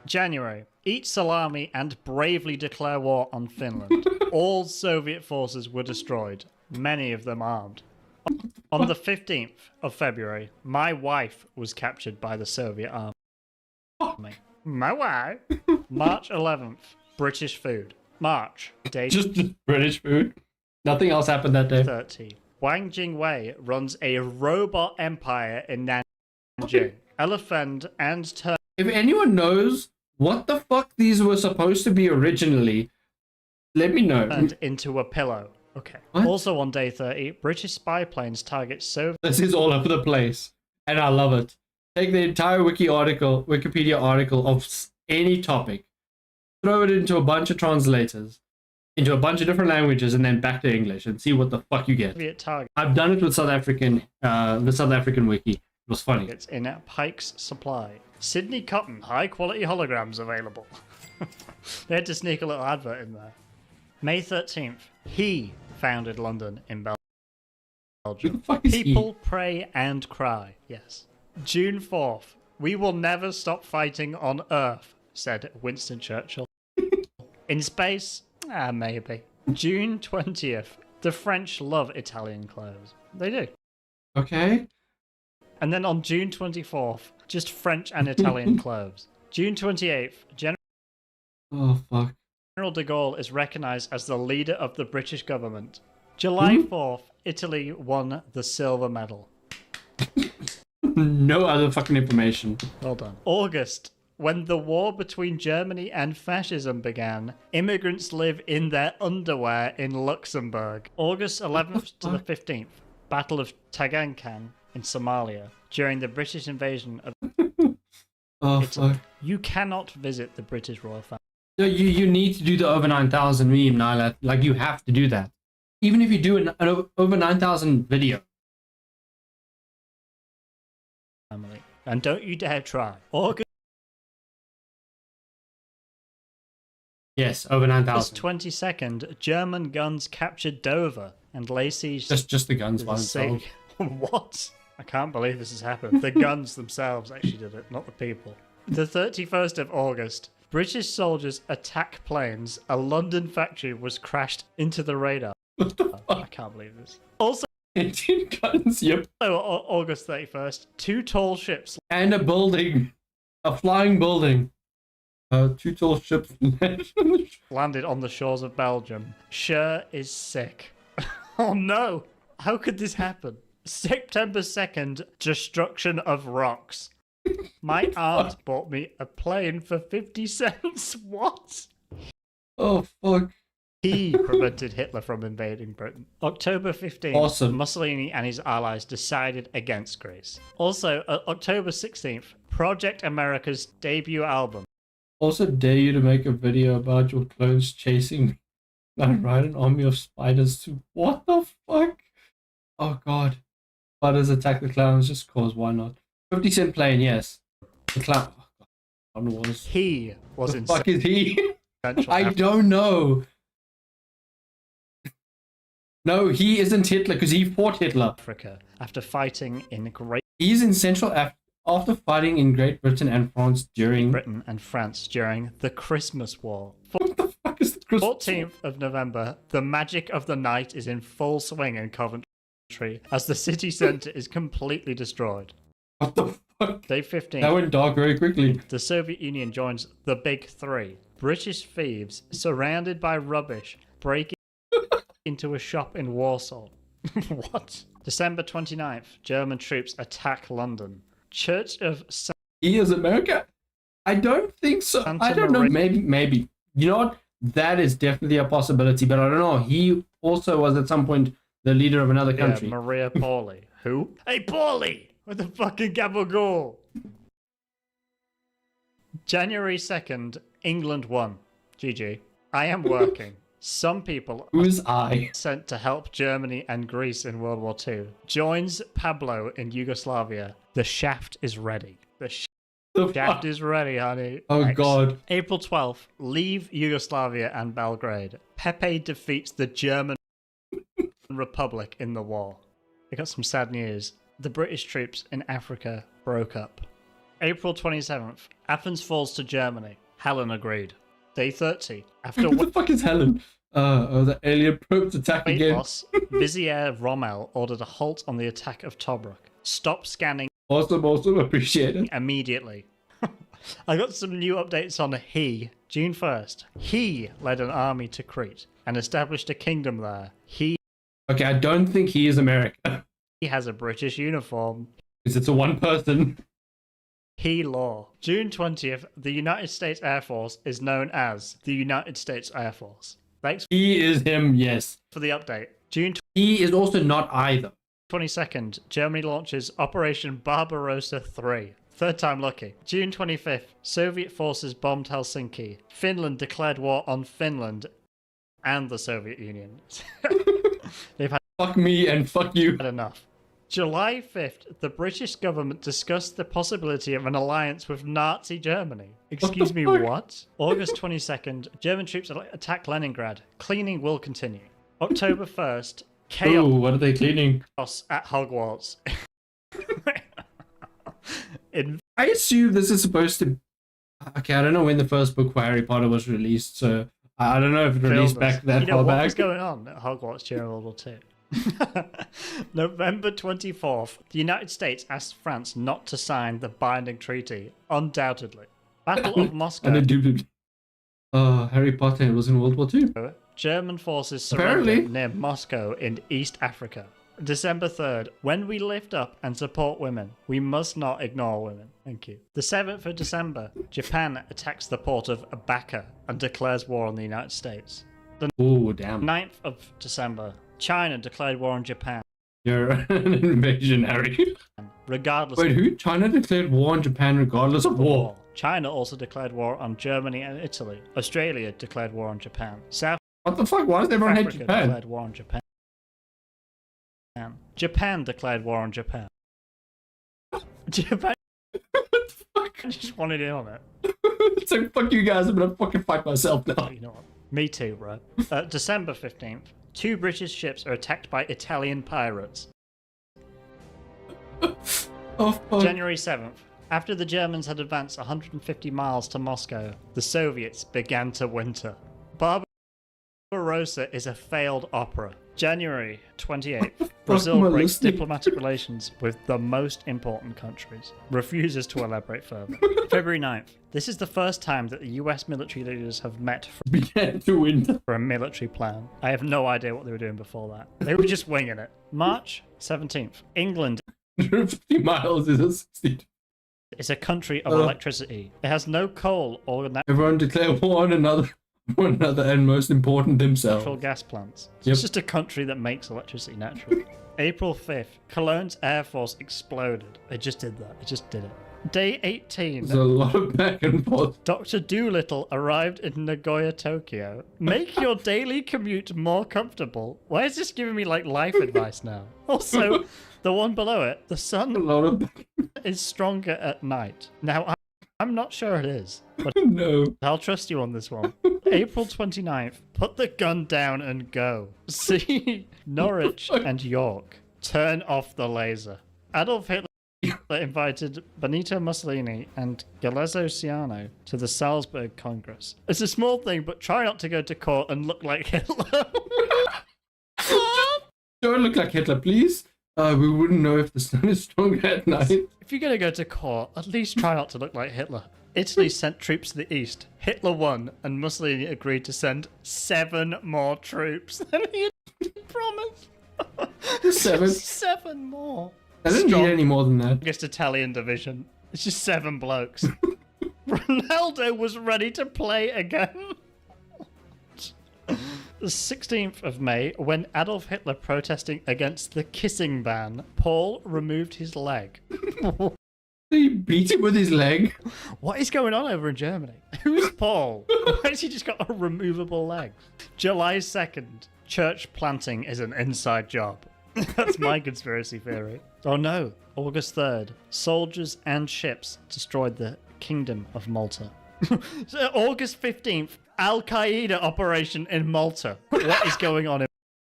January. Eat salami and bravely declare war on Finland. All Soviet forces were destroyed, many of them armed. On the 15th of February, my wife was captured by the Soviet army. My wife. March 11th, British food. March. Day Just British food. Nothing else happened that day. 30. Wang Jingwei runs a robot empire in Nanjing. Elephant and turn. If anyone knows what the fuck these were supposed to be originally, let me know. Turned into a pillow. Okay. What? Also on day 30, British spy planes target Soviet. This is all over the place, and I love it. Take the entire Wikipedia article of any topic, throw it into a bunch of translators, into a bunch of different languages, and then back to English, and see what the fuck you get. Soviet target. I've done it with the South African wiki. It was funny. It's in Pike's Supply. Sydney Cotton, high quality holograms available. They had to sneak a little advert in there. May 13th, he founded London in Belgium. Who the fuck is People pray and cry. Yes. June 4th, we will never stop fighting on Earth, said Winston Churchill. In space? Maybe. June 20th, the French love Italian clothes. They do. Okay. And then on June 24th, just French and Italian clothes. June 28th, Oh, fuck. General de Gaulle is recognised as the leader of the British government. July 4th, Italy won the silver medal. No other fucking information. Well done. August, when the war between Germany and fascism began, immigrants live in their underwear in Luxembourg. August 11th to the 15th, Battle of Tagankan in Somalia, during the British invasion of Italy. Fuck. You cannot visit the British royal family. No, you need to do the over 9,000 meme, Nyla. Like, you have to do that. Even if you do an over 9,000 video. Family. And don't you dare try. August Yes, over 9,000. 22nd, German guns captured Dover and lay siege. Just the guns by themselves. What? I can't believe this has happened. The guns themselves actually did it, not the people. The 31st of August, British soldiers attack planes. A London factory was crashed into the radar. What the fuck? I can't believe this. Also, 18 guns, yep. August 31st, 2 tall ships. And a building. A flying building. 2 tall ships landed on the shores of Belgium. Cher is sick. Oh no! How could this happen? September 2nd, destruction of rocks. My aunt bought me a plane for 50 cents. What? Oh, fuck. He prevented Hitler from invading Britain. October 15th, awesome. Mussolini and his allies decided against Greece. Also, October 16th, Project America's debut album. Also, dare you to make a video about your clones chasing me. I ride an army of spiders too. What the fuck? Oh, God. Spiders attack the clowns just cause, why not? 50 Cent plane, yes. The clown. Oh, God. He was in. The fuck is he? I don't know. No, he isn't Hitler because he fought Hitler. Africa after fighting in Great. He's in Central Africa after fighting in Great Britain and France during the Christmas War. What the fuck is the Christmas 14th of November, the magic of the night is in full swing in Coventry as the city centre is completely destroyed. What the fuck? Day 15. That went dark very quickly. The Soviet Union joins the Big Three. British thieves, surrounded by rubbish, break into a shop in Warsaw. What? December 29th, German troops attack London. Church of He is America? I don't think so. I don't know. Maybe. You know what? that is definitely a possibility, but I don't know. He also was at some point the leader of another country. Yeah, Maria Pauly. Who? Hey, Pauly! With the fucking gabagool! January 2nd, England won. GG. I am working. Some people are sent to help Germany and Greece in World War II. Joins Pablo in Yugoslavia. The shaft is ready. The shaft is ready, honey. Oh, God. April 12th, leave Yugoslavia and Belgrade. Pepe defeats the German Republic in the war. I got some sad news. The British troops in Africa broke up. April 27th, Athens falls to Germany. Helen agreed. Day 30. After what the fuck is Helen? The alien probes attack weight again. loss, Vizier Rommel ordered a halt on the attack of Tobruk. Stop scanning. Awesome, appreciate it. Immediately. I got some new updates on he. June 1st. He led an army to Crete and established a kingdom there. Okay, I don't think he is American. He has a British uniform. Because it's a one person. He law. June 20th, the United States Air Force is known as the United States Air Force. Thanks. He is him, yes. For the update. June. He is also not either. 22nd, Germany launches Operation Barbarossa 3. Third time lucky. June 25th, Soviet forces bombed Helsinki. Finland declared war on Finland and the Soviet Union. They've had fuck me and fuck you. Had enough. July 5th, the British government discussed the possibility of an alliance with Nazi Germany. Excuse me, what? August 22nd, German troops attack Leningrad. Cleaning will continue. October 1st, chaos. Ooh, what are they cleaning? At Hogwarts. I assume this is supposed to... Okay, I don't know when the first book for Harry Potter was released, so I don't know if it released back that far what back. What was going on at Hogwarts during World War II? November 24th, the United States asked France not to sign the binding treaty, undoubtedly. Battle of Moscow. Harry Potter was in World War II. German forces surrendered near Moscow in East Africa. December 3rd, when we lift up and support women, we must not ignore women. Thank you. The 7th of December, Japan attacks the port of Baka and declares war on the United States. The 9th of December, China declared war on Japan. You're an invasion, Harry. Regardless. Wait, who? China declared war on Japan regardless of war? China also declared war on Germany and Italy. Australia declared war on Japan. South. What the fuck? Why does everyone hate Japan? Declared war on Japan. Japan declared war on Japan. Japan. What the fuck? I just wanted in on it. It's like, fuck you guys, I'm gonna fucking fight myself now. You know what? Me too, bro. December 15th. 2 British ships are attacked by Italian pirates. Oh, fuck. January 7th. After the Germans had advanced 150 miles to Moscow, the Soviets began to winter. Barbarossa is a failed opera. January 28th. Brazil breaks diplomatic relations with the most important countries. Refuses to elaborate further. February 9th. This is the first time that the US military leaders have met for a military plan. I have no idea what they were doing before that. They were just winging it. March 17th. England. 150 miles is a 60. It's a country of electricity. It has no coal or everyone declare war on one another, and most important, themselves. Natural gas plants. It's just a country that makes electricity naturally. April 5th, Cologne's Air Force exploded. They just did that. They just did it. Day 18. There's a lot of back and forth. Dr. Doolittle arrived in Nagoya, Tokyo. Make your daily commute more comfortable. Why is this giving me like life advice now? Also, the one below it, the sun is stronger at night. Now, I'm not sure it is, but no. I'll trust you on this one. April 29th, put the gun down and go. See Norwich and York. Turn off the laser. Adolf Hitler invited Benito Mussolini and Galeazzo Ciano to the Salzburg Congress. It's a small thing, but try not to go to court and look like Hitler. Don't look like Hitler, please. We wouldn't know if the sun is stronger at night. If you're going to go to court, at least try not to look like Hitler. Italy sent troops to the east. Hitler won, and Mussolini agreed to send 7 more troops than he had promised. 7? 7 more. I didn't need any more than that. Biggest Italian division. It's just 7 blokes. Ronaldo was ready to play again. The 16th of May, when Adolf Hitler protesting against the kissing ban, Paul removed his leg. He beat him with his leg. What is going on over in Germany? Who is Paul? Why has he just got a removable leg? July 2nd, church planting is an inside job. That's my conspiracy theory. Oh no, August 3rd, soldiers and ships destroyed the Kingdom of Malta. So August 15th, Al-Qaeda operation in Malta. What is going on in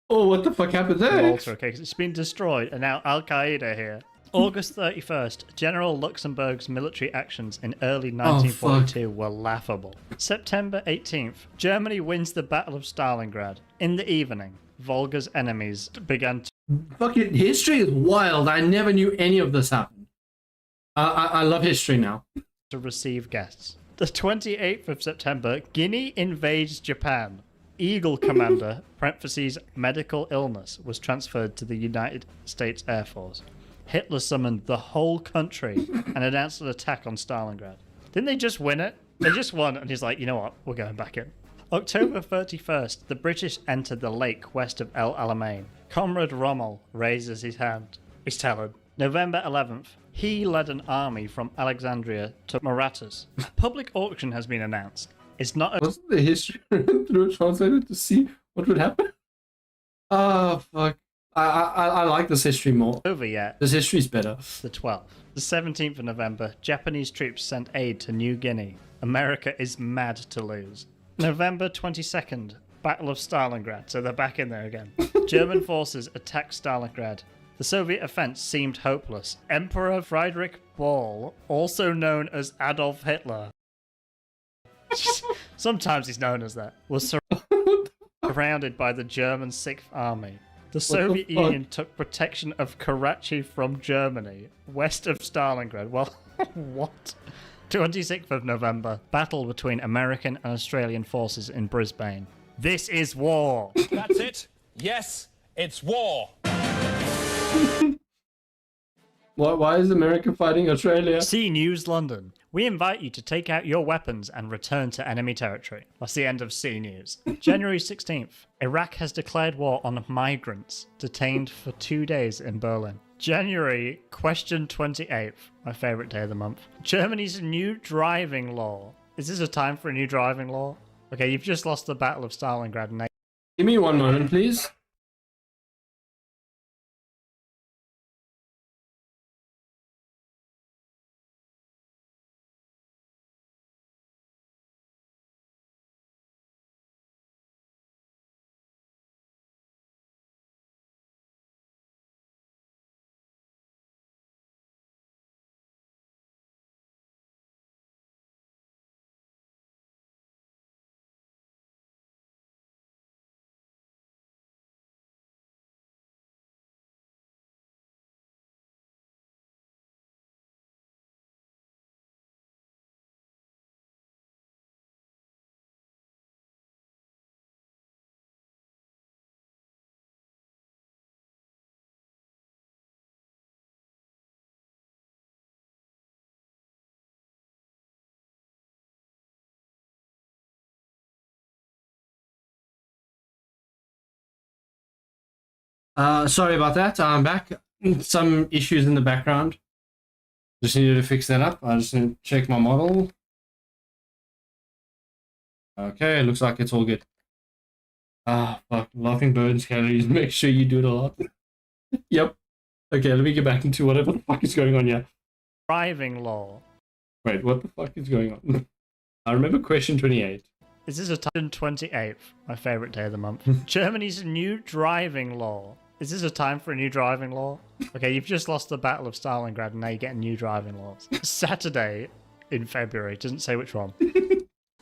Oh, what the fuck happened there? Malta? Okay, 'cause it's been destroyed and now Al-Qaeda here. August 31st, General Luxemburg's military actions in early 1942 were laughable. September 18th, Germany wins the Battle of Stalingrad. In the evening, Volga's enemies began to... Fucking history is wild. I never knew any of this happened. I love history now. ...to receive guests. The 28th of September, Guinea invades Japan. Eagle Commander, parentheses, medical illness, was transferred to the United States Air Force. Hitler summoned the whole country and announced an attack on Stalingrad. Didn't they just win it? They just won, and he's like, you know what, we're going back in. October 31st, the British entered the lake west of El Alamein. Comrade Rommel raises his hand. He's telling. November 11th, he led an army from Alexandria to Marathas. Public auction has been announced. It's not a... Wasn't the history through a translator to see what would happen? Oh, fuck. I like this history more. Over yet. This history's better. The 12th. The 17th of November, Japanese troops sent aid to New Guinea. America is mad to lose. November 22nd, Battle of Stalingrad. So they're back in there again. German forces attack Stalingrad. The Soviet offense seemed hopeless. Emperor Friedrich Ball, also known as Adolf Hitler, sometimes he's known as that, was surrounded by the German 6th Army. The Soviet Union took protection of Karachi from Germany, west of Stalingrad. Well, what? 26th of November, battle between American and Australian forces in Brisbane. This is war. That's it. Yes, it's war. Why is America fighting Australia? C News London. We invite you to take out your weapons and return to enemy territory. That's the end of C News. January 16th. Iraq has declared war on migrants detained for 2 days in Berlin. January, question 28th. My favourite day of the month. Germany's new driving law. Is this a time for a new driving law? Okay, you've just lost the Battle of Stalingrad. And give me one moment, please. Sorry about that. I'm back. Some issues in the background. Just needed to fix that up. I just need to check my model. Okay, looks like it's all good. Fuck. Laughing birds calories. Make sure you do it a lot. Yep. Okay, let me get back into whatever the fuck is going on here. driving law. Wait, what the fuck is going on? I remember question 28. Is this a time 28th? My favourite day of the month. Germany's new driving law. Is this a time for a new driving law? Okay, you've just lost the Battle of Stalingrad and now you're getting new driving laws. Saturday in February, doesn't say which one.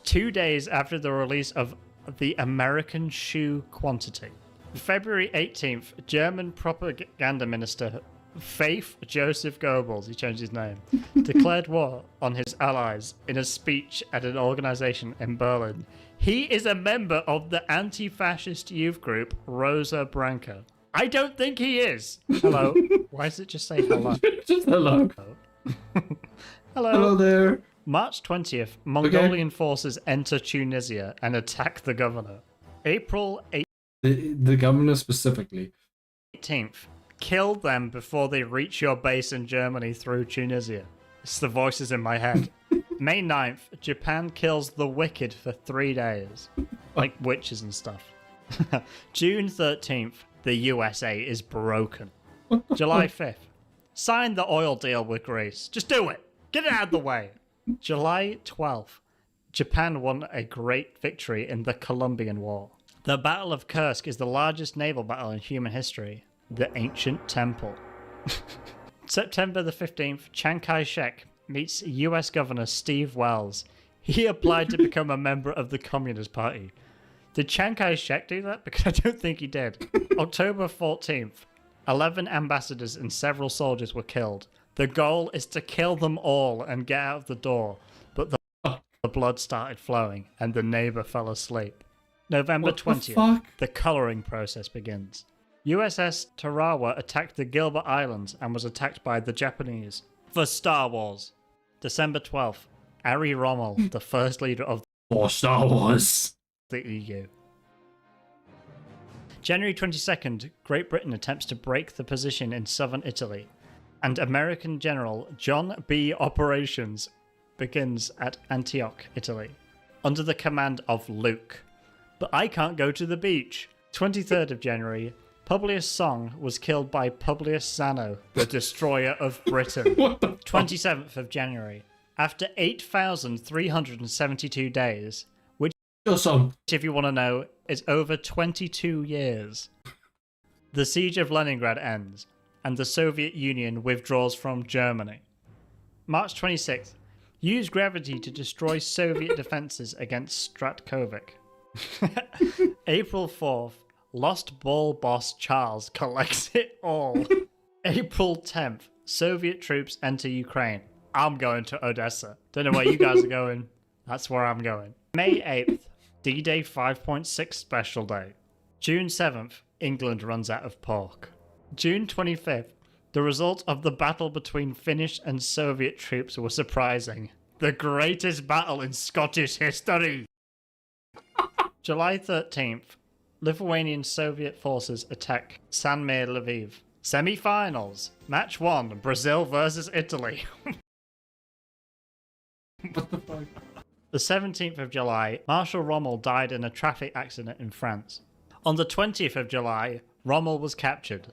2 days after the release of the American shoe quantity. February 18th, German propaganda minister Faith Joseph Goebbels, he changed his name, declared war on his allies in a speech at an organization in Berlin. He is a member of the anti-fascist youth group Rosa Branca. I don't think he is. Hello. Why does it just say hello? Just hello. Hello. Hello there. March 20th, Mongolian forces enter Tunisia and attack the governor. April The governor specifically. 18th. Kill them before they reach your base in Germany through Tunisia. It's the voices in my head. May 9th. Japan kills the wicked for 3 days. Like witches and stuff. June 13th. The USA is broken. July 5th. Sign the oil deal with Greece. Just do it. Get it out of the way. July 12th. Japan won a great victory in the Colombian War. The Battle of Kursk is the largest naval battle in human history. The Ancient Temple. September the 15th. Chiang Kai-shek meets US Governor Steve Wells. He applied to become a member of the Communist Party. Did Chiang Kai-shek do that? Because I don't think he did. October 14th. 11 ambassadors and several soldiers were killed. The goal is to kill them all and get out of the door. But the blood started flowing and the neighbor fell asleep. November 20th. The coloring process begins. USS Tarawa attacked the Gilbert Islands and was attacked by the Japanese. For Star Wars. December 12th. Ari Rommel, the first leader of Star Wars. The EU. January 22nd, Great Britain attempts to break the position in southern Italy, and American General John B. Operations begins at Antioch, Italy, under the command of Luke. But I can't go to the beach. 23rd of January, Publius Song was killed by Publius Zano, the destroyer of Britain. 27th of January, after 8,372 days, if you want to know, is over 22 years. The siege of Leningrad ends, and the Soviet Union withdraws from Germany. March 26th. Use gravity to destroy Soviet defenses against Stratkovic. April 4th. Lost ball boss Charles collects it all. April 10th. Soviet troops enter Ukraine. I'm going to Odessa. Don't know where you guys are going. That's where I'm going. May 8th. D-Day 5.6 Special Day. June 7th, England runs out of pork. June 25th, the result of the battle between Finnish and Soviet troops was surprising. The greatest battle in Scottish history! July 13th, Lithuanian Soviet forces attack Sanmir Lviv. Semi-finals. Match 1, Brazil versus Italy. What the fuck? The 17th of July, Marshal Rommel died in a traffic accident in France. On the 20th of July, Rommel was captured.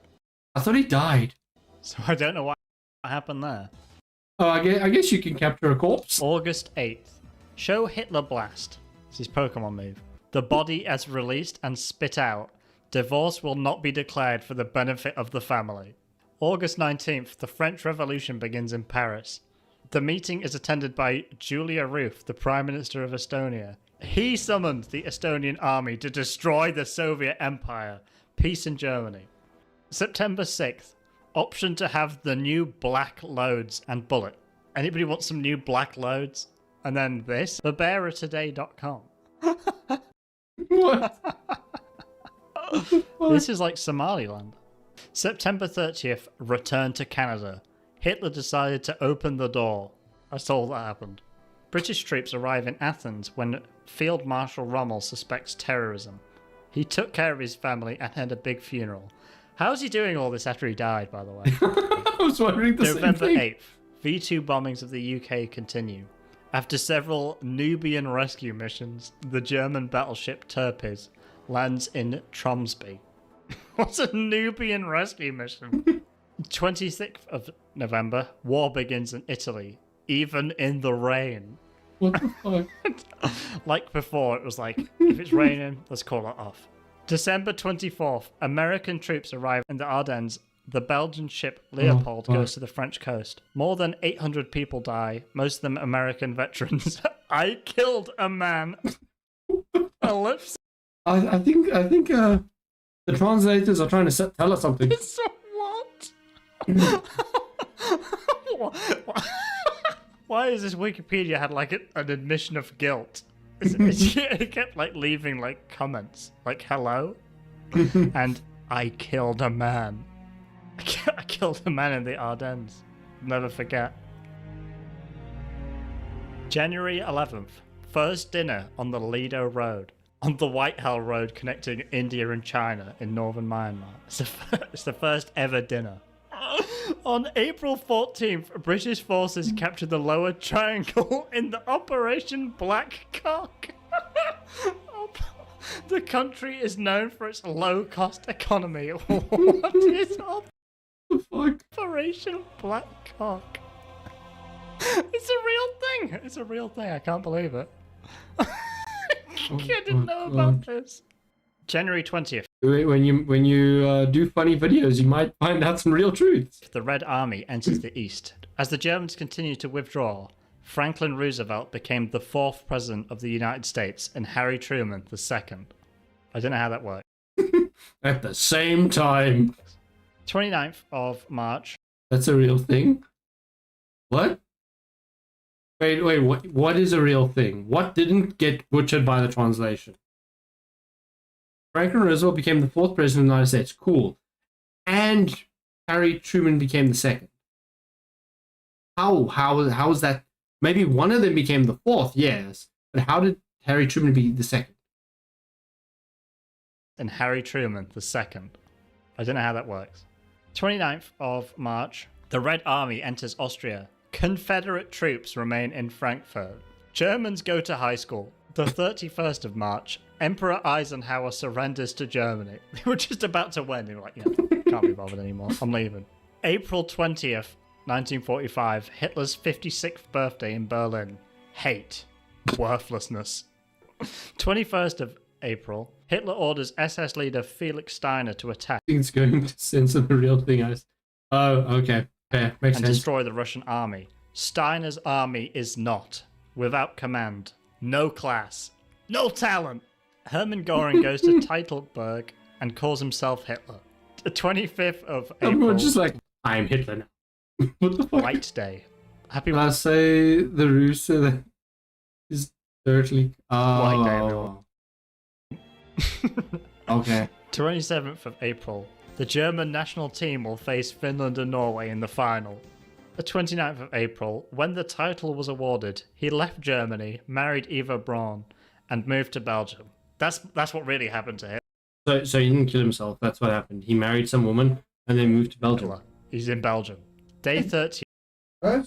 I thought he died. So I don't know what happened there. Oh, I guess you can capture a corpse. August 8th. Show Hitler Blast. It's his Pokemon move. The body as released and spit out. Divorce will not be declared for the benefit of the family. August 19th. The French Revolution begins in Paris. The meeting is attended by Julia Ruth, the Prime Minister of Estonia. He summoned the Estonian army to destroy the Soviet Empire. Peace in Germany. September 6th. Option to have the new black loads and bullet. Anybody want some new black loads? And then this. TheBearerToday.com. What? This is like Somaliland. September 30th. Return to Canada. Hitler decided to open the door. That's all that happened. British troops arrive in Athens when Field Marshal Rommel suspects terrorism. He took care of his family and had a big funeral. How's he doing all this after he died, by the way? I was wondering the November same thing. 8th. V2 bombings of the UK continue. After several Nubian rescue missions, the German battleship Tirpitz lands in Tromsby. What's a Nubian rescue mission? 26th of November, war begins in Italy, even in the rain. What the fuck? Like before, it was like, if it's raining, let's call it off. December 24th, American troops arrive in the Ardennes. The Belgian ship Leopold goes to the French coast. More than 800 people die, most of them American veterans. I killed a man. Ellipse. I think the translators are trying to tell us something. So what? Why is this Wikipedia had like an admission of guilt? It kept like leaving like comments like hello and I killed a man. I killed a man in the Ardennes. Never forget. January 11th. First dinner on the Lido Road. on the White Hell Road connecting India and China in northern Myanmar. It's the first ever dinner. On April 14th, British forces captured the Lower Triangle in the Operation Black Cock. The country is known for its low-cost economy. What is Operation Black Cock? It's a real thing. It's a real thing. I can't believe it. I didn't know about this. January 20th. When you do funny videos, you might find out some real truths. The Red Army enters the East. As the Germans continued to withdraw, Franklin Roosevelt became the 4th president of the United States and Harry Truman the 2nd. I don't know how that worked. At the same time. 29th of March. That's a real thing? What? Wait, what is a real thing? What didn't get butchered by the translation? Franklin Roosevelt became the 4th president of the United States. Cool. And Harry Truman became the 2nd. How is that? Maybe one of them became the 4th, yes. But how did Harry Truman be the 2nd? And Harry Truman the 2nd. I don't know how that works. 29th of March. The Red Army enters Austria. Confederate troops remain in Frankfurt. Germans go to high school. The 31st of March. Emperor Eisenhower surrenders to Germany. They were just about to win. They were like, yeah, can't be bothered anymore. I'm leaving. April 20th, 1945. Hitler's 56th birthday in Berlin. Hate. Worthlessness. 21st of April. Hitler orders SS leader Felix Steiner to attack. It's going to censor the real thing. Oh, okay. Fair. Makes sense. Destroy the Russian army. Steiner's army is not. Without command. No class. No talent. Hermann Göring goes to Teutoburg and calls himself Hitler. The 25th of April. Everyone's just like, I'm Hitler now. What the fuck? White Day. Happy I say the rooster that is dirtly. White Day, everyone. Okay. 27th of April. The German national team will face Finland and Norway in the final. The 29th of April. When the title was awarded, he left Germany, married Eva Braun, and moved to Belgium. That's what really happened to him. So he didn't kill himself. That's what happened. He married some woman and then moved to Belgium. He's in Belgium. Day 30. What?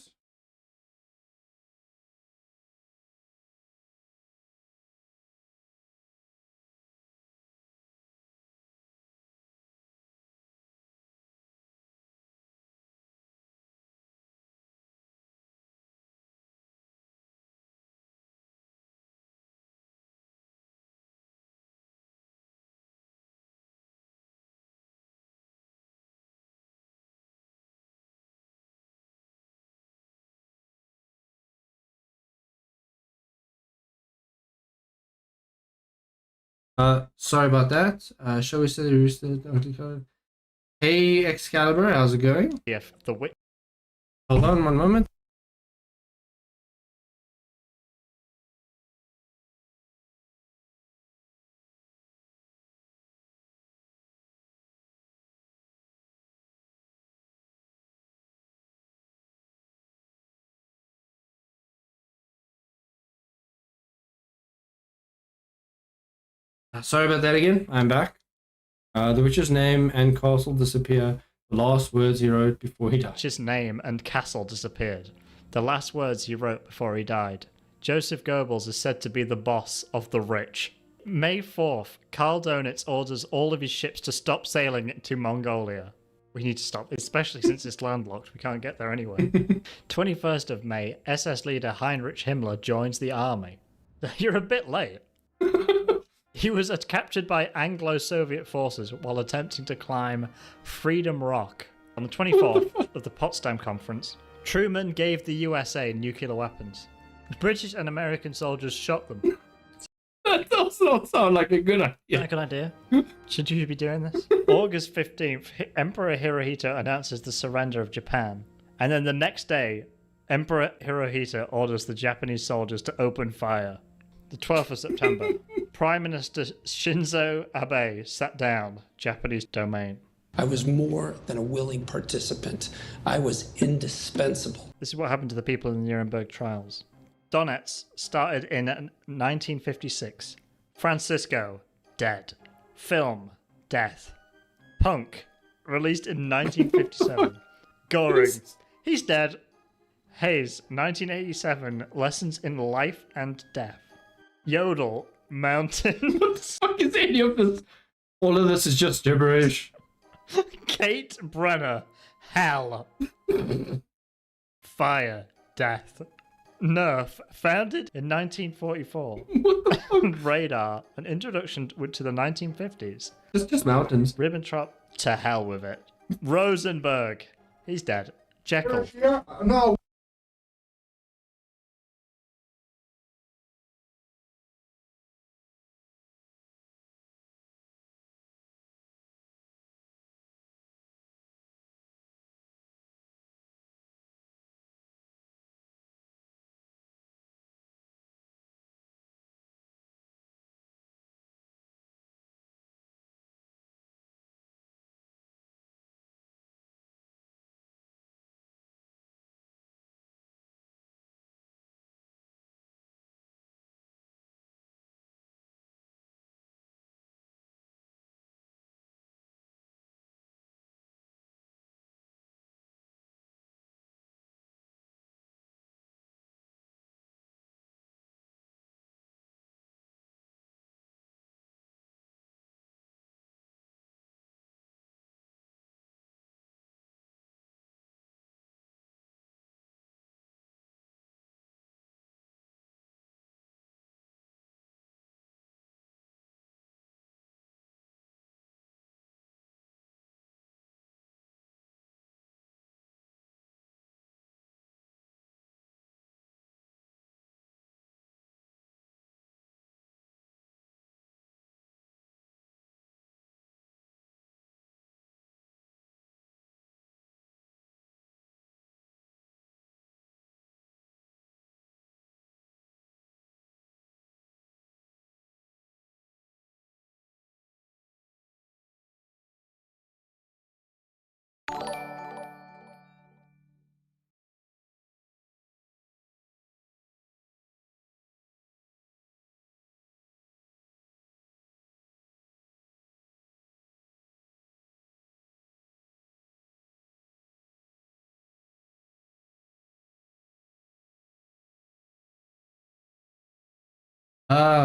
Sorry about that. Shall we say the rooster? Hey, Excalibur, how's it going? Yeah, the witch. Hold on one moment. Sorry about that again. I'm back. The witch's name and castle disappear. The last words he wrote before he died. His name and castle disappeared. The last words he wrote before he died. Joseph Goebbels is said to be the boss of the rich. May 4th, Karl Donitz orders all of his ships to stop sailing to Mongolia. We need to stop, especially since it's landlocked. We can't get there anyway. 21st of May, SS leader Heinrich Himmler joins the army. You're a bit late. He was captured by Anglo-Soviet forces while attempting to climb Freedom Rock. On the 24th of the Potsdam Conference, Truman gave the USA nuclear weapons. British and American soldiers shot them. That does not sound like a good idea. Is that a good idea? Should you be doing this? August 15th, Emperor Hirohito announces the surrender of Japan. And then the next day, Emperor Hirohito orders the Japanese soldiers to open fire. The 12th of September, Prime Minister Shinzo Abe sat down, Japanese domain. I was more than a willing participant. I was indispensable. This is what happened to the people in the Nuremberg trials. Donetsk started in 1956. Francisco, dead. Film, death. Punk, released in 1957. Goring, he's dead. Hayes, 1987, Lessons in Life and Death. Yodel, Mountain. What the fuck is any of this? All of this is just gibberish. Kate Brenner, Hell. Fire, Death. Nerf, founded in 1944. What the fuck? Radar, an introduction to the 1950s. It's just mountains. Ribbentrop, to hell with it. Rosenberg, he's dead. Jekyll. Yeah, no.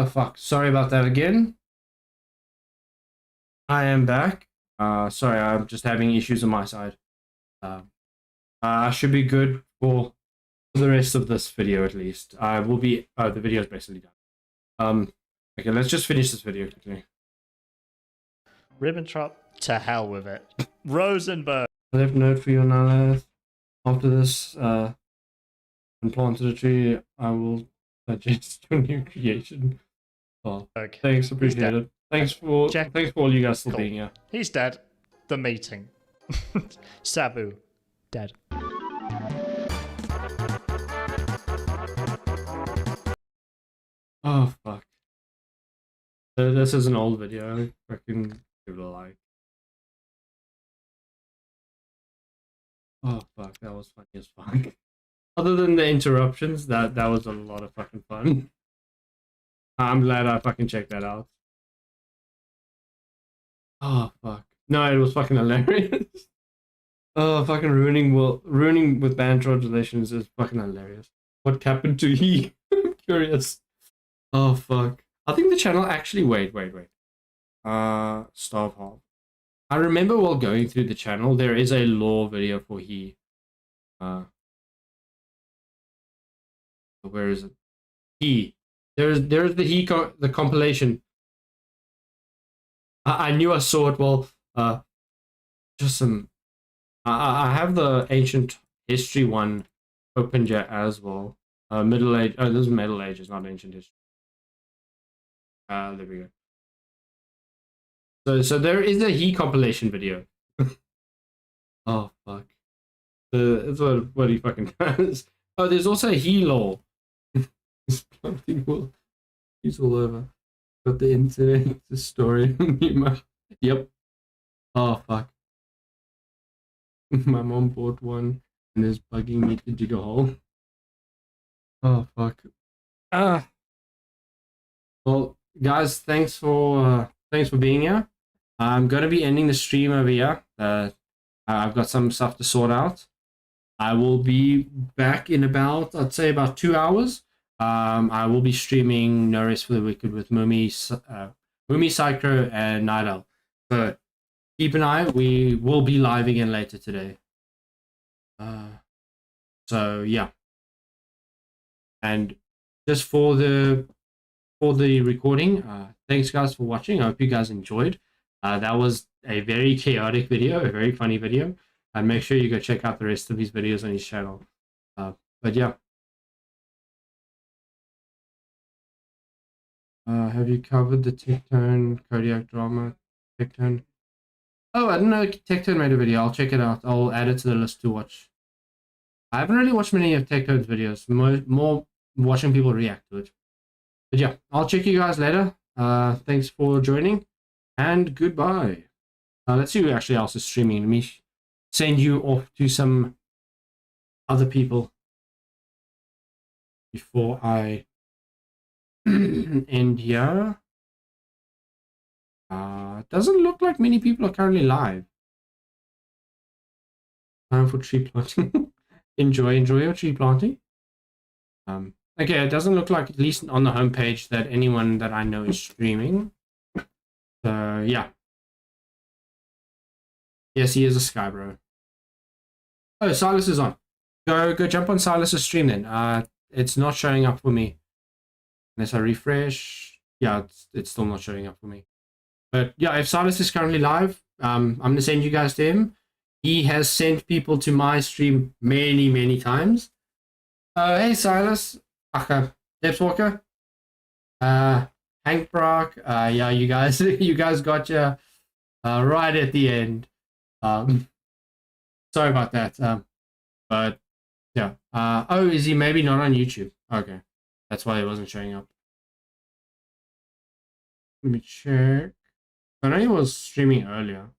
Fuck. Sorry about that again. I am back. Sorry, I'm just having issues on my side. I should be good for the rest of this video at least. I will be. The video is basically done. Okay, let's just finish this video quickly. Ribbentrop, to hell with it. Rosenberg. I left a note for you on Naleth. After this, and planted a tree, I will digest your new creation. Oh, thanks, appreciate it. Thanks for all you guys for being here. He's dead. The meeting. Sabu, dead. Oh fuck. This is an old video. I can give it a like. Oh fuck, that was funny as fuck. Other than the interruptions, that was a lot of fucking fun. I'm glad I fucking checked that out. Oh fuck. No, it was fucking hilarious. Oh, fucking ruining with band relations is fucking hilarious. What happened to he? I'm curious. Oh fuck. I think the channel actually wait. Starve Hall. I remember while going through the channel, there is a lore video for he. Where is it? He. There's the the compilation. I knew I saw it. Well, just some. I have the ancient history one opened yet as well. Middle age. Oh, this is Middle Ages, not ancient history. There we go. So there is a he compilation video. Oh fuck. That's what he fucking does. Oh, there's also a he lore. He's all over. Got the internet, the story. Yep. Oh fuck. My mom bought one and is bugging me to dig a hole. Oh fuck. Well, guys, thanks for being here. I'm gonna be ending the stream over here. I've got some stuff to sort out. I will be back in about, I'd say, about 2 hours. I will be streaming No Rest for the Wicked with Mumi, Psycho, and Night Owl. So keep an eye. We will be live again later today. So yeah. And just for the recording, thanks guys for watching. I hope you guys enjoyed. That was a very chaotic video, a very funny video. And make sure you go check out the rest of his videos on his channel. But yeah. Have you covered the Tectone Kodiak drama? Tectone? Oh, I didn't know Tectone made a video. I'll check it out. I'll add it to the list to watch. I haven't really watched many of Tectone's videos. More watching people react to it. But yeah, I'll check you guys later. Thanks for joining. And goodbye. Let's see who actually else is streaming. Let me send you off to some other people before I end here. Doesn't look like many people are currently live. Time for tree planting. enjoy your tree planting. Okay, it doesn't look like, at least on the homepage, that anyone that I know is streaming. So yeah. Yes, he is a Sky Bro. Oh, Silas is on. Go jump on Silas's stream then. It's not showing up for me. Unless I refresh. Yeah, it's still not showing up for me. But yeah, if Silas is currently live, I'm gonna send you guys to him. He has sent people to my stream many, many times. Hey Silas. Depth Walker. Hank Brock. Yeah, you guys got you right at the end. Sorry about that. But yeah. Oh, is he maybe not on YouTube? Okay. That's why he wasn't showing up. Let me check. I know he was streaming earlier.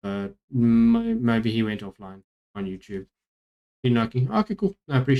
But maybe he went offline on YouTube. Okay, cool. I appreciate it.